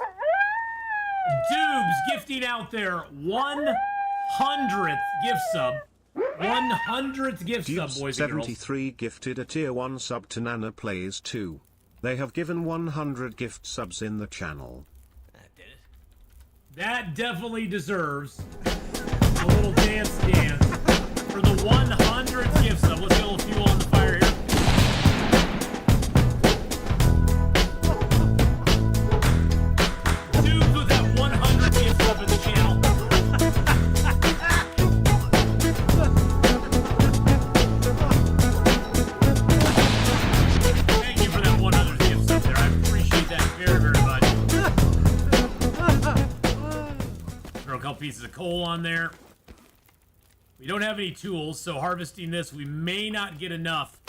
Dubes gifting out there 100th gift sub. 100th gift sub, boys and girls. 73 gifted a tier 1 sub to Nana Plays 2. They have given 100 gift subs in the channel. That did it. That definitely deserves a little dance for the 100th gift sub. Let's get a little fuel on the fire here. Dude, with that 100 gift sub in the channel. Thank you for that 100 gift sub there. I appreciate that very, very much. Throw a couple pieces of coal on there. We don't have any tools, so harvesting this, we may not get enough.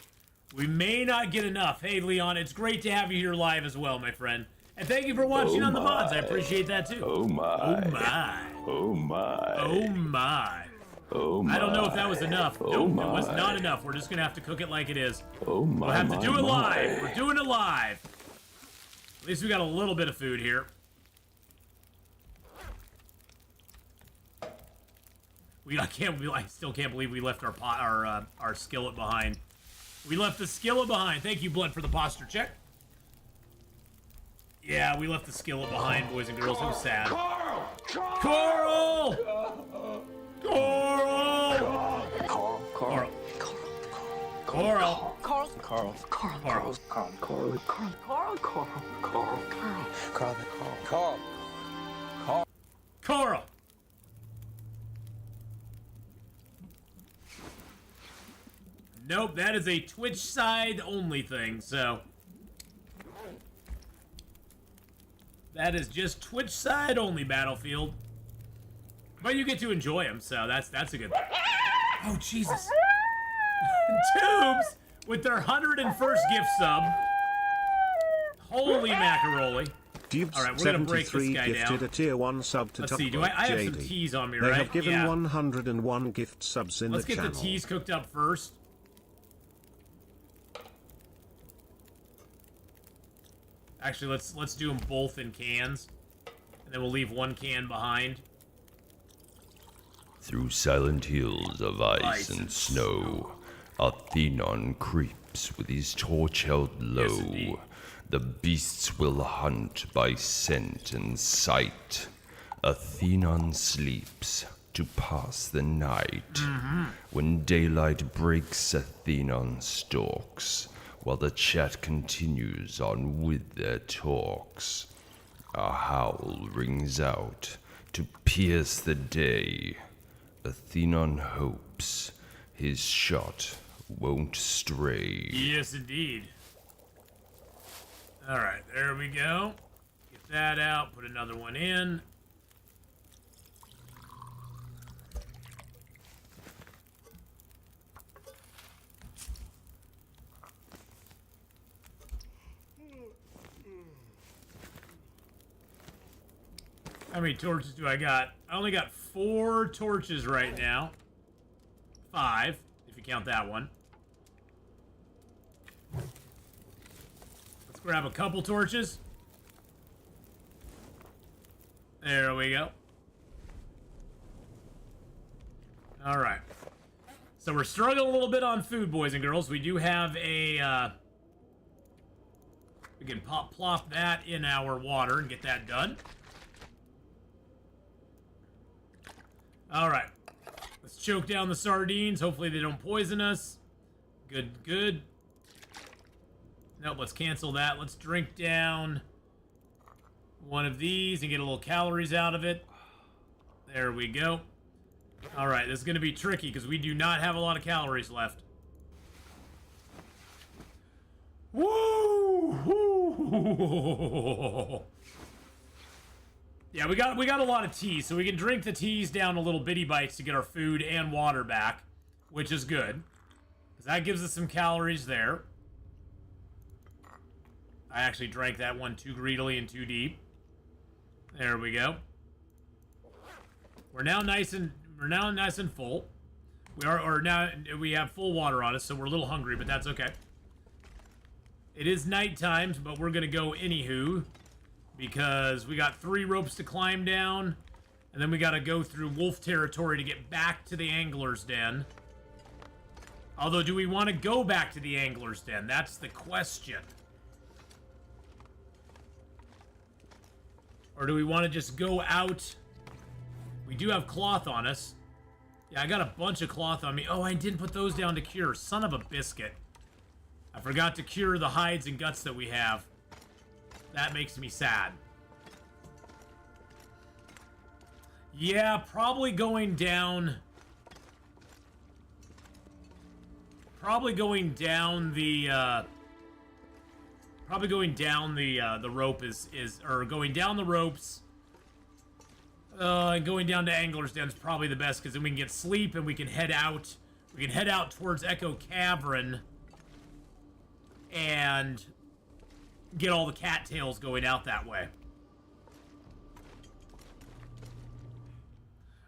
We may not get enough. Hey, Leon, it's great to have you here live as well, my friend. And thank you for watching on the mods. I appreciate that, too. Oh, my. Oh, my. Oh, my. Oh, my. Oh, my. I don't know if that was enough. Oh, Nope, my. it was not enough. We're just going to have to cook it like it is. Oh, my. We'll have to do it my. live. We're doing it live. At least we got a little bit of food here. I still can't believe we left our skillet behind. We left the skillet behind. Thank you, Blood, for the posture check. Yeah, we left the skillet behind, boys and girls. It was sad. Coral! Coral! Coral! Coral! Coral! Nope, that is a Twitch side only thing, so. That is just Twitch side only, Battlefield. But you get to enjoy them, so that's a good thing. Oh, Jesus. Tubes with their 101st gift sub. Holy macaroni. Dubes All right, we're gonna break this guy gifted down. a tier 1 sub to Let's see, do I have some teas on me, They right? have given Yeah. 101 gift subs in Let's the get channel. the teas cooked up first. Actually, let's do them both in cans, and then we'll leave one can behind. Through silent hills of ice and snow, Atheenon creeps with his torch held low. Yes, indeed. The beasts will hunt by scent and sight. Atheenon sleeps to pass the night. When daylight breaks, Atheenon stalks, while the chat continues on with their talks. A howl rings out to pierce the day. Atheenon hopes his shot won't stray. Yes, indeed. All right, there we go. Get that out, put another one in. How many torches do I got? I only got 4 torches right now. 5, if you count that one. Let's grab a couple torches. There we go. Alright. So we're struggling a little bit on food, boys and girls. We do have a, we can plop that in our water and get that done. Alright. Let's choke down the sardines. Hopefully they don't poison us. Good, good. Nope, let's cancel that. Let's drink down one of these and get a little calories out of it. There we go. Alright, this is going to be tricky because we do not have a lot of calories left. Woo! Woo! Yeah, we got a lot of tea, so we can drink the teas down to little bitty bites to get our food and water back, which is good. Because that gives us some calories there. I actually drank that one too greedily and too deep. There we go. We're now nice and full. We have full water on us, so we're a little hungry, but that's okay. It is nighttime, but we're gonna go anywho. Because we got 3 ropes to climb down, and then we gotta go through wolf territory to get back to the angler's den. Although, do we want to go back to the angler's den? That's the question. Or do we want to just go out? We do have cloth on us. Yeah, I got a bunch of cloth on me. Oh, I didn't put those down to cure. Son of a biscuit. I forgot to cure the hides and guts that we have. That makes me sad. Yeah, probably going down... Probably going down the rope or going down the ropes. And going down to Angler's Den is probably the best, because then we can get sleep and we can head out. We can head out towards Echo Cavern and get all the cattails going out that way.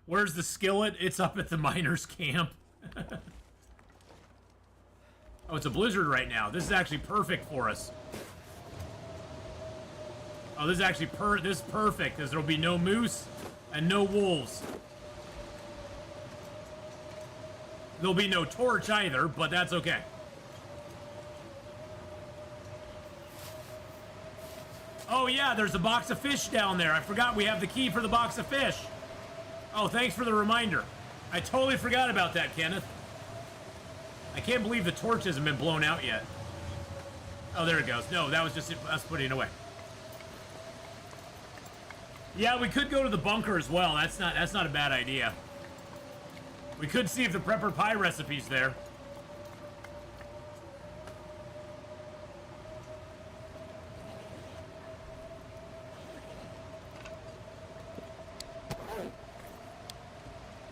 Where's the skillet? It's up at the miners' camp. Oh, it's a blizzard right now. This is actually perfect for us. Oh, this is actually this is perfect, because there'll be no moose and no wolves. There'll be no torch either, but that's okay. Oh yeah, there's a box of fish down there. I forgot we have the key for the box of fish. Oh, thanks for the reminder. I totally forgot about that, Kenneth. I can't believe the torch hasn't been blown out yet. Oh, there it goes. No, that was just us putting it away. Yeah, we could go to the bunker as well. That's not a bad idea. We could see if the prepper pie recipe's there.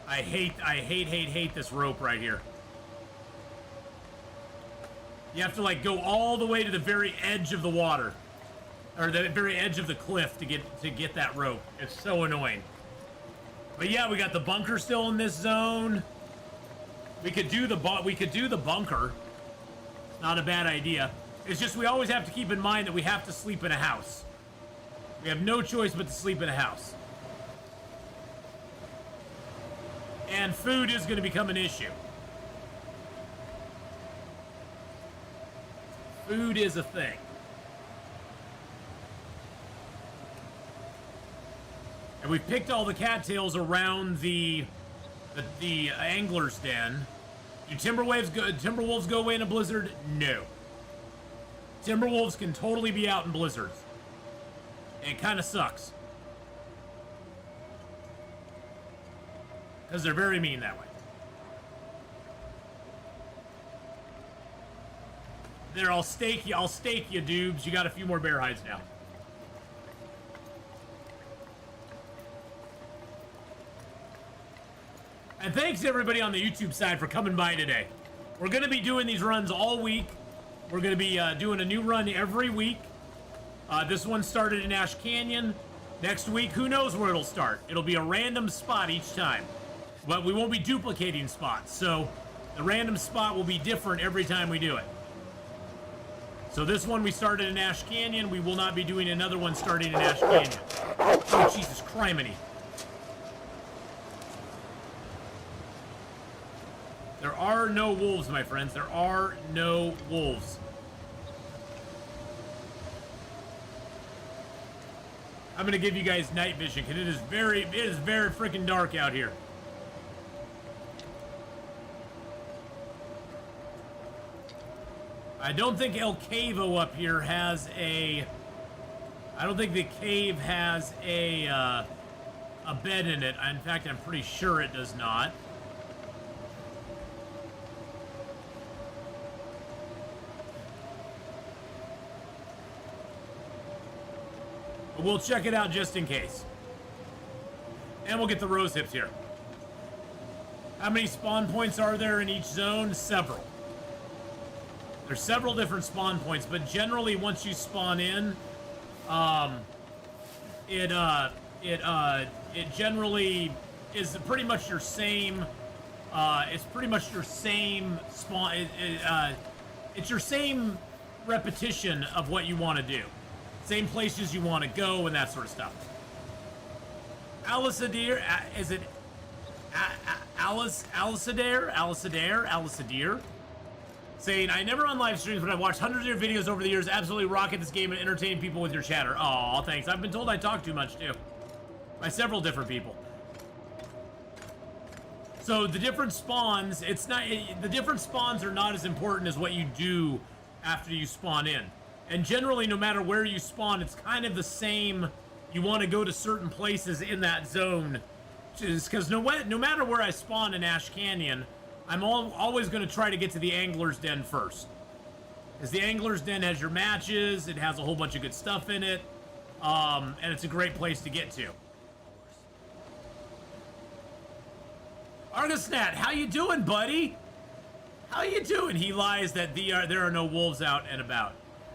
I hate this rope right here. You have to like go all the way to the very edge of the water, or the very edge of the cliff to get that rope. It's so annoying. But yeah, we got the bunker still in this zone. We could do the bunker. Not a bad idea. It's just we always have to keep in mind that we have to sleep in a house. We have no choice but to sleep in a house. And food is going to become an issue. Food is a thing. And we've picked all the cattails around the angler's den. Do Timberwolves go away in a blizzard? No. Timberwolves can totally be out in blizzards. And it kind of sucks. because they're very mean that way. There, I'll stake you, dudes. You got a few more bear hides now. And thanks everybody on the YouTube side for coming by today. We're going to be doing these runs all week. We're going to be doing a new run every week. This one started in Ash Canyon. Next week, who knows where it'll start. It'll be a random spot each time. But we won't be duplicating spots. So the random spot will be different every time we do it. So this one we started in Ash Canyon. We will not be doing another one starting in Ash Canyon. Oh, Jesus criminy. There are no wolves, my friends. There are no wolves. I'm gonna give you guys night vision because it is very freaking dark out here. I don't think El Cavo up here has a. I don't think the cave has a bed in it. In fact, I'm pretty sure it does not. But we'll check it out just in case. And we'll get the rose hips here. How many spawn points are there in each zone? Several. There's several different spawn points, but generally once you spawn in, it generally is pretty much your same. It's pretty much your same spawn. It's your same repetition of what you want to do. Same places you want to go and that sort of stuff. Alisadir, is it Alisadir? Saying, I never on live streams, but I've watched hundreds of your videos over the years. Absolutely rocket this game and entertain people with your chatter. Aw, thanks. I've been told I talk too much too. By several different people. So the different spawns, the different spawns are not as important as what you do after you spawn in. And generally, no matter where you spawn, it's kind of the same. You want to go to certain places in that zone. Because no matter where I spawn in Ash Canyon, I'm always going to try to get to the Angler's Den first. Because the Angler's Den has your matches, it has a whole bunch of good stuff in it, and it's a great place to get to. Argosnat, how you doing, buddy? How you doing? He lies that there are no wolves out and about.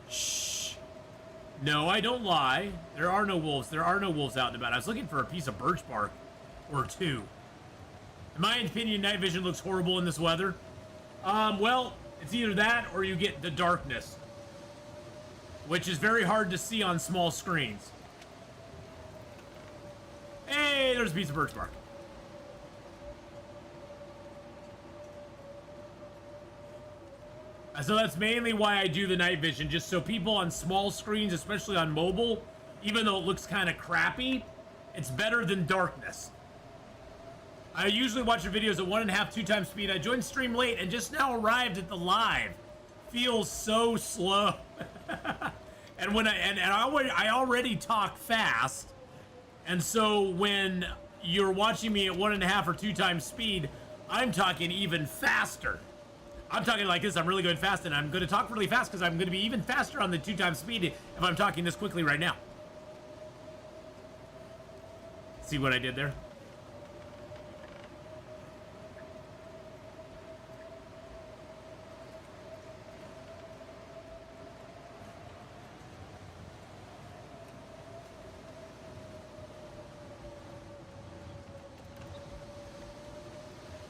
Shh. No, I don't lie. There are no wolves. There are no wolves out and about. I was looking for a piece of birch bark or two. In my opinion, night vision looks horrible in this weather. Well, it's either that or you get the darkness, which is very hard to see on small screens. Hey, there's a piece of birch bark. So that's mainly why I do the night vision, just so people on small screens, especially on mobile, even though it looks kind of crappy, it's better than darkness. I usually watch your videos at 1.5, 2 times speed. I joined stream late and just now arrived at the live. Feels so slow. And when I already talk fast, and so when you're watching me at 1.5 or 2 times speed, I'm talking even faster. I'm talking like this. I'm really going fast, and I'm going to talk really fast because I'm going to be even faster on the 2 times speed if I'm talking this quickly right now. See what I did there?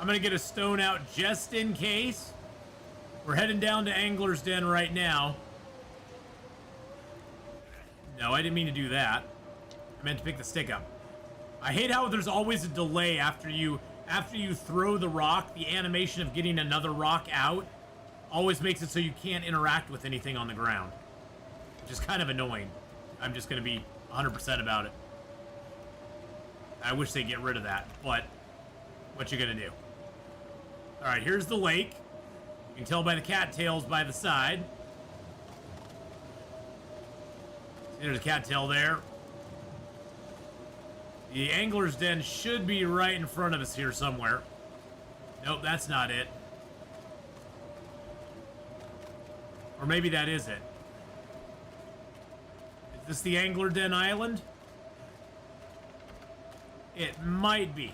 I'm going to get a stone out just in case. We're heading down to Angler's Den right now. No, I didn't mean to do that. I meant to pick the stick up. I hate how there's always a delay after you throw the rock. The animation of getting another rock out always makes it so you can't interact with anything on the ground, which is kind of annoying. I'm just going to be 100% about it. I wish they'd get rid of that, but what you gonna do? All right, here's the lake. You can tell by the cattails by the side. There's a cattail there. The angler's den should be right in front of us here somewhere. Nope, that's not it. Or maybe that is it. Is this the Angler Den Island? It might be.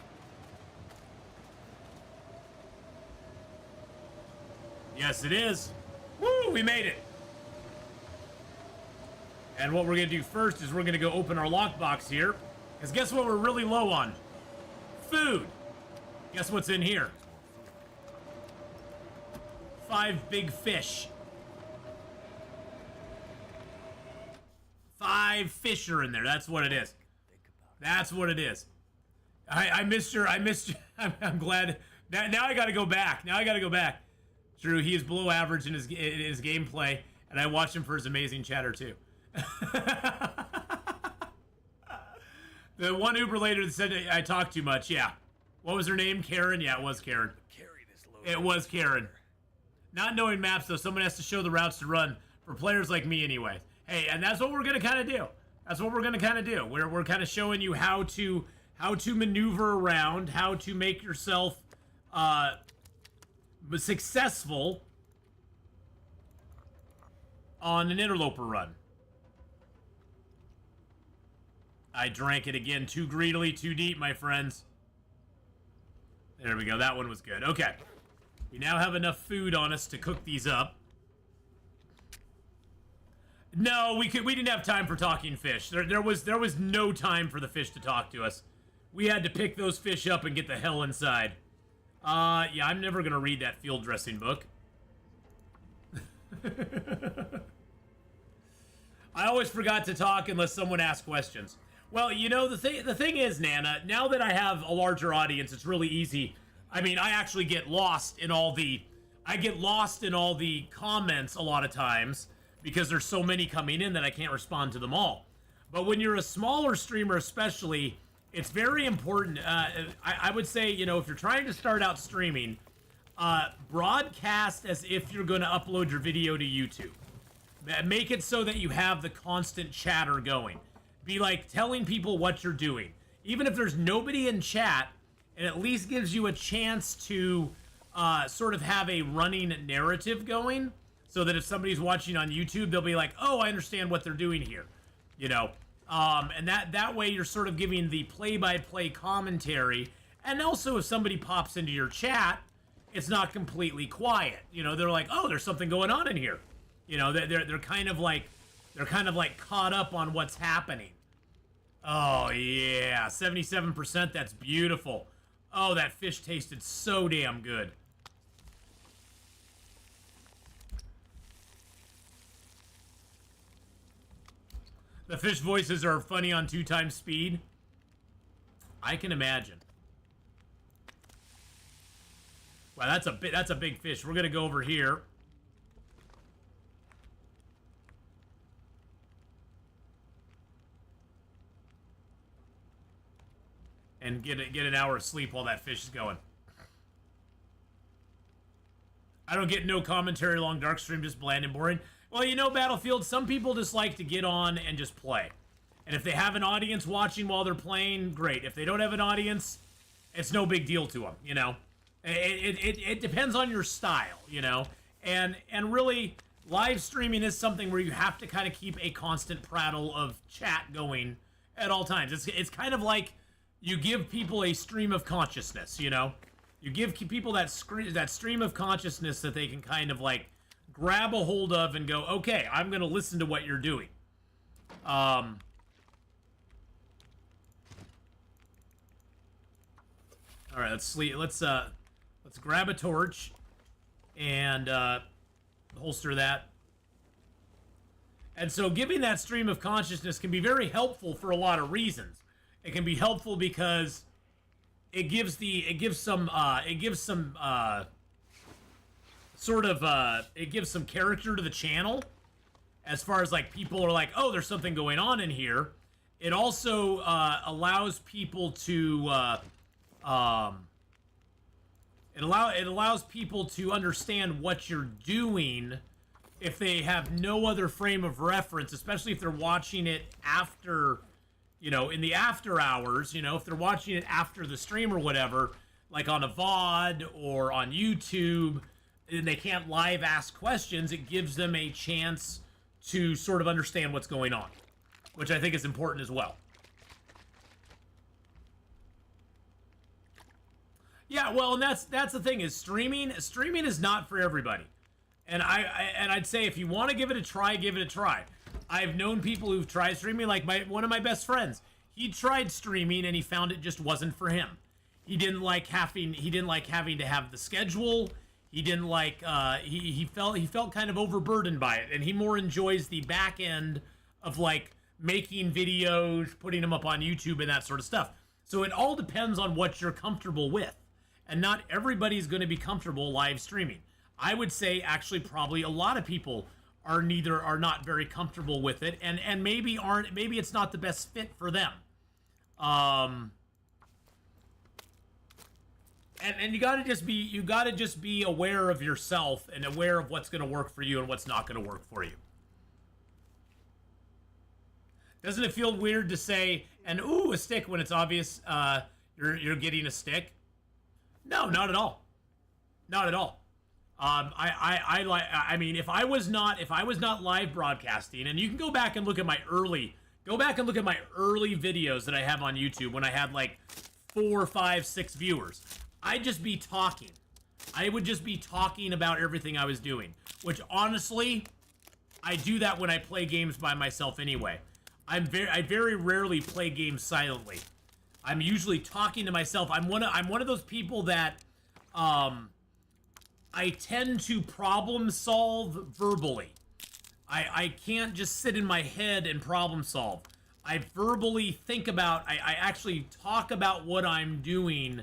Yes, it is. Woo, we made it. And what we're going to do first is we're going to go open our lockbox here. Because guess what we're really low on? Food. Guess what's in here? 5 big fish. 5 fish are in there. That's what it is. That's what it is. I missed your. I'm glad. Now I got to go back. Now I got to go back. Drew, he is below average in his gameplay, and I watched him for his amazing chatter too. The one Uber later that said I talk too much. Yeah. What was her name? Karen? Yeah, it was Karen. It was Karen. Not knowing maps, though, someone has to show the routes to run for players like me anyway. Hey, and that's what we're going to kind of do. That's what we're going to kind of do. We're kind of showing you how to maneuver around, how to make yourself successful on an interloper run. I drank it again too greedily, too deep, my friends. There we go. That one was good. Okay. We now have enough food on us to cook these up. No, we didn't have time for talking fish. There was no time for the fish to talk to us. We had to pick those fish up and get the hell inside. Yeah, I'm never gonna read that field dressing book. I always forgot to talk unless someone asked questions. Well, you know, the thing is, Nana, now that I have a larger audience, it's really easy. I mean, I actually get lost in all the comments a lot of times because there's so many coming in that I can't respond to them all. But when you're a smaller streamer especially, it's very important. I would say, you know, if you're trying to start out streaming, broadcast as if you're going to upload your video to YouTube. Make it so that you have the constant chatter going. Be like telling people what you're doing. Even if there's nobody in chat, it at least gives you a chance to sort of have a running narrative going, so that if somebody's watching on YouTube, they'll be like, oh, I understand what they're doing here. You know? And that way you're sort of giving the play-by-play commentary. And also if somebody pops into your chat, it's not completely quiet. You know, they're like, oh, there's something going on in here. You know, they're kind of like caught up on what's happening. Oh yeah, 77%, that's beautiful. Oh, that fish tasted so damn good. The fish voices are funny on 2 times speed. I can imagine. Wow, that's a big fish. We're gonna go over here. And get an hour of sleep while that fish is going. I don't get no commentary along Dark Stream, just bland and boring. Well, you know, Battlefield, some people just like to get on and just play. And if they have an audience watching while they're playing, great. If they don't have an audience, it's no big deal to them, you know. It depends on your style, you know. And really, live streaming is something where you have to kind of keep a constant prattle of chat going at all times. It's kind of like you give people a stream of consciousness, you know? You give people that stream of consciousness that they can kind of like grab a hold of and go, okay, I'm going to listen to what you're doing. All right, let's grab a torch and holster that. And so giving that stream of consciousness can be very helpful for a lot of reasons. It can be helpful because it gives some character to the channel, as far as like people are like, oh, there's something going on in here. It also allows people to it allows people to understand what you're doing if they have no other frame of reference, especially if they're watching it after you know, in the after hours, you know, if they're watching it after the stream or whatever, like on a VOD or on YouTube, and they can't live ask questions, it gives them a chance to sort of understand what's going on, which I think is important as well. Yeah, well, and that's the thing is streaming is not for everybody. And I'd say if you want to give it a try, give it a try. I've known people who've tried streaming, like one of my best friends. He tried streaming and he found it just wasn't for him. He didn't like having to have the schedule. He didn't like he felt kind of overburdened by it, and he more enjoys the back end of like making videos, putting them up on YouTube and that sort of stuff. So it all depends on what you're comfortable with. And not everybody's going to be comfortable live streaming. I would say actually probably a lot of people are not very comfortable with it, and maybe it's not the best fit for them. And you gotta just be aware of yourself and aware of what's gonna work for you and what's not gonna work for you. Doesn't it feel weird to say and ooh, a stick when it's obvious you're getting a stick? No, not at all. Not at all. I mean, if I was not live broadcasting, and you can go back and look at my early videos that I have on YouTube when I had like 4, 5, 6 viewers. I'd just be talking. I would just be talking about everything I was doing, which honestly, I do that when I play games by myself anyway. I very rarely play games silently. I'm usually talking to myself. I'm one of those people that I tend to problem solve verbally. I can't just sit in my head and problem solve. I verbally think about, I actually talk about what I'm doing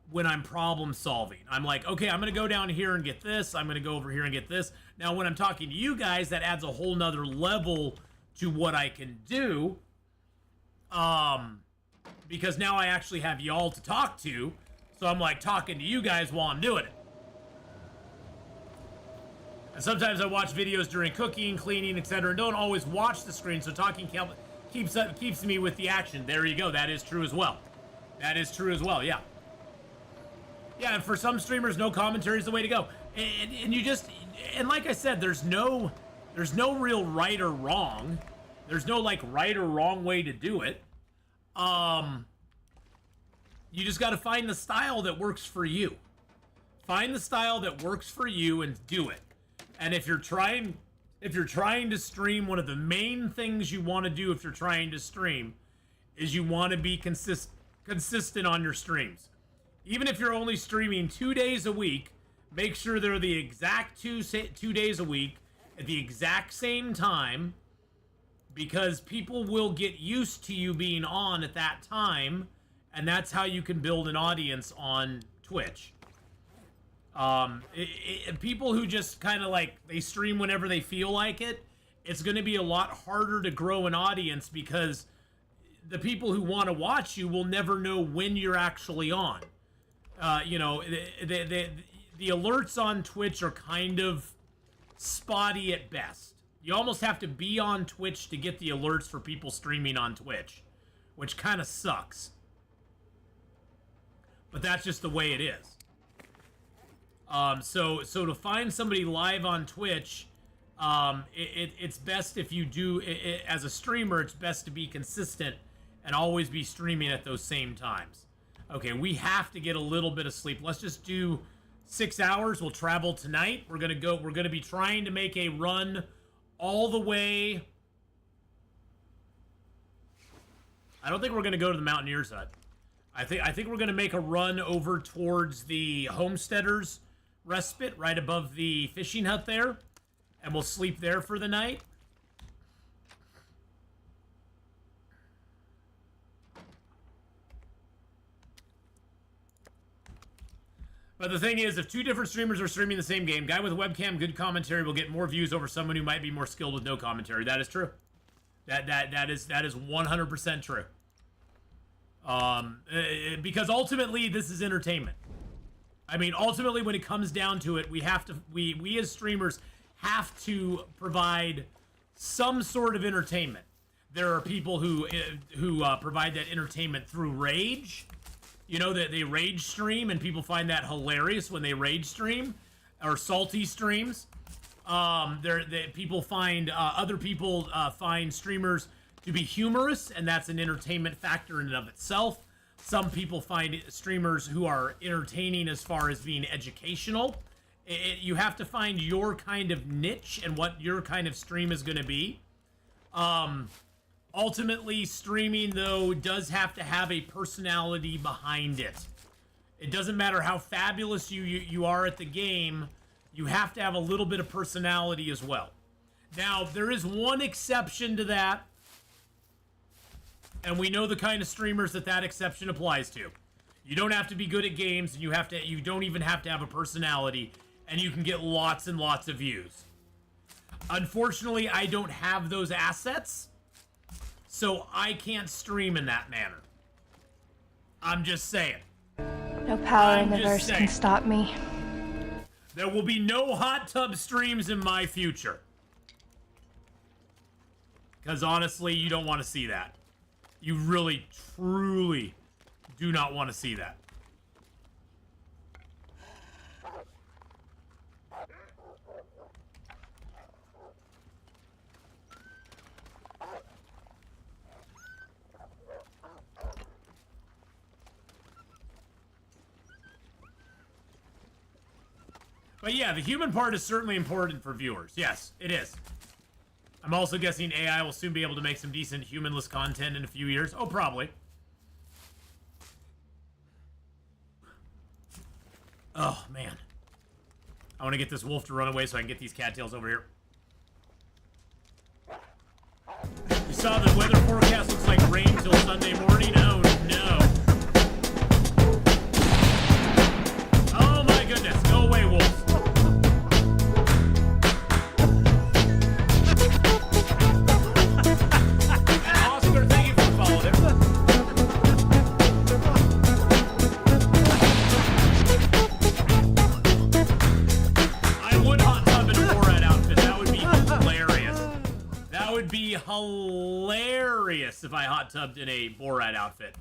when I'm problem solving. I'm like, okay, I'm gonna go down here and get this. I'm gonna go over here and get this. Now, when I'm talking to you guys, that adds a whole nother level to what I can do. Because now I actually have y'all to talk to. So I'm like talking to you guys while I'm doing it. And sometimes I watch videos during cooking, cleaning, etc. and don't always watch the screen, so talking keeps me with the action. There you go. That is true as well. That is true as well, yeah. Yeah, and for some streamers, no commentary is the way to go. And you just, and like I said, there's no real right or wrong. There's no like right or wrong way to do it. You just got to find the style that works for you. Find the style that works for you and do it. And if you're trying to stream, one of the main things you want to do if you're trying to stream is you want to be consistent on your streams. Even if you're only streaming 2 days a week, make sure they're the exact 2 days a week at the exact same time, because people will get used to you being on at that time, and that's how you can build an audience on Twitch. People who just kind of like, they stream whenever they feel like it, it's going to be a lot harder to grow an audience, because the people who want to watch you will never know when you're actually on. You know, the alerts on Twitch are kind of spotty at best. You almost have to be on Twitch to get the alerts for people streaming on Twitch, which kind of sucks. But that's just the way it is. So to find somebody live on Twitch, it's best if you do, as a streamer, it's best to be consistent and always be streaming at those same times. Okay, we have to get a little bit of sleep. Let's just do 6 hours. We'll travel tonight. We're gonna be trying to make a run all the way. I don't think we're gonna go to the Mountaineers hut. I think we're gonna make a run over towards the Homesteaders Respite, right above the fishing hut there, and we'll sleep there for the night. But the thing is, if 2 different streamers are streaming the same game, guy with a webcam, good commentary will get more views over someone who might be more skilled with no commentary. That is true. That is 100% true. Because ultimately, this is entertainment. I mean, ultimately, when it comes down to it, we as streamers have to provide some sort of entertainment. There are people who provide that entertainment through rage. You know, that they rage stream, and people find that hilarious when they rage stream, or salty streams. People find other people find streamers to be humorous, and that's an entertainment factor in and of itself. Some people find streamers who are entertaining as far as being educational. You have to find your kind of niche and what your kind of stream is going to be. Ultimately, streaming, though, does have to have a personality behind it. It doesn't matter how fabulous you are at the game, you have to have a little bit of personality as well. Now, there is one exception to that, and we know the kind of streamers that exception applies to. You don't have to be good at games, and you don't even have to have a personality, and you can get lots and lots of views. Unfortunately, I don't have those assets, so I can't stream in that manner. I'm just saying. No power in the verse can stop me. There will be no hot tub streams in my future. Because honestly, you don't want to see that. You really, truly do not want to see that. But yeah, the human part is certainly important for viewers. Yes, it is. I'm also guessing AI will soon be able to make some decent humanless content in a few years. Oh, probably. Oh, man. I want to get this wolf to run away so I can get these cattails over here. You saw the weather forecast looks like rain till Sunday morning? Oh, no. Oh, my goodness. Go away, wolves. Hilarious if I hot tubbed in a Borat outfit.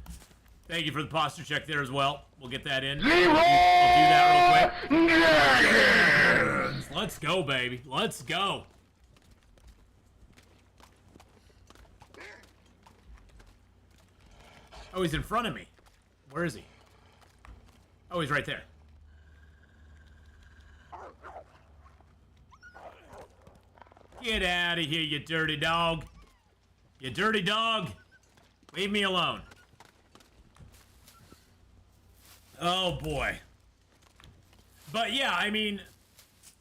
Thank you for the posture check there as well. We'll get that in. I'll do that real quick. Let's go, baby. Let's go. Oh, he's in front of me. Where is he? Oh, he's right there. Get out of here, you dirty dog. You dirty dog. Leave me alone. Oh, boy. But, yeah, I mean,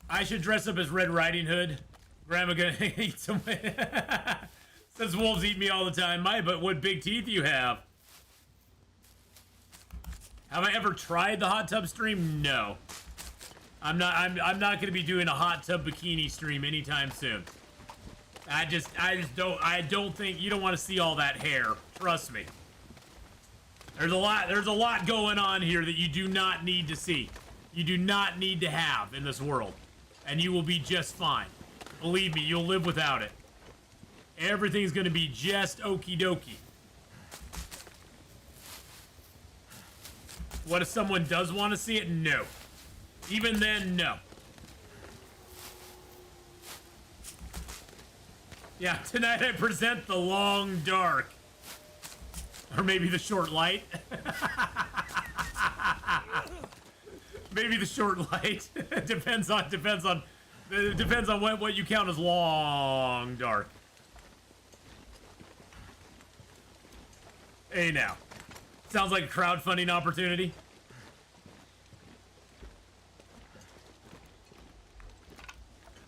I should dress up as Red Riding Hood. Grandma gonna eat some... Says wolves eat me all the time. But what big teeth you have. Have I ever tried the hot tub stream? No. I'm not gonna be doing a hot tub bikini stream anytime soon. I don't think you don't want to see all that hair. Trust me. There's a lot going on here that you do not need to see. You do not need to have in this world. And you will be just fine. Believe me, you'll live without it. Everything's gonna be just okie dokie. What if someone does want to see it? No. Even then, no. Yeah, tonight I present the long dark. Or maybe the short light. Maybe the short light. depends on what you count as long dark. Hey now. Sounds like a crowdfunding opportunity.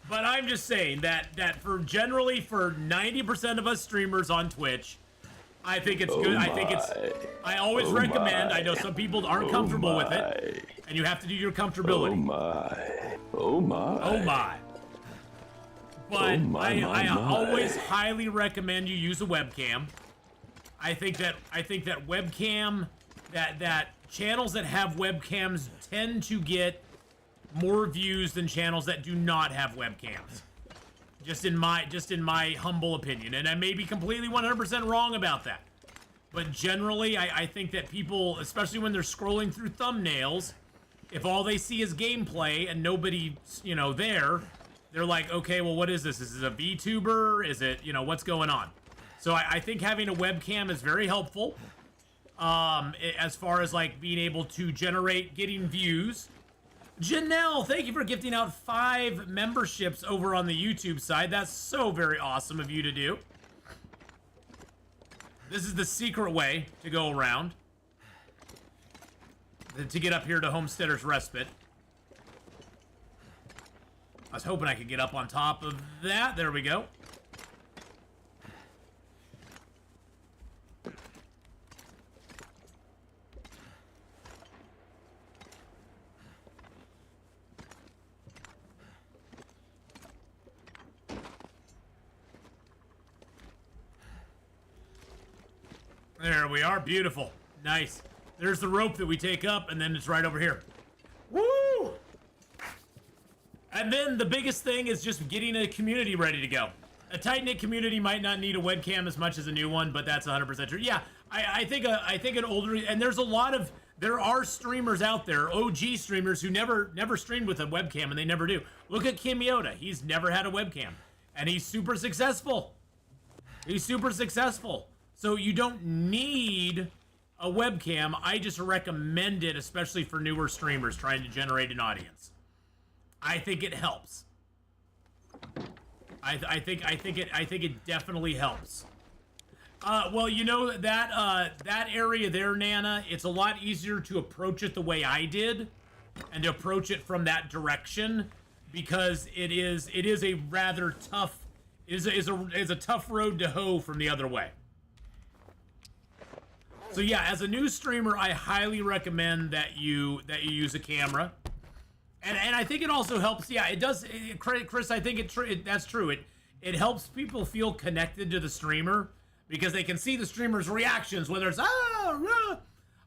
But I'm just saying that for 90% of us streamers on Twitch, I think it's good. I always recommend. I know some people aren't comfortable with it, and you have to do your comfortability. Oh my. But I always highly recommend you use a webcam. I think that webcam that channels that have webcams tend to get more views than channels that do not have webcams. Just in my humble opinion, and I may be completely 100% wrong about that. But generally, I think that people, especially when they're scrolling through thumbnails, if all they see is gameplay and nobody, you know, there, they're like, okay, well, what is this? Is this a VTuber? Is it, you know, what's going on? So I think having a webcam is very helpful. As far as like being able to getting views. Janelle, thank you for gifting out 5 memberships over on the YouTube side. That's so very awesome of you to do. This is the secret way to go around. To get up here to Homesteader's Respite. I was hoping I could get up on top of that. There we go. There we are. Beautiful. Nice. There's the rope that we take up, and then it's right over here. Woo! And then the biggest thing is just getting a community ready to go. A tight-knit community might not need a webcam as much as a new one, but that's 100% true. Yeah, I think an older... And there's a lot of... There are streamers out there, OG streamers, who never streamed with a webcam, and they never do. Look at Kim Yoda. He's never had a webcam, and he's super successful. He's super successful. So you don't need a webcam. I just recommend it, especially for newer streamers trying to generate an audience. I think it helps. I think it definitely helps. Well, you know that that area there, Nana, it's a lot easier to approach it the way I did, and to approach it from that direction, because it is a rather tough is a tough road to hoe from the other way. So yeah, as a new streamer, I highly recommend that you use a camera, and I think it also helps. Yeah, it does. Chris, I think that's true. It helps people feel connected to the streamer because they can see the streamer's reactions, whether it's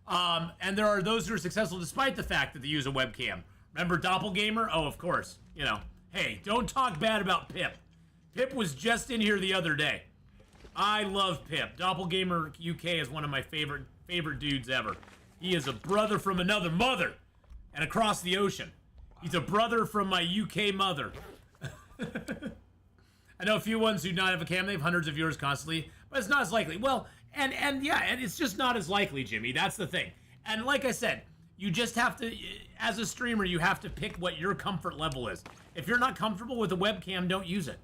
and there are those who are successful despite the fact that they use a webcam. Remember Doppelgamer? Oh, of course. You know, hey, don't talk bad about Pip. Pip was just in here the other day. I love Pip. Doppelgamer UK is one of my favorite dudes ever. He is a brother from another mother and across the ocean. He's a brother from my UK mother. I know a few ones who do not have a cam. They have hundreds of viewers constantly, but it's not as likely. Well, and yeah, and it's just not as likely, Jimmy. That's the thing. And like I said, you just have to, as a streamer, you have to pick what your comfort level is. If you're not comfortable with a webcam, don't use it.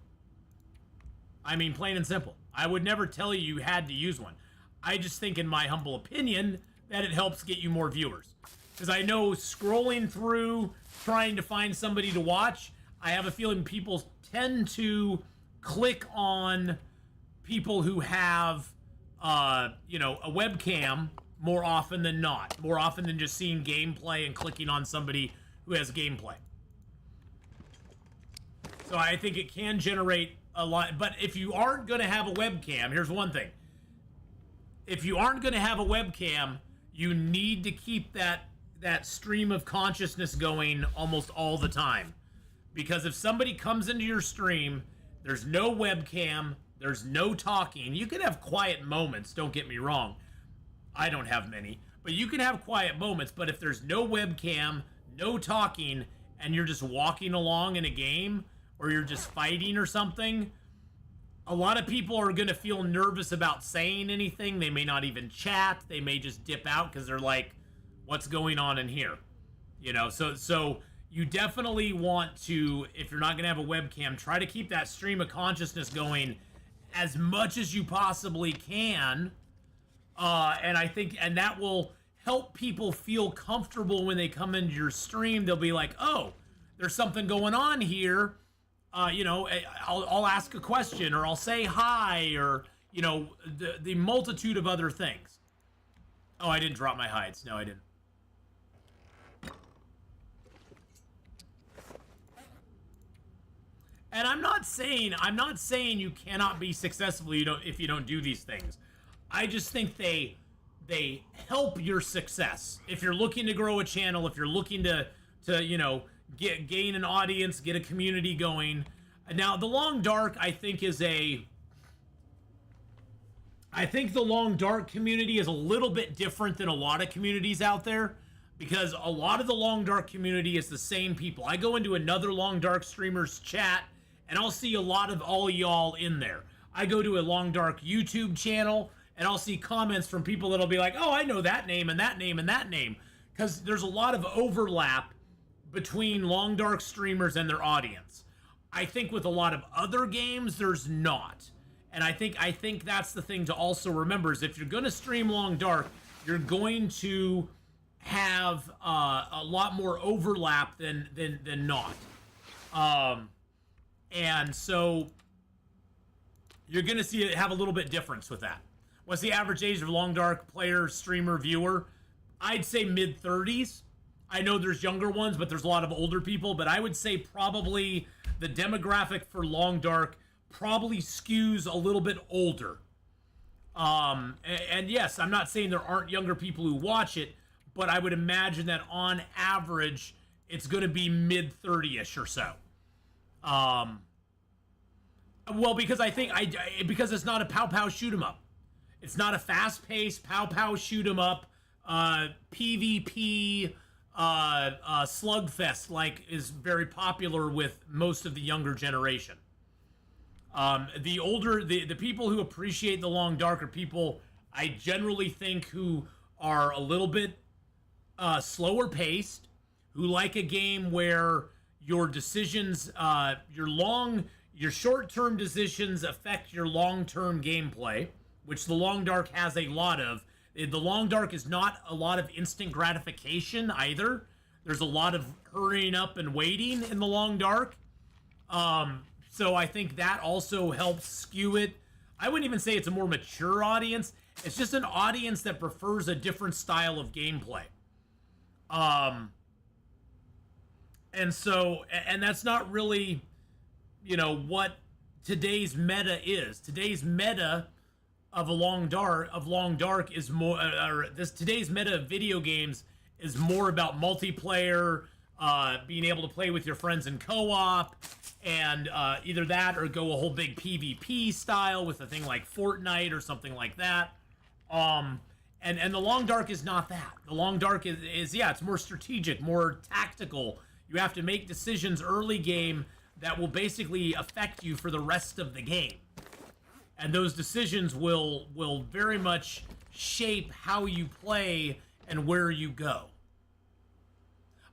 I mean, plain and simple. I would never tell you you had to use one. I just think, in my humble opinion, that it helps get you more viewers. Because I know scrolling through, trying to find somebody to watch, I have a feeling people tend to click on people who have, you know, a webcam more often than not. More often than just seeing gameplay and clicking on somebody who has gameplay. So I think it can generate a lot. But if you aren't going to have a webcam, here's one thing. If you aren't going to have a webcam, you need to keep that stream of consciousness going almost all the time. Because if somebody comes into your stream, there's no webcam, there's no talking. You can have quiet moments, don't get me wrong. I don't have many. But you can have quiet moments, but if there's no webcam, no talking, and you're just walking along in a game, or you're just fighting or something, a lot of people are going to feel nervous about saying anything. They may not even chat. They may just dip out because they're like, what's going on in here? You know, so you definitely want to, if you're not going to have a webcam, try to keep that stream of consciousness going as much as you possibly can. And I think, and that will help people feel comfortable when they come into your stream. They'll be like, oh, there's something going on here. You know, I'll ask a question, or I'll say hi, or, you know, the multitude of other things. Oh, I didn't drop my hides. No, I didn't. And I'm not saying you cannot be successful if you don't do these things. I just think they help your success. If you're looking to grow a channel, if you're looking to you know, gain an audience, get a community going, Now, the Long Dark, I think, is a... I think the Long Dark community is a little bit different than a lot of communities out there, because a lot of the Long Dark community is the same people. I go into another Long Dark streamer's chat, and I'll see a lot of all y'all in there. I go to a Long Dark YouTube channel, and I'll see comments from people that'll be like, oh, I know that name and that name and that name. Because there's a lot of overlap between Long Dark streamers and their audience. I think with a lot of other games, there's not. And I think that's the thing to also remember is if you're going to stream Long Dark, you're going to have a lot more overlap than not. And so you're going to see it have a little bit difference with that. What's the average age of Long Dark player, streamer, viewer? I'd say mid-30s. I know there's younger ones, but there's a lot of older people. But I would say probably the demographic for Long Dark probably skews a little bit older. And yes, I'm not saying there aren't younger people who watch it, but I would imagine that on average, it's going to be mid-30ish or so. Well, because I think because it's not a pow-pow shoot-'em-up. It's not a fast-paced pow-pow shoot-'em-up, PvP, slugfest like is very popular with most of the younger generation. The people who appreciate the Long Dark are people I generally think who are a little bit slower paced, who like a game where your decisions, your short-term decisions affect your long-term gameplay, which the Long Dark has a lot of. The Long Dark is not a lot of instant gratification either. There's a lot of hurrying up and waiting in the Long Dark. So I think that also helps skew it. I wouldn't even say it's a more mature audience. It's just an audience that prefers a different style of gameplay. And that's not really, what today's meta is. Today's meta of Long Dark is more, today's meta of video games is more about multiplayer, being able to play with your friends in co-op, and either that or go a whole big PvP style with a thing like Fortnite or something like that. And the Long Dark is not that. The Long Dark is it's more strategic, more tactical. You have to make decisions early game that will basically affect you for the rest of the game. And those decisions will very much shape how you play and where you go.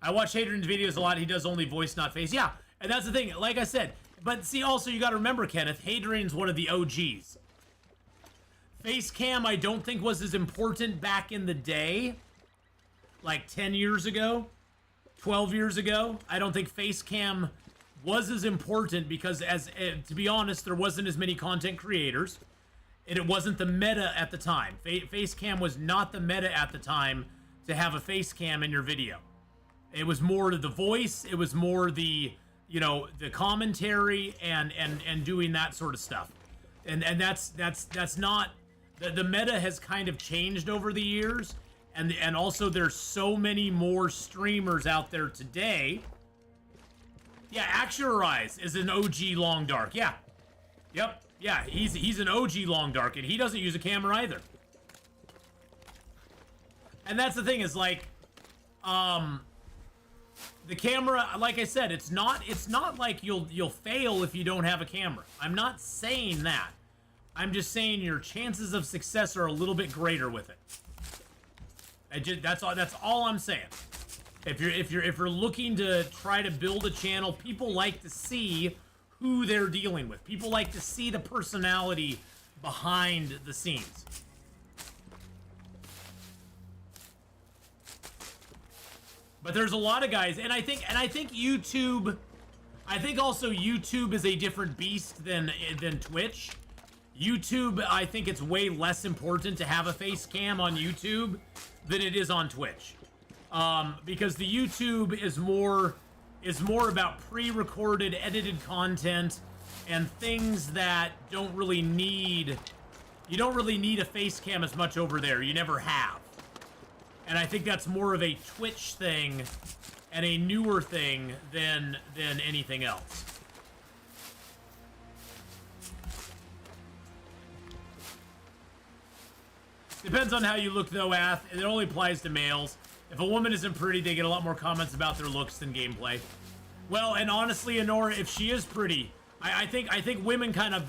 I watch Hadrian's videos a lot. He does only voice, not face. Yeah, and that's the thing. Like I said, but see, also you got to remember, Kenneth, Hadrian's one of the OGs. Face cam, I don't think was as important back in the day, like 10 years ago, 12 years ago. I don't think face cam was as important because, to be honest, there wasn't as many content creators, and it wasn't the meta at the time. Face cam was not the meta at the time to have a face cam in your video. It was more the voice. It was more the commentary and doing that sort of stuff. And that's not the meta has kind of changed over the years, and also there's so many more streamers out there today. Yeah, Actuarize is an OG Long Dark. Yeah. Yep. Yeah, he's an OG Long Dark, and he doesn't use a camera either. And that's the thing is like, the camera, like I said, it's not like you'll fail if you don't have a camera. I'm not saying that. I'm just saying your chances of success are a little bit greater with it. That's all I'm saying. If you're looking to try to build a channel, people like to see who they're dealing with. People like to see the personality behind the scenes. But there's a lot of guys, and I think YouTube, I think also YouTube is a different beast than Twitch. YouTube, I think it's way less important to have a face cam on YouTube than it is on Twitch. Because the YouTube is more about pre-recorded, edited content and things that you don't really need a face cam as much over there. You never have. And I think that's more of a Twitch thing and a newer thing than anything else. Depends on how you look, though, Ath. It only applies to males. If a woman isn't pretty, they get a lot more comments about their looks than gameplay. Well, and honestly, Honora, if she is pretty, I think women kind of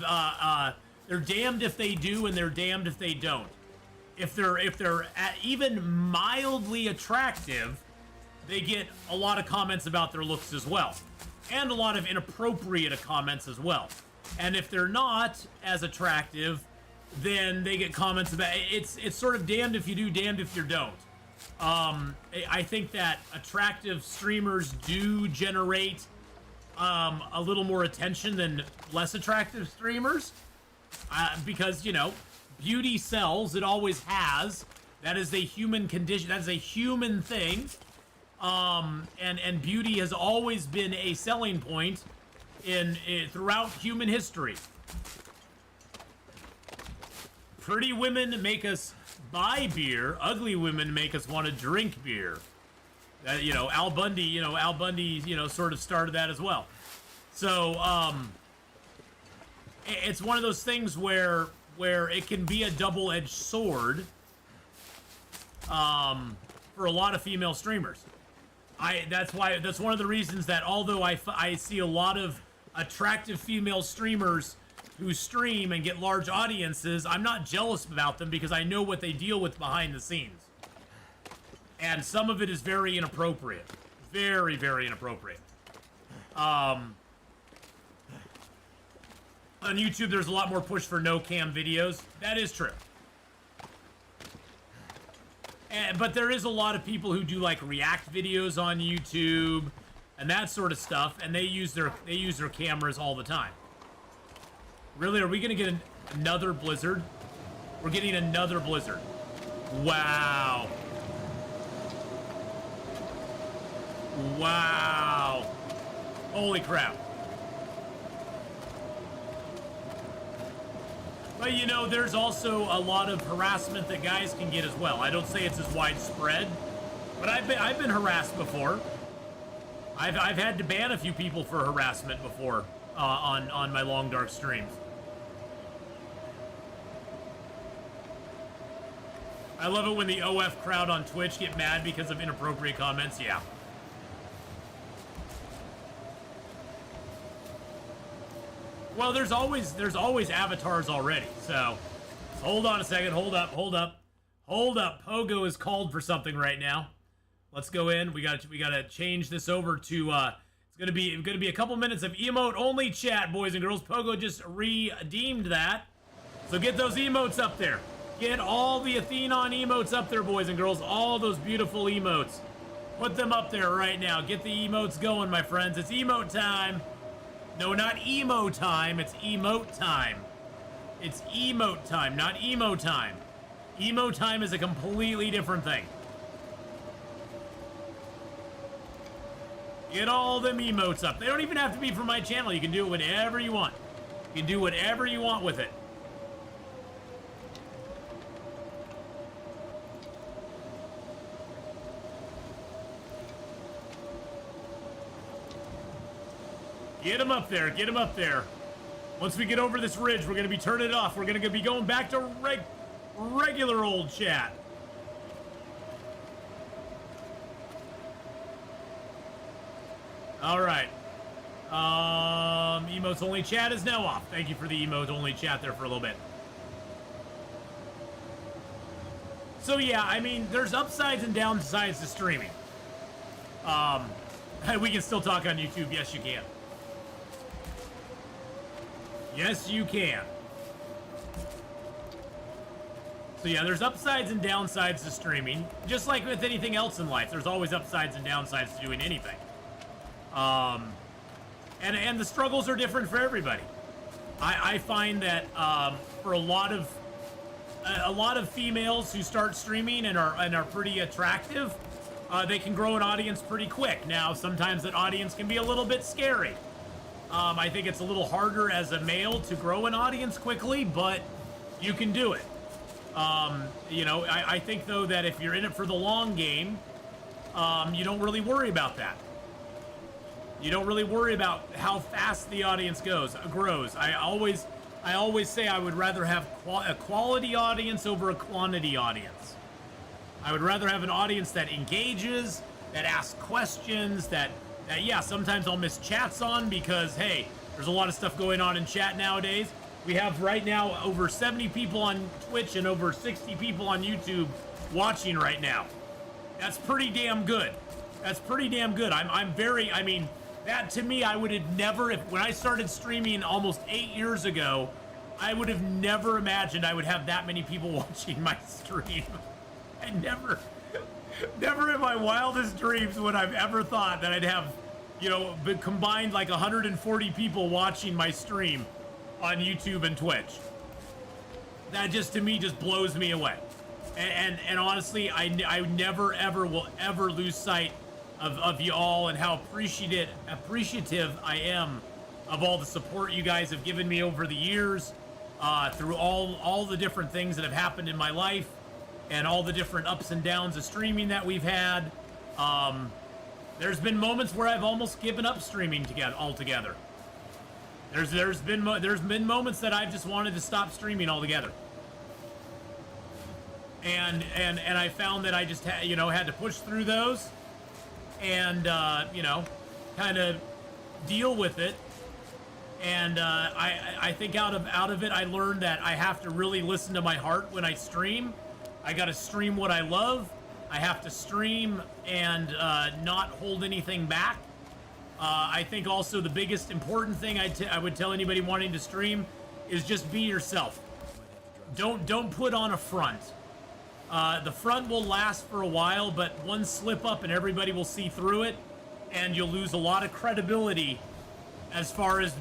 they're damned if they do and they're damned if they don't. If they're even mildly attractive, they get a lot of comments about their looks as well, and a lot of inappropriate comments as well. And if they're not as attractive, then they get comments about it's sort of damned if you do, damned if you don't. I think that attractive streamers do generate a little more attention than less attractive streamers, because, you know, beauty sells. It always has. That is a human condition. That is a human thing. And beauty has always been a selling point in throughout human history. Pretty women make us buy beer. Ugly women make us want to drink beer. You know, Al Bundy, you know, sort of started that as well. So, it's one of those things where it can be a double-edged sword, for a lot of female streamers. That's one of the reasons that although I see a lot of attractive female streamers who stream and get large audiences, I'm not jealous about them because I know what they deal with behind the scenes. And some of it is very inappropriate. Very, very inappropriate. On YouTube, there's a lot more push for no-cam videos. That is true. But there is a lot of people who do, like, react videos on YouTube and that sort of stuff, and they use their cameras all the time. Really, are we gonna get another blizzard? We're getting another blizzard. Wow. Wow. Holy crap. But, you know, there's also a lot of harassment that guys can get as well. I don't say it's as widespread, but I've been harassed before. I've had to ban a few people for harassment before on my Long Dark streams. I love it when the OF crowd on Twitch get mad because of inappropriate comments. Yeah. Well, there's always avatars already. So, hold on a second. Hold up. Pogo is called for something right now. Let's go in. We gotta change this over to. It's gonna be a couple minutes of emote only chat, boys and girls. Pogo just redeemed that. So get those emotes up there. Get all the Atheenon emotes up there, boys and girls. All those beautiful emotes. Put them up there right now. Get the emotes going, my friends. It's emote time. No, not emo time. It's emote time. It's emote time, not emo time. Emo time is a completely different thing. Get all them emotes up. They don't even have to be from my channel. You can do it whenever you want. You can do whatever you want with it. Get them up there. Get them up there. Once we get over this ridge, we're going to be turning it off. We're going to be going back to regular old chat. All right. Emotes only chat is now off. Thank you for the emote only chat there for a little bit. So yeah, I mean, there's upsides and downsides to streaming. We can still talk on YouTube. Yes, you can. Yes, you can. So yeah, there's upsides and downsides to streaming. Just like with anything else in life, there's always upsides and downsides to doing anything. And the struggles are different for everybody. I find that for a lot of females who start streaming and are pretty attractive, they can grow an audience pretty quick. Now, sometimes that audience can be a little bit scary. I think it's a little harder as a male to grow an audience quickly, but you can do it. You know, I think, though, that if you're in it for the long game, you don't really worry about that. You don't really worry about how fast the audience grows. I I always say I would rather have a quality audience over a quantity audience. I would rather have an audience that engages, that asks questions, that yeah, sometimes I'll miss chats on because, hey, there's a lot of stuff going on in chat nowadays. We have right now over 70 people on Twitch and over 60 people on YouTube watching right now. That's pretty damn good. That's pretty damn good. I mean, that to me, I would have never, when I started streaming almost 8 years ago, I would have never imagined I would have that many people watching my stream. I never in my wildest dreams would I've ever thought that I'd have, you know, combined like 140 people watching my stream on YouTube and Twitch. That just, to me, just blows me away. And honestly, I never ever will ever lose sight of you all and how appreciative I am of all the support you guys have given me over the years, through all the different things that have happened in my life and all the different ups and downs of streaming that we've had. There's been moments where I've almost given up streaming altogether. There's been moments that I've just wanted to stop streaming altogether. And I found that I just had to push through those and kind of deal with it. And I think out of it I learned that I have to really listen to my heart when I stream. I got to stream what I love. I have to stream and not hold anything back. I think also the biggest important thing I would tell anybody wanting to stream is just be yourself. Don't put on a front. The front will last for a while, but one slip up and everybody will see through it, and you'll lose a lot of credibility. As far as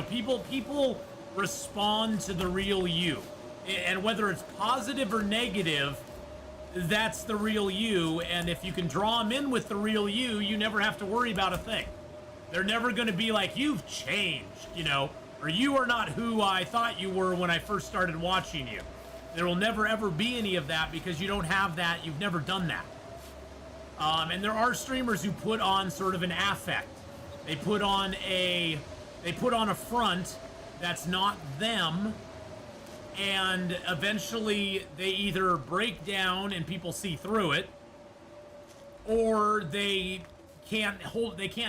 people respond to the real you, and whether it's positive or negative, that's the real you. And if you can draw them in with the real you, you never have to worry about a thing. They're never going to be like, you've changed, or you are not who I thought you were when I first started watching you. There will never ever be any of that because you don't have that. You've never done that. And there are streamers who put on sort of an affect. They put on a front that's not them, and eventually they either break down and people see through it, or they can't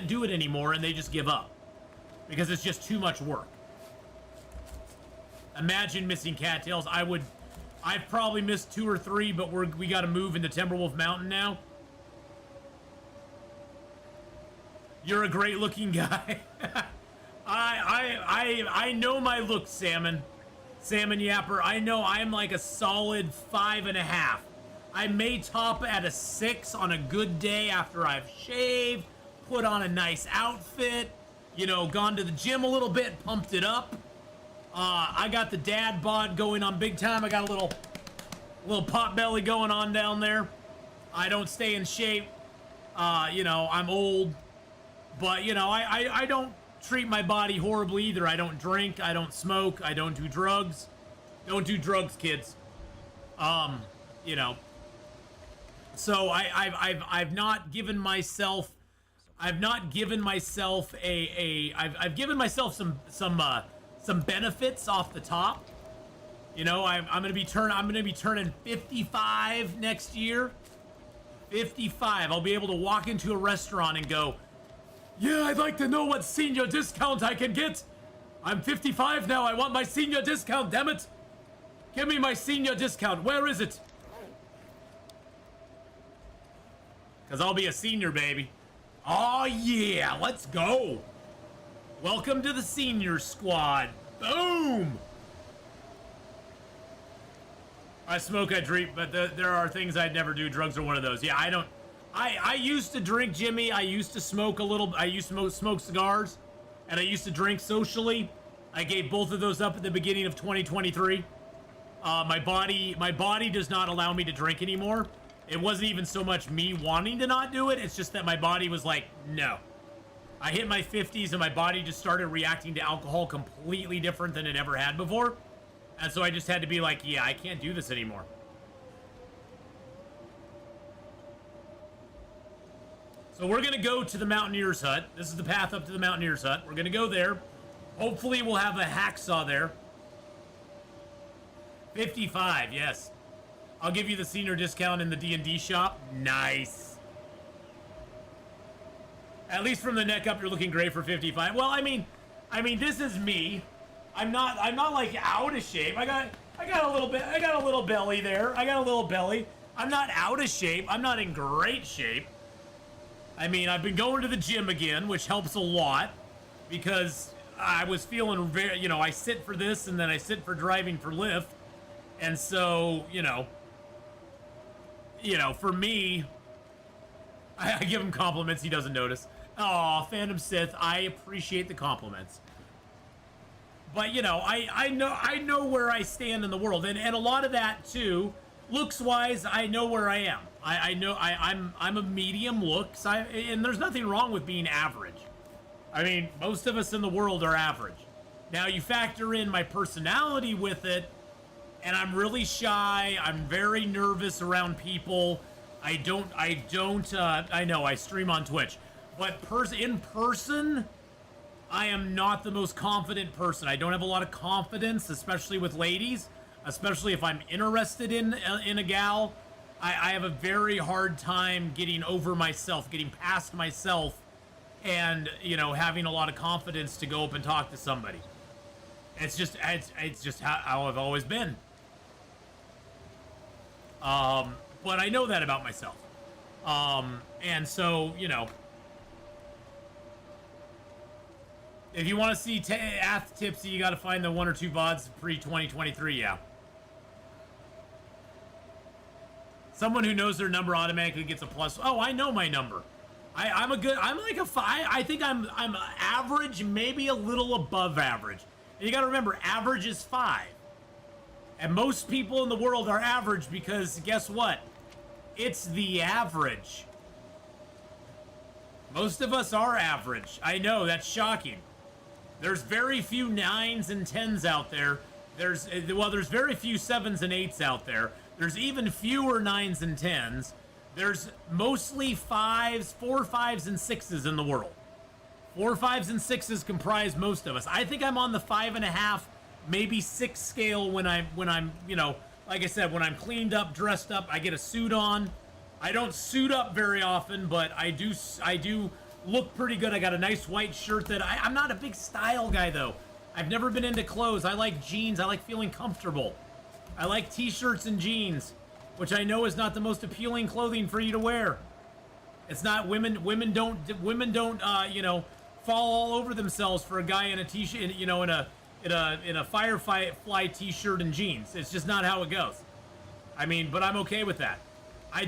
do it anymore and they just give up because it's just too much work. Imagine missing cattails. I've probably missed 2 or 3, but we got to move into Timberwolf Mountain now. You're a great looking guy. I know my look, Salmon Yapper. I know I'm like a solid 5.5. I may top at a 6 on a good day after I've shaved, put on a nice outfit, gone to the gym a little bit, pumped it up. I got the dad bod going on big time. I got a little pot belly going on down there. I don't stay in shape. I'm old. But, I don't treat my body horribly either. I don't drink. I don't smoke. I don't do drugs. Don't do drugs, kids. So I've not given myself. I've given myself some benefits off the top. I'm gonna be turning 55 next year. 55. I'll be able to walk into a restaurant and go, yeah, I'd like to know what senior discount I can get. I'm 55 now. I want my senior discount, damn it. Give me my senior discount. Where is it? Because I'll be a senior, baby. Oh, yeah. Let's go. Welcome to the senior squad. Boom. I smoke, I drink, but there are things I'd never do. Drugs are one of those. Yeah, I don't. I used to drink, Jimmy. I used to smoke a little. I used to smoke cigars, and I used to drink socially. I gave both of those up at the beginning of 2023. My body does not allow me to drink anymore. It wasn't even so much me wanting to not do it. It's just that my body was like, no. I hit my 50s and my body just started reacting to alcohol completely different than it ever had before. And so I just had to be like, yeah, I can't do this anymore. So we're going to go to the Mountaineer's Hut. This is the path up to the Mountaineer's Hut. We're going to go there. Hopefully we'll have a hacksaw there. 55, yes. I'll give you the senior discount in the D&D shop. Nice. At least from the neck up, you're looking great for 55. Well, I mean, this is me. I'm not like out of shape. I got a little bit. I got a little belly there. I got a little belly. I'm not out of shape. I'm not in great shape. I mean, I've been going to the gym again, which helps a lot because I was feeling very, you know, I sit for this and then I sit for driving for Lyft. And so, you know, for me, I give him compliments. He doesn't notice. Aw, Phantom Sith, I appreciate the compliments. But, you know, I know where I stand in the world. And a lot of that, too, looks-wise, I know where I am. I know I'm a medium looks, and there's nothing wrong with being average. I mean, most of us in the world are average. Now, you factor in my personality with it, and I'm really shy. I'm very nervous around people. I know I stream on Twitch, but in person, I am not the most confident person. I don't have a lot of confidence, especially with ladies, especially if I'm interested in a gal. I have a very hard time getting over myself, getting past myself, and, you know, having a lot of confidence to go up and talk to somebody. It's just how I've always been. But I know that about myself. And so, you know, if you want to see Ath Tipsy, you got to find the 1 or 2 VODs pre-2023, yeah. Someone who knows their number automatically gets a plus. Oh, I know my number. I'm like a 5. I think I'm average, maybe a little above average. And you got to remember, average is 5. And most people in the world are average because guess what? It's the average. Most of us are average. I know, that's shocking. There's very few 9s and 10s out there. There's very few 7s and 8s out there. There's even fewer 9s and 10s. There's mostly 5s, 4, 5s, and 6s in the world. 4, 5s, and 6s comprise most of us. I think I'm on the 5.5, maybe 6 scale when I'm, you know, like I said, when I'm cleaned up, dressed up, I get a suit on. I don't suit up very often, but I do look pretty good. I got a nice white shirt that I'm not a big style guy though. I've never been into clothes. I like jeans. I like feeling comfortable. I like t-shirts and jeans, which I know is not the most appealing clothing for you to wear. It's not women don't you know, fall all over themselves for a guy in a t-shirt, you know, in a Firefly t-shirt and jeans. It's just not how it goes. I mean, but I'm okay with that. I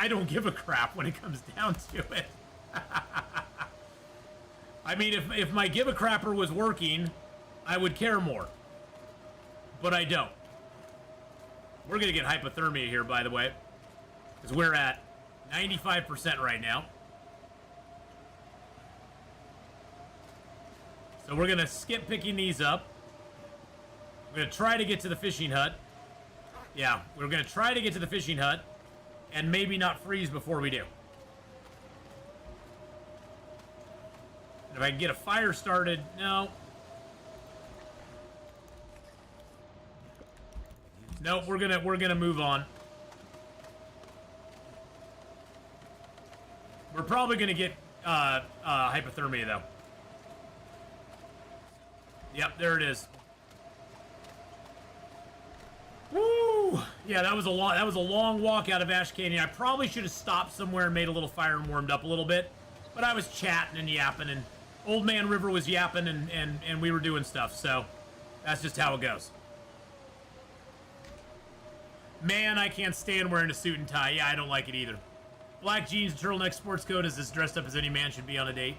don't give a crap when it comes down to it. I mean, if my give a crapper was working, I would care more. But I don't. We're gonna get hypothermia here, by the way, because we're at 95% right now. So we're gonna skip picking these up. We're gonna try to get to the fishing hut. Yeah, we're gonna try to get to the fishing hut and maybe not freeze before we do. And if I can get a fire started, no. Nope, we're gonna move on. We're probably gonna get hypothermia though. Yep, there it is. Woo! Yeah, that was a long walk out of Ash Canyon. I probably should have stopped somewhere and made a little fire and warmed up a little bit, but I was chatting and yapping, and Old Man River was yapping, and we were doing stuff. So that's just how it goes. Man, I can't stand wearing a suit and tie. Yeah, I don't like it either. Black jeans, turtleneck, sports coat is as dressed up as any man should be on a date.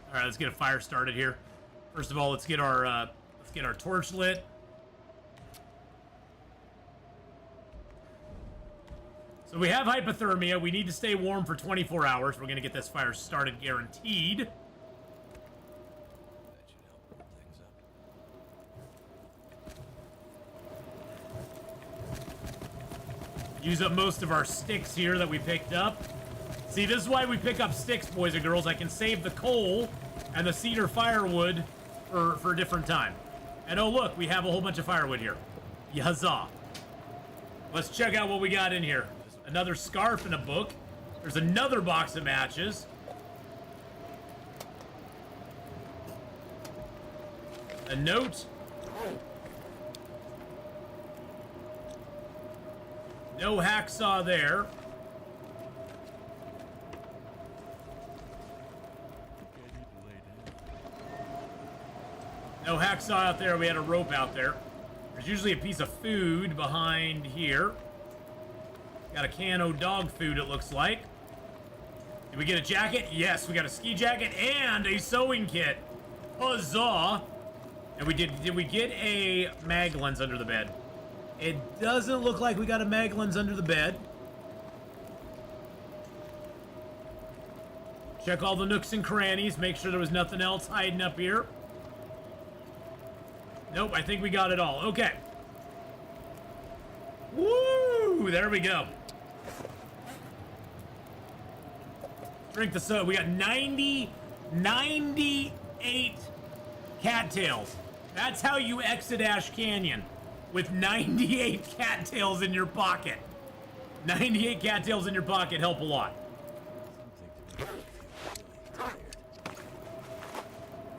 All right, let's get a fire started here. First of all, let's get our torch lit. So we have hypothermia. We need to stay warm for 24 hours. We're gonna get this fire started, guaranteed. Use up most of our sticks here that we picked up. See, this is why we pick up sticks, boys and girls. I can save the coal and the cedar firewood for a different time. And oh, look, we have a whole bunch of firewood here. Huzzah. Let's check out what we got in here. Another scarf and a book. There's another box of matches. A note. No hacksaw there. No hacksaw out there. We had a rope out there. There's usually a piece of food behind here. Got a can of dog food, it looks like. Did we get a jacket? Yes, we got a ski jacket and a sewing kit. Huzzah! And did we get a mag lens under the bed? It doesn't look like we got a mag lens under the bed. Check all the nooks and crannies. Make sure there was nothing else hiding up here. Nope, I think we got it all. Okay. Woo! There we go. Drink the soda. We got 98 cattails. That's how you exit Ash Canyon. With 98 cattails in your pocket. 98 cattails in your pocket help a lot.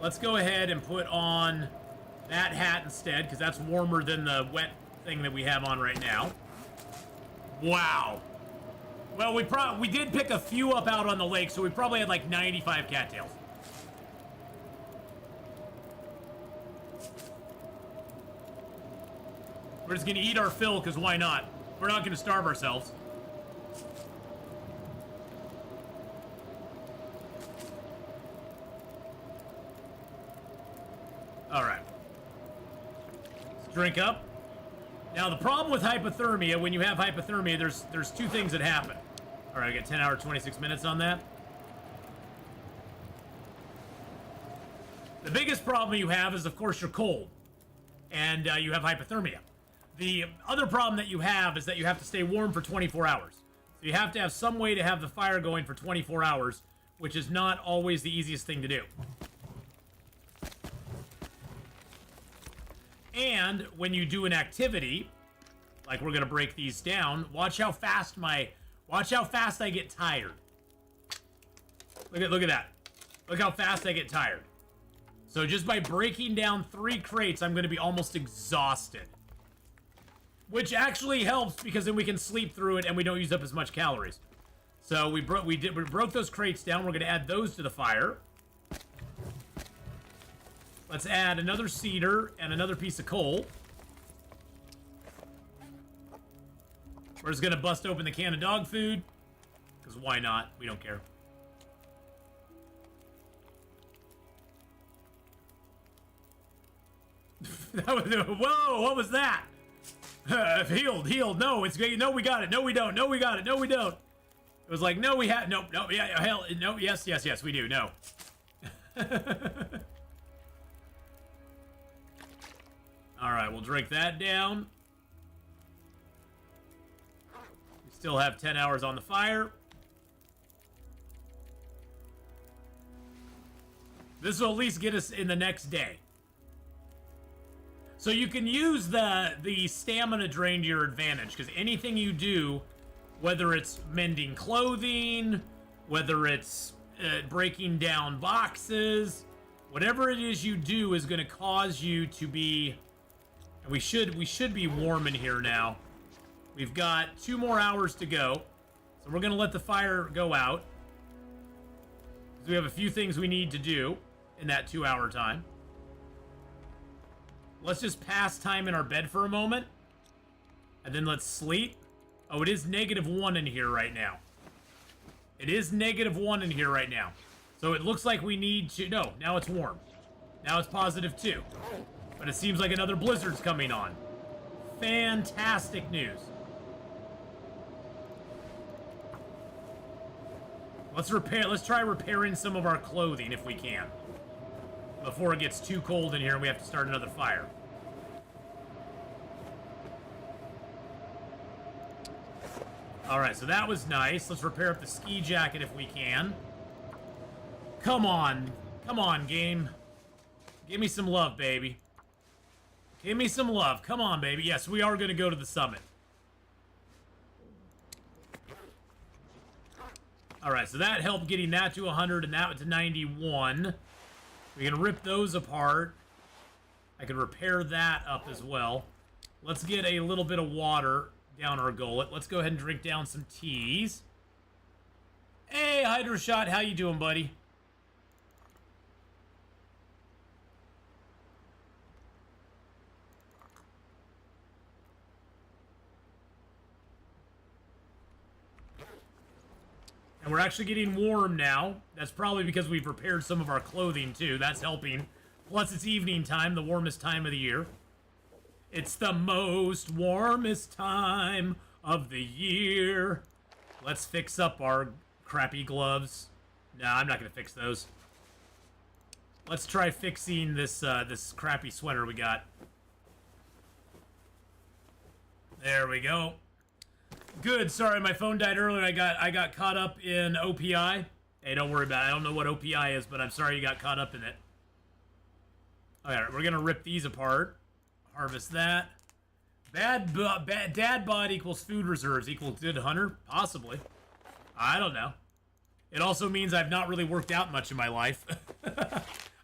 Let's go ahead and put on that hat instead, because that's warmer than the wet thing that we have on right now. Wow. Well, we did pick a few up out on the lake, so we probably had like 95 cattails. We're just gonna eat our fill, because why not? We're not gonna starve ourselves. Alright. Let's drink up. Now, the problem with hypothermia, when you have hypothermia, there's two things that happen. Alright, I got 10 hours, 26 minutes on that. The biggest problem you have is, of course, you're cold. And you have hypothermia. The other problem that you have is that you have to stay warm for 24 hours. So you have to have some way to have the fire going for 24 hours, which is not always the easiest thing to do. And when you do an activity, like we're gonna break these down, watch how fast I get tired. Look at that. Look how fast I get tired. So just by breaking down 3 crates, I'm gonna be almost exhausted. Which actually helps, because then we can sleep through it and we don't use up as much calories. So we broke those crates down. We're gonna add those to the fire. Let's add another cedar and another piece of coal. We're just gonna bust open the can of dog food, because why not? We don't care. Whoa, what was that? Healed. No, it's great. No, we got it. No, we don't. No, we got it. No, we don't. It was like, no, we had. Nope. No, yeah, hell, no, yes, we do. No. All right, we'll drink that down. We still have 10 hours on the fire. This will at least get us in the next day. So you can use the stamina drain to your advantage, because anything you do, whether it's mending clothing, whether it's breaking down boxes, whatever it is you do is going to cause you to be... And we should be warm in here now. We've got 2 more hours to go, so we're going to let the fire go out. We have a few things we need to do in that 2-hour time. Let's just pass time in our bed for a moment. And then let's sleep. Oh, it is -1 in here right now. It is -1 in here right now. So it looks like we need to... No, now it's warm. Now it's +2. But it seems like another blizzard's coming on. Fantastic news. Let's try repairing some of our clothing if we can. Before it gets too cold in here and we have to start another fire. Alright, so that was nice. Let's repair up the ski jacket if we can. Come on. Come on, game. Give me some love, baby. Give me some love. Come on, baby. Yes, we are going to go to the summit. Alright, so that helped getting that to 100 and that to 91. We can rip those apart. I can repair that up as well. Let's get a little bit of water down our gullet. Let's go ahead and drink down some teas. Hey, Hydro Shot, how you doing, buddy? And we're actually getting warm now. That's probably because we've repaired some of our clothing, too. That's helping. Plus, it's evening time, the warmest time of the year. It's the most warmest time of the year. Let's fix up our crappy gloves. Nah, I'm not going to fix those. Let's try fixing this this crappy sweater we got. There we go. Good. Sorry, my phone died earlier. I got caught up in OPI. Hey, don't worry about it. I don't know what OPI is, but I'm sorry you got caught up in it. All right, we're gonna rip these apart. Harvest that. Dad bod equals food reserves equals good hunter? Possibly. I don't know. It also means I've not really worked out much in my life.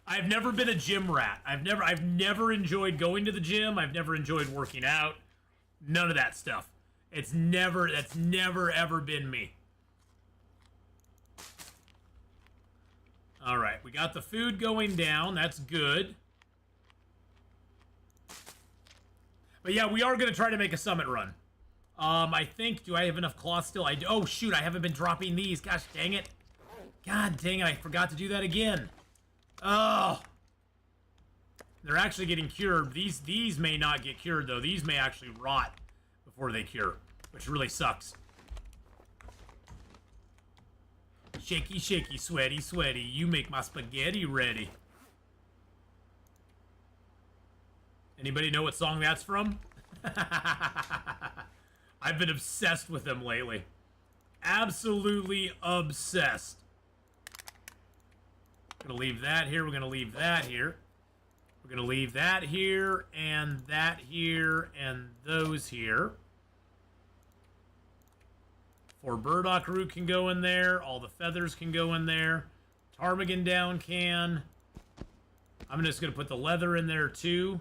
I've never been a gym rat. I've never enjoyed going to the gym. I've never enjoyed working out. None of that stuff. That's never ever been me. All right, we got the food going down. That's good. But yeah, we are going to try to make a summit run. I think, do I have enough cloth still? Oh, shoot, I haven't been dropping these. Gosh, dang it. God dang it, I forgot to do that again. Oh. They're actually getting cured. These may not get cured, though. These may actually rot before they cure, which really sucks. Shaky, shaky, sweaty, sweaty. You make my spaghetti ready. Anybody know what song that's from? I've been obsessed with them lately. Absolutely obsessed. We're gonna leave that here. We're gonna leave that here. We're gonna leave that here, and that here, and those here. 4 burdock root can go in there. All the feathers can go in there. Ptarmigan down can. I'm just gonna put the leather in there too.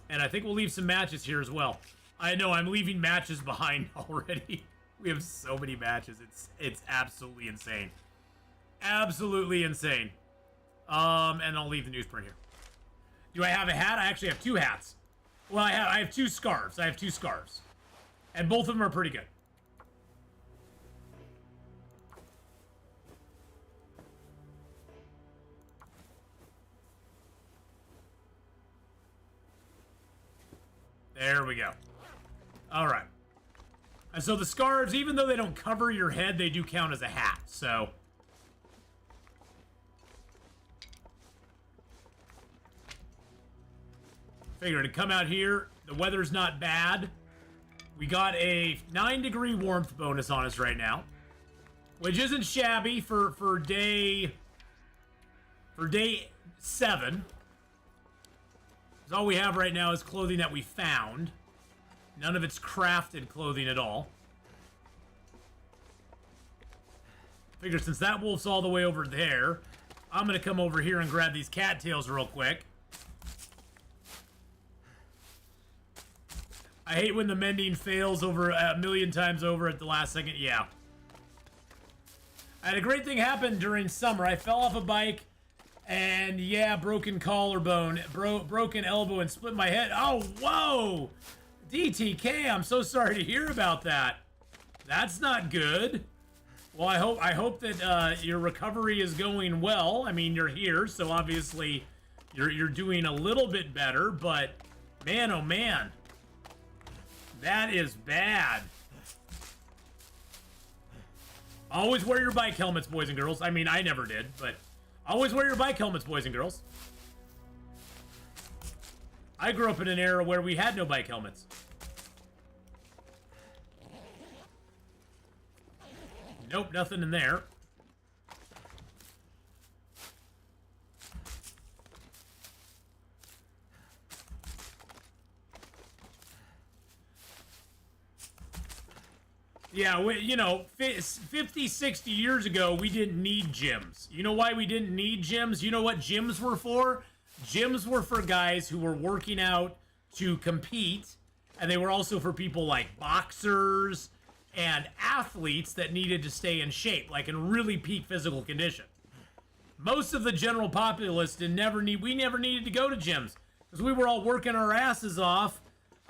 And I think we'll leave some matches here as well. I know, I'm leaving matches behind already. We have so many matches. It's absolutely insane. Absolutely insane. And I'll leave the newsprint here. Do I have a hat? I actually have 2 hats. Well, I have 2 scarves. I have 2 scarves. And both of them are pretty good. There we go. All right. And so the scarves, even though they don't cover your head, they do count as a hat. So figured to come out here. The weather's not bad. We got a 9-degree warmth bonus on us right now, which isn't shabby for day 7. Because all we have right now is clothing that we found. None of it's crafted clothing at all. Figure since that wolf's all the way over there, I'm gonna come over here and grab these cattails real quick. I hate when the mending fails over a million times over at the last second. Yeah. I had a great thing happen during summer. I fell off a bike and yeah, broken collarbone, broken elbow and split my head. Oh, whoa! DTK, I'm so sorry to hear about that. That's not good. Well, I hope that your recovery is going well. I mean, you're here, so obviously you're doing a little bit better, but man, oh man. That is bad. Always wear your bike helmets, boys and girls. I mean, I never did, but always wear your bike helmets, boys and girls. I grew up in an era where we had no bike helmets. Nope, nothing in there. Yeah, you know, 50, 60 years ago, we didn't need gyms. You know why we didn't need gyms? You know what gyms were for? Gyms were for guys who were working out to compete, and they were also for people like boxers and athletes that needed to stay in shape, like in really peak physical condition. Most of the general populace we never needed to go to gyms because we were all working our asses off.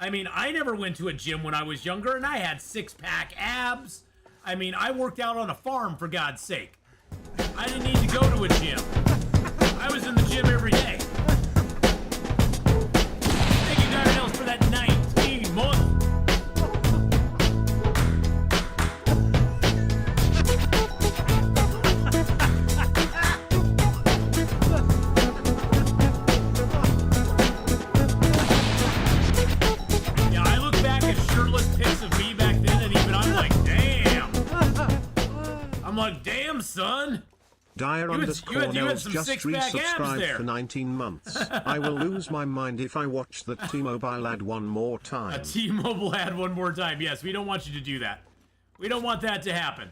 I mean, I never went to a gym when I was younger, and I had six-pack abs. I mean, I worked out on a farm, for God's sake. I didn't need to go to a gym. I was in the gym every day. Thank you, Darnells, for that 19 months. I'm like, damn, son. Dire underscore Nels just resubscribed for 19 months. I will lose my mind if I watch the T-Mobile ad one more time. A T-Mobile ad one more time. Yes, we don't want you to do that. We don't want that to happen.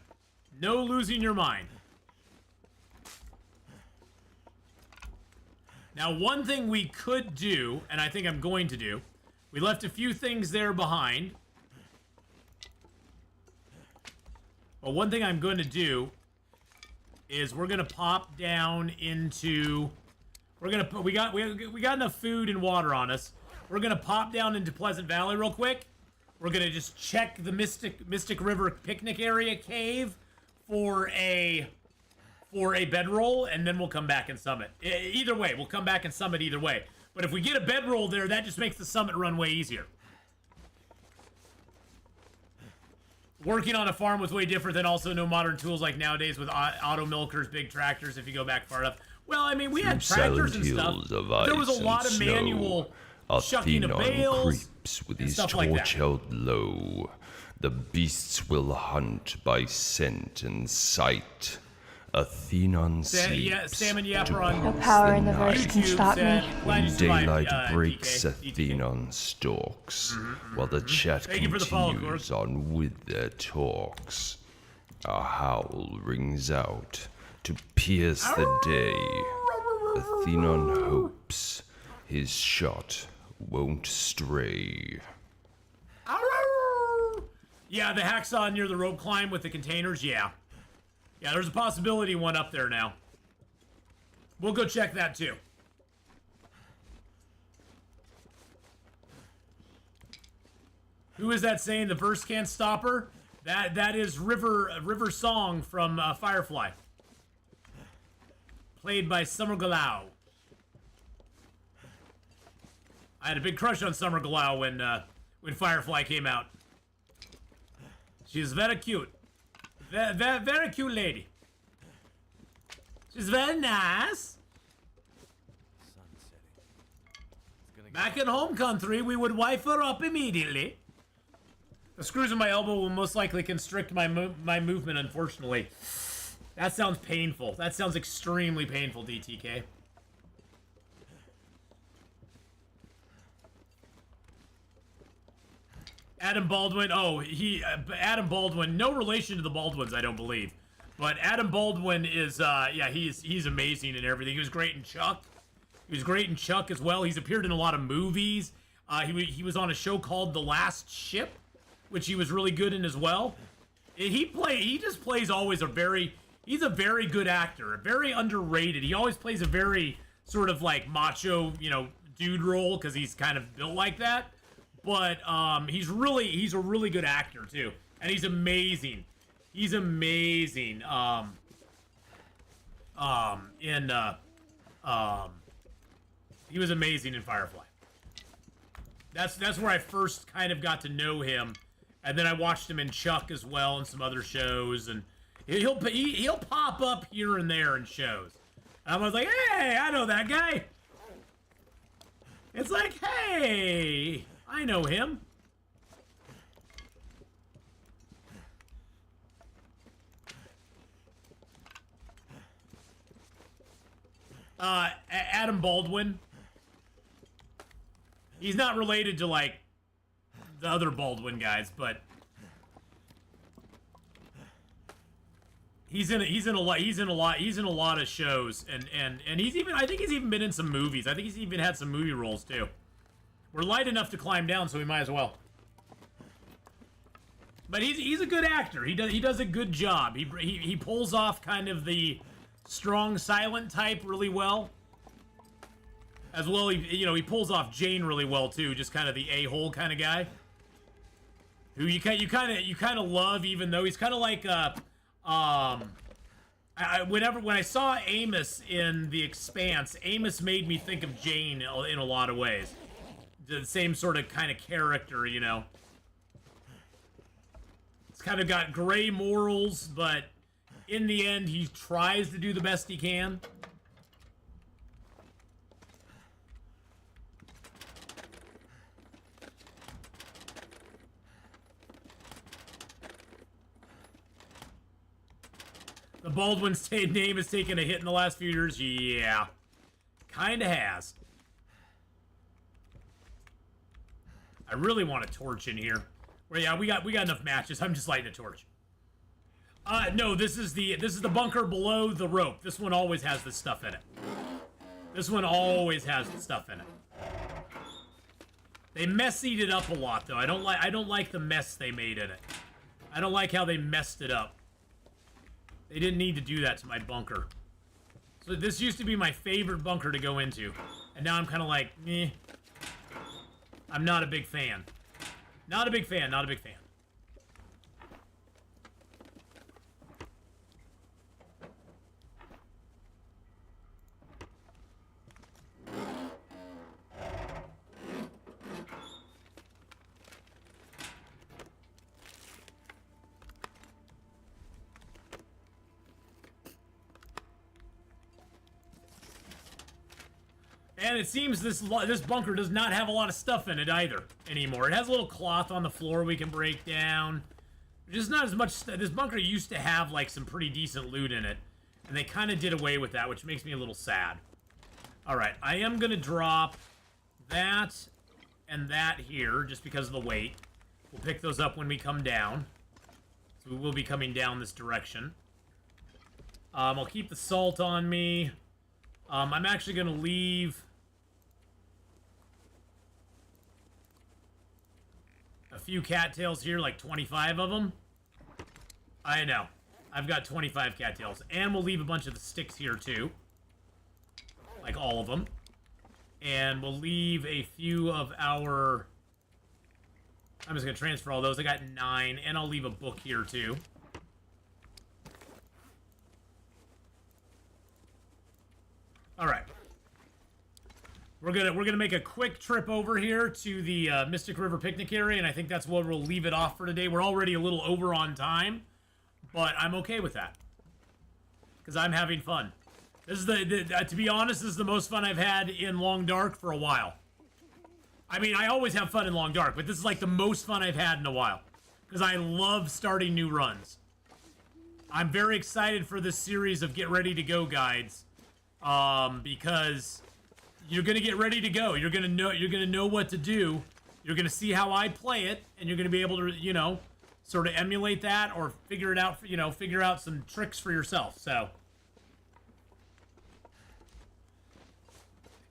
No losing your mind. Now, one thing we could do, and I think I'm going to do, we left a few things there behind. But one thing I'm going to do is we're going to pop down into... we got enough food and water on us. We're going to pop down into Pleasant Valley real quick. We're going to just check the Mystic River picnic area cave for a bedroll, and then we'll come back and summit. Either way, we'll come back and summit either way. But if we get a bedroll there, that just makes the summit run way easier. Working on a farm was way different than also no modern tools like nowadays with auto milkers, big tractors, if you go back far enough. Well, I mean, we had tractors and stuff. There was a lot of manual shucking of bales creeps with and his stuff like torch that. held low. The beasts will hunt by scent and sight. Atheenon sleeps Salmon to Yapper on No pass power the in the verse night. can stop me. When daylight breaks, DK. Atheenon stalks, while the chat Thank you for the follow, continues on with their talks. A howl rings out to pierce the day. Atheenon hopes his shot won't stray. Yeah, the hacksaw near the rope climb with the containers, yeah. Yeah, there's a possibility one up there now. We'll go check that too. Who is that saying the verse can't stop her? That is River Song from Firefly. Played by Summer Glau. I had a big crush on Summer Glau when Firefly came out. She's very cute. Very cute lady. She's very nice. Back in home country, we would wife her up immediately. The screws in my elbow will most likely constrict my movement, unfortunately. That sounds painful. That sounds extremely painful, DTK. Adam Baldwin, Adam Baldwin, no relation to the Baldwins, I don't believe. But Adam Baldwin is, yeah, he's amazing and everything. He was great in Chuck. He was great in Chuck as well. He's appeared in a lot of movies. He was on a show called The Last Ship, which he was really good in as well. He just plays always he's a very good actor, very underrated. He always plays a very sort of like macho, dude role because he's kind of built like that. But he's a really good actor too, and he's amazing. He's amazing. He was amazing in Firefly. That's where I first kind of got to know him, and then I watched him in Chuck as well and some other shows, and he'll pop up here and there in shows. And I was like, hey, I know that guy. It's like, hey, I know him. Adam Baldwin. He's not related to, like, the other Baldwin guys, but he's in a lot of shows, and he's even, I think he's even been in some movies. I think he's even had some movie roles too. We're light enough to climb down, so we might as well. But he's a good actor. He does a good job. He pulls off kind of the strong silent type really well. As well, he pulls off Jane really well too. Just kind of the a-hole kind of guy, who you kind of love, even though he's kind of like when I saw Amos in The Expanse, Amos made me think of Jane in a lot of ways. The same sort of kind of character, you know. It's kind of got gray morals, but in the end, he tries to do the best he can. The Baldwin's name has taken a hit in the last few years. Yeah, kind of has. I really want a torch in here. Well, yeah, we got enough matches. I'm just lighting a torch. No, this is the bunker below the rope. This one always has this stuff in it. This one always has the stuff in it. They messied it up a lot, though. I don't like the mess they made in it. I don't like how they messed it up. They didn't need to do that to my bunker. So this used to be my favorite bunker to go into, and now I'm kind of like, eh. I'm not a big fan. Not a big fan. Not a big fan. And it seems this bunker does not have a lot of stuff in it either anymore. It has a little cloth on the floor we can break down. Just not as much. This bunker used to have like some pretty decent loot in it, and they kind of did away with that, which makes me a little sad. All right, I am gonna drop that and that here just because of the weight. We'll pick those up when we come down. So we will be coming down this direction. I'll keep the salt on me. I'm actually gonna leave a few cattails here, like 25 of them. I know. I've got 25 cattails. And we'll leave a bunch of the sticks here, too. Like all of them. And we'll leave a few of our... I'm just going to transfer all those. I got 9. And I'll leave a book here, too. All right. We're gonna make a quick trip over here to the Mystic River picnic area, and I think that's where we'll leave it off for today. We're already a little over on time, but I'm okay with that because I'm having fun. This is to be honest, this is the most fun I've had in Long Dark for a while. I mean, I always have fun in Long Dark, but this is like the most fun I've had in a while because I love starting new runs. I'm very excited for this series of Get Ready to Go guides, because you're gonna get ready to go. You're gonna know what to do. You're gonna see how I play it, and you're gonna be able to, you know, sort of emulate that or figure it out. You know, figure out some tricks for yourself. So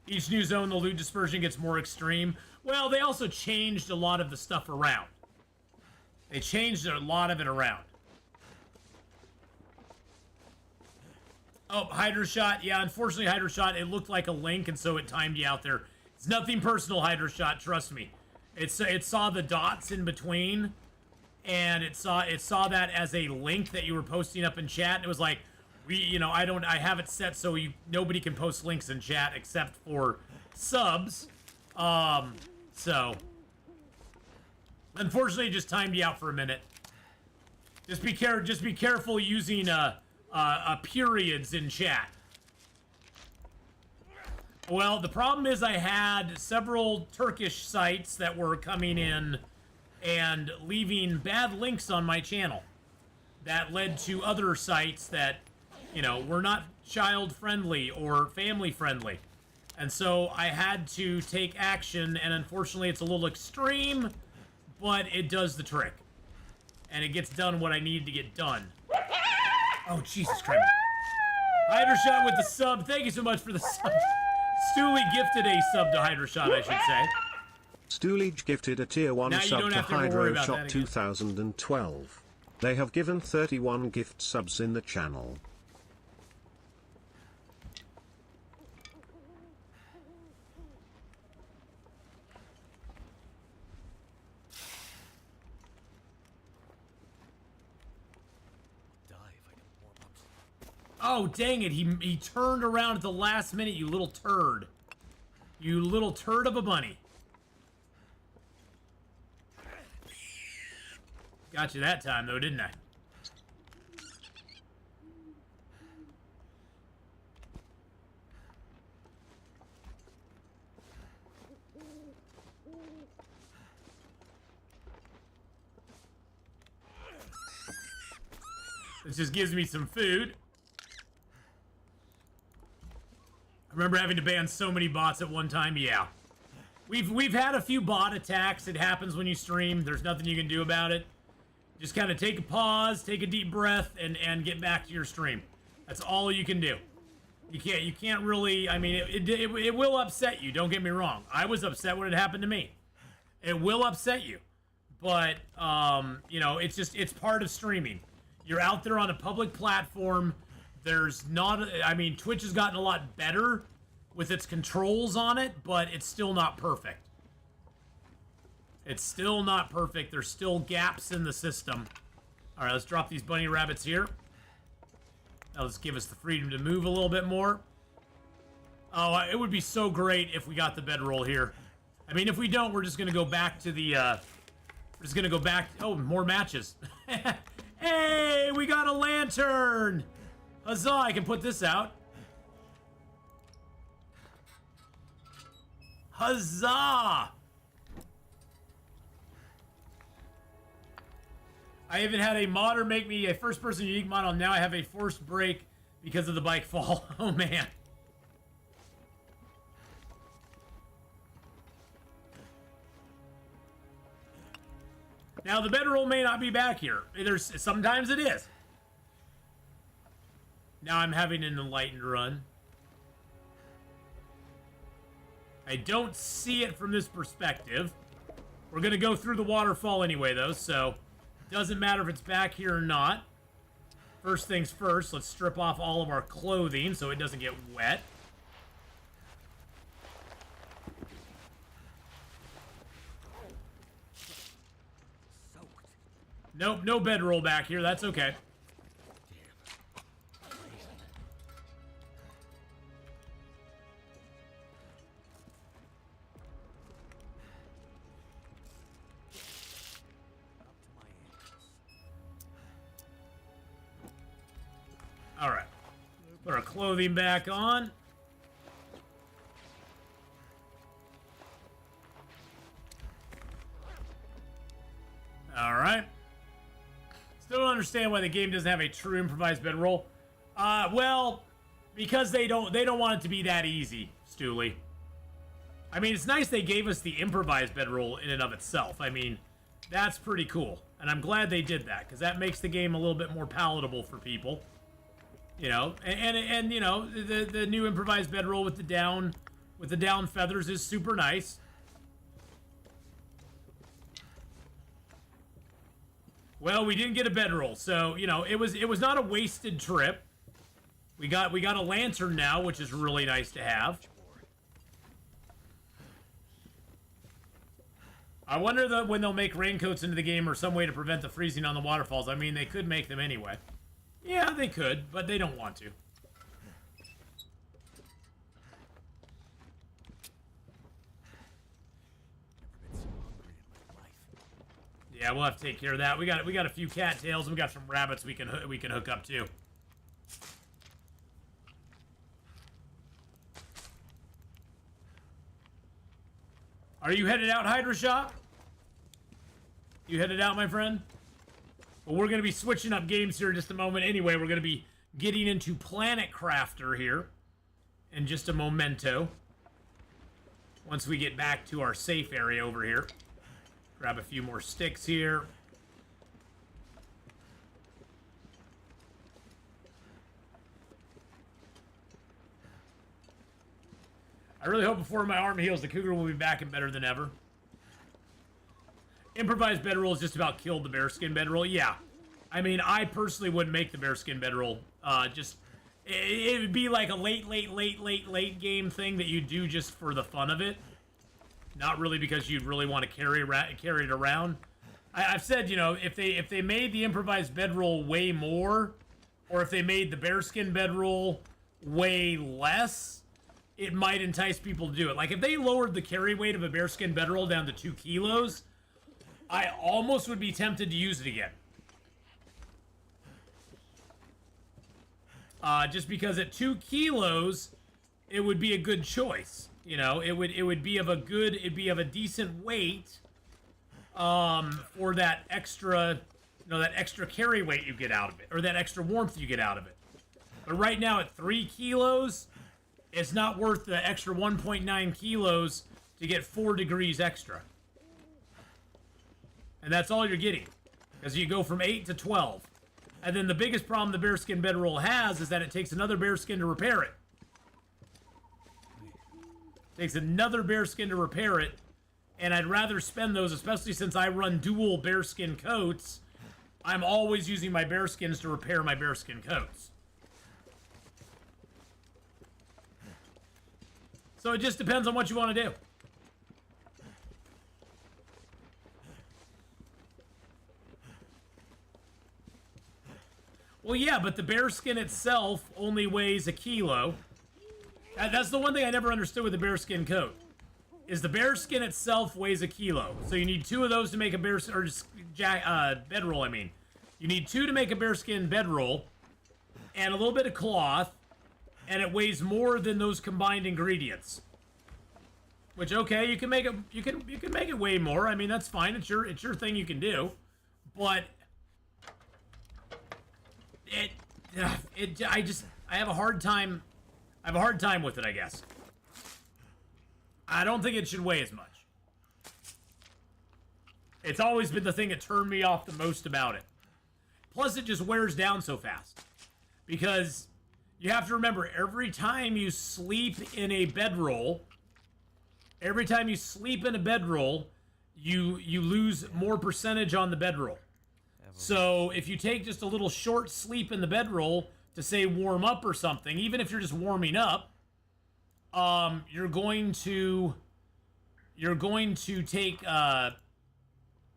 each new zone, the loot dispersion gets more extreme. Well, they also changed a lot of the stuff around. They changed a lot of it around. Oh, Hydra Shot. Yeah, unfortunately, Hydra Shot, it looked like a link, and so it timed you out there. It's nothing personal, Hydra Shot, trust me. It saw the dots in between, and it saw that as a link that you were posting up in chat. And it was like, I have it set so nobody can post links in chat except for subs. So unfortunately, it just timed you out for a minute. Just be careful using periods in chat. Well, the problem is I had several Turkish sites that were coming in and leaving bad links on my channel. That led to other sites that, you know, were not child-friendly or family-friendly. And so I had to take action, and unfortunately it's a little extreme, but it does the trick. And it gets done what I need to get done. Oh, Jesus Christ. Hydrashot with the sub. Thank you so much for the sub. Stooley gifted a sub to Hydrashot, I should say. Stoolage gifted a tier 1 Now you sub don't to have to ever worry about that Hydroshot again. 2012. They have given 31 gift subs in the channel. Oh, dang it. He turned around at the last minute, you little turd. You little turd of a bunny. Got you that time, though, didn't I? This just gives me some food. I remember having to ban so many bots at one time. Yeah. We've had a few bot attacks. It happens when you stream. There's nothing you can do about it. Just kind of take a pause, take a deep breath, and get back to your stream. That's all you can do. You can't really, I mean, it will upset you, don't get me wrong. I was upset when it happened to me. It will upset you. But, you know, it's part of streaming. You're out there on a public platform. There's not, I mean, Twitch has gotten a lot better with its controls on it, but it's still not perfect. It's still not perfect. There's still gaps in the system. All right, let's drop these bunny rabbits here. That'll just give us the freedom to move a little bit more. Oh, it would be so great if we got the bedroll here. I mean, if we don't, we're just going to go back to the, we're just going to go back. Oh, more matches. Hey, we got a lantern. Huzzah, I can put this out. Huzzah! I even had a modder make me a first-person unique model. Now I have a forced break because of the bike fall. Oh, man. Now, the bedroll may not be back here. Sometimes it is. Now I'm having an enlightened run. I don't see it from this perspective. We're going to go through the waterfall anyway, though, so it doesn't matter if it's back here or not. First things first, let's strip off all of our clothing so it doesn't get wet. Nope, no bedroll back here. That's okay. All right. Put our clothing back on. All right. Still don't understand why the game doesn't have a true improvised bedroll. Well, because they don't want it to be that easy, Stooley. I mean, it's nice they gave us the improvised bedroll in and of itself. I mean, that's pretty cool. And I'm glad they did that, because that makes the game a little bit more palatable for people. You know, and you know, the new improvised bedroll with the down feathers is super nice. Well, we didn't get a bedroll, so you know, it was not a wasted trip. We got a lantern now, which is really nice to have. I wonder when they'll make raincoats into the game or some way to prevent the freezing on the waterfalls. I mean, they could make them anyway. Yeah, they could, but they don't want to. Yeah, we'll have to take care of that. We got a few cattails and we got some rabbits we can hook up too. Are you headed out, Hydra Shop? You headed out, my friend? Well, we're going to be switching up games here in just a moment. Anyway, we're going to be getting into Planet Crafter here in just a momento. Once we get back to our safe area over here. Grab a few more sticks here. I really hope before my arm heals, the cougar will be back and better than ever. Improvised bedroll is just about kill the bearskin bedroll. Yeah. I mean, I personally wouldn't make the bearskin bedroll. It would be like a late game thing that you do just for the fun of it. Not really because you'd really want to carry it around. I've said, you know, if they made the improvised bedroll way more, or if they made the bearskin bedroll way less, it might entice people to do it. Like, if they lowered the carry weight of a bearskin bedroll down to 2 kilos, I almost would be tempted to use it again. Just because at 2 kilos, it would be a good choice. You know, it would be of a decent weight, for that extra, you know, that extra carry weight you get out of it, or that extra warmth you get out of it. But right now at 3 kilos, it's not worth the extra 1.9 kilos to get 4 degrees extra. And that's all you're getting. Because you go from 8 to 12. And then the biggest problem the bearskin bedroll has is that it takes another bearskin to repair it. It takes another bearskin to repair it. And I'd rather spend those, especially since I run dual bearskin coats. I'm always using my bearskins to repair my bearskin coats. So it just depends on what you want to do. Well, yeah, but the bearskin itself only weighs 1 kilo. That's the one thing I never understood with the bearskin coat. Is the bearskin itself weighs 1 kilo. So you need 2 of those to make a bearskin, or just bedroll, I mean. You need 2 to make a bearskin bedroll, and a little bit of cloth, and it weighs more than those combined ingredients. Which, okay, you can make it way more. I mean, that's fine. It's your thing you can do. But I have a hard time with it, I guess. I don't think it should weigh as much. It's always been the thing that turned me off the most about it. Plus, it just wears down so fast. Because you have to remember, every time you sleep in a bedroll, you lose more percentage on the bedroll. So if you take just a little short sleep in the bedroll to, say, warm up or something, even if you're just warming up, you're going to take, oh,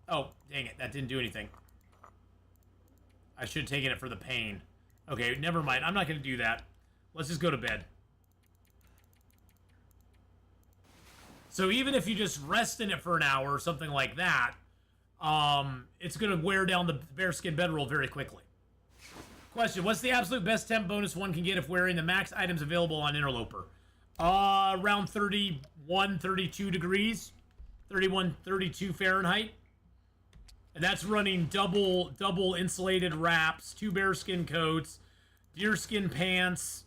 dang it, that didn't do anything. I should have taken it for the pain. Okay, never mind. I'm not going to do that. Let's just go to bed. So even if you just rest in it for an hour or something like that, it's going to wear down the bearskin bedroll very quickly. Question, what's the absolute best temp bonus one can get if wearing the max items available on Interloper? Around 31, 32 degrees. 31, 32 Fahrenheit. And that's running double insulated wraps, 2 bearskin coats, deerskin pants,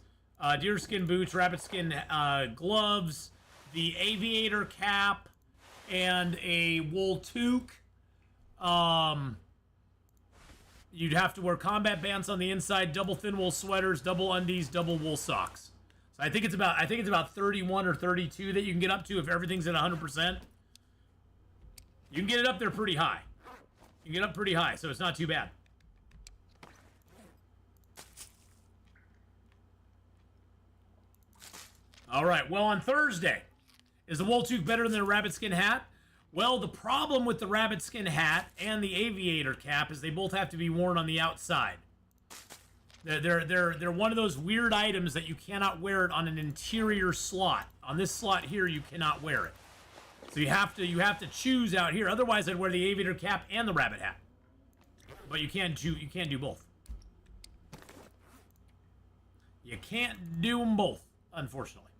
deerskin boots, rabbit skin gloves, the aviator cap, and a wool toque. You'd have to wear combat pants on the inside, double thin wool sweaters, double undies, double wool socks. So I think it's about 31 or 32 that you can get up to if everything's at 100%. You can get it up there pretty high. You can get up pretty high, so it's not too bad. All right, well, on Thursday, is the wool toque better than the rabbit skin hat? Well, the problem with the rabbit skin hat and the aviator cap is they both have to be worn on the outside. They're one of those weird items that you cannot wear it on an interior slot. On this slot here, you cannot wear it. So you have to choose out here. Otherwise, I'd wear the aviator cap and the rabbit hat. But you can't do both. You can't do them both, unfortunately.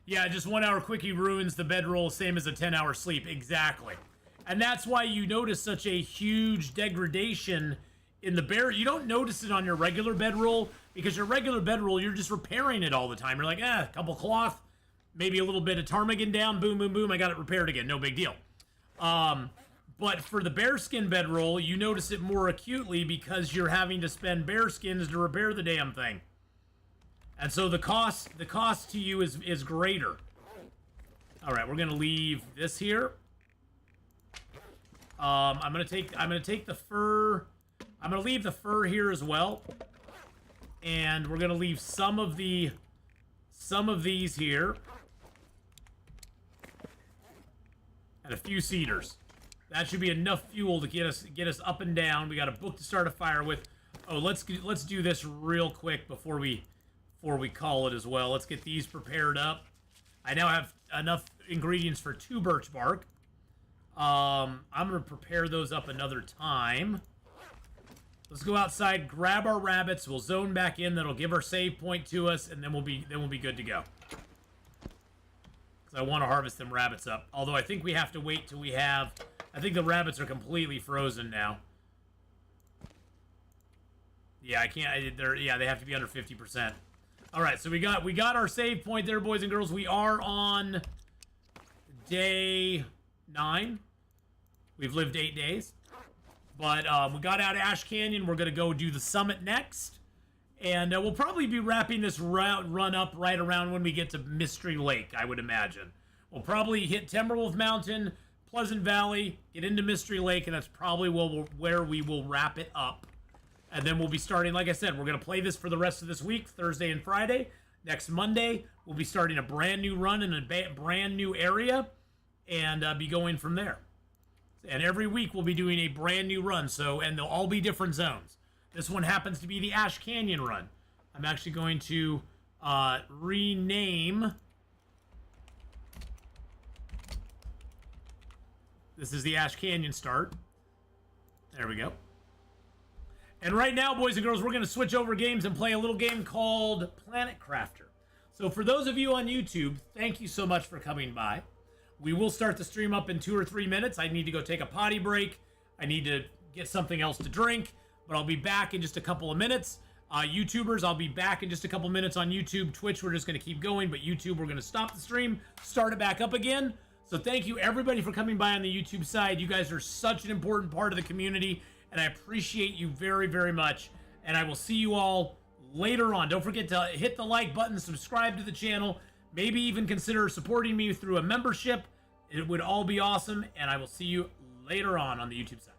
Yeah, just 1 hour quickie ruins the bedroll, same as a 10-hour sleep. Exactly. And that's why you notice such a huge degradation in the bear. You don't notice it on your regular bedroll, because your regular bedroll, you're just repairing it all the time. You're like, a couple cloth, maybe a little bit of ptarmigan down, boom, boom, boom, I got it repaired again. No big deal. But for the bearskin bedroll, you notice it more acutely because you're having to spend bear skins to repair the damn thing. And so the cost to you is greater. All right, we're gonna leave this here. I'm gonna take the fur. I'm gonna leave the fur here as well, and we're gonna leave some of these here, and a few cedars. That should be enough fuel to get us up and down. We got a book to start a fire with. Oh, let's do this real quick before we call it as well. Let's get these prepared up. I now have enough ingredients for 2 birch bark. I'm gonna prepare those up another time. Let's go outside, grab our rabbits. We'll zone back in. That'll give our save point to us, and then we'll be good to go. Because I want to harvest them rabbits up. Although I think we have to wait till we have. I think the rabbits are completely frozen now. Yeah, I can't. They have to be under 50%. All right, so we got our save point there, boys and girls. We are on day 9. We've lived 8 days. But we got out of Ash Canyon. We're going to go do the summit next. And we'll probably be wrapping this run up right around when we get to Mystery Lake, I would imagine. We'll probably hit Timberwolf Mountain, Pleasant Valley, get into Mystery Lake, and that's probably where we will wrap it up. And then we'll be starting, like I said, we're going to play this for the rest of this week, Thursday and Friday. Next Monday, we'll be starting a brand new run in a brand new area, and be going from there. And every week we'll be doing a brand new run, and they'll all be different zones. This one happens to be the Ash Canyon run. I'm actually going to rename. This is the Ash Canyon start. There we go. And right now, boys and girls, we're going to switch over games and play a little game called Planet Crafter. So for those of you on YouTube, thank you so much for coming by. We will start the stream up in 2 or 3 minutes. I need to go take a potty break. I need to get something else to drink, but I'll be back in just a couple of minutes. YouTubers, I'll be back in just a couple minutes on YouTube. Twitch, we're just going to keep going, but YouTube, we're going to stop the stream, start it back up again. So thank you, everybody, for coming by on the YouTube side. You guys are such an important part of the community, and I appreciate you very, very much. And I will see you all later on. Don't forget to hit the like button, subscribe to the channel, maybe even consider supporting me through a membership. It would all be awesome, and I will see you later on the YouTube side.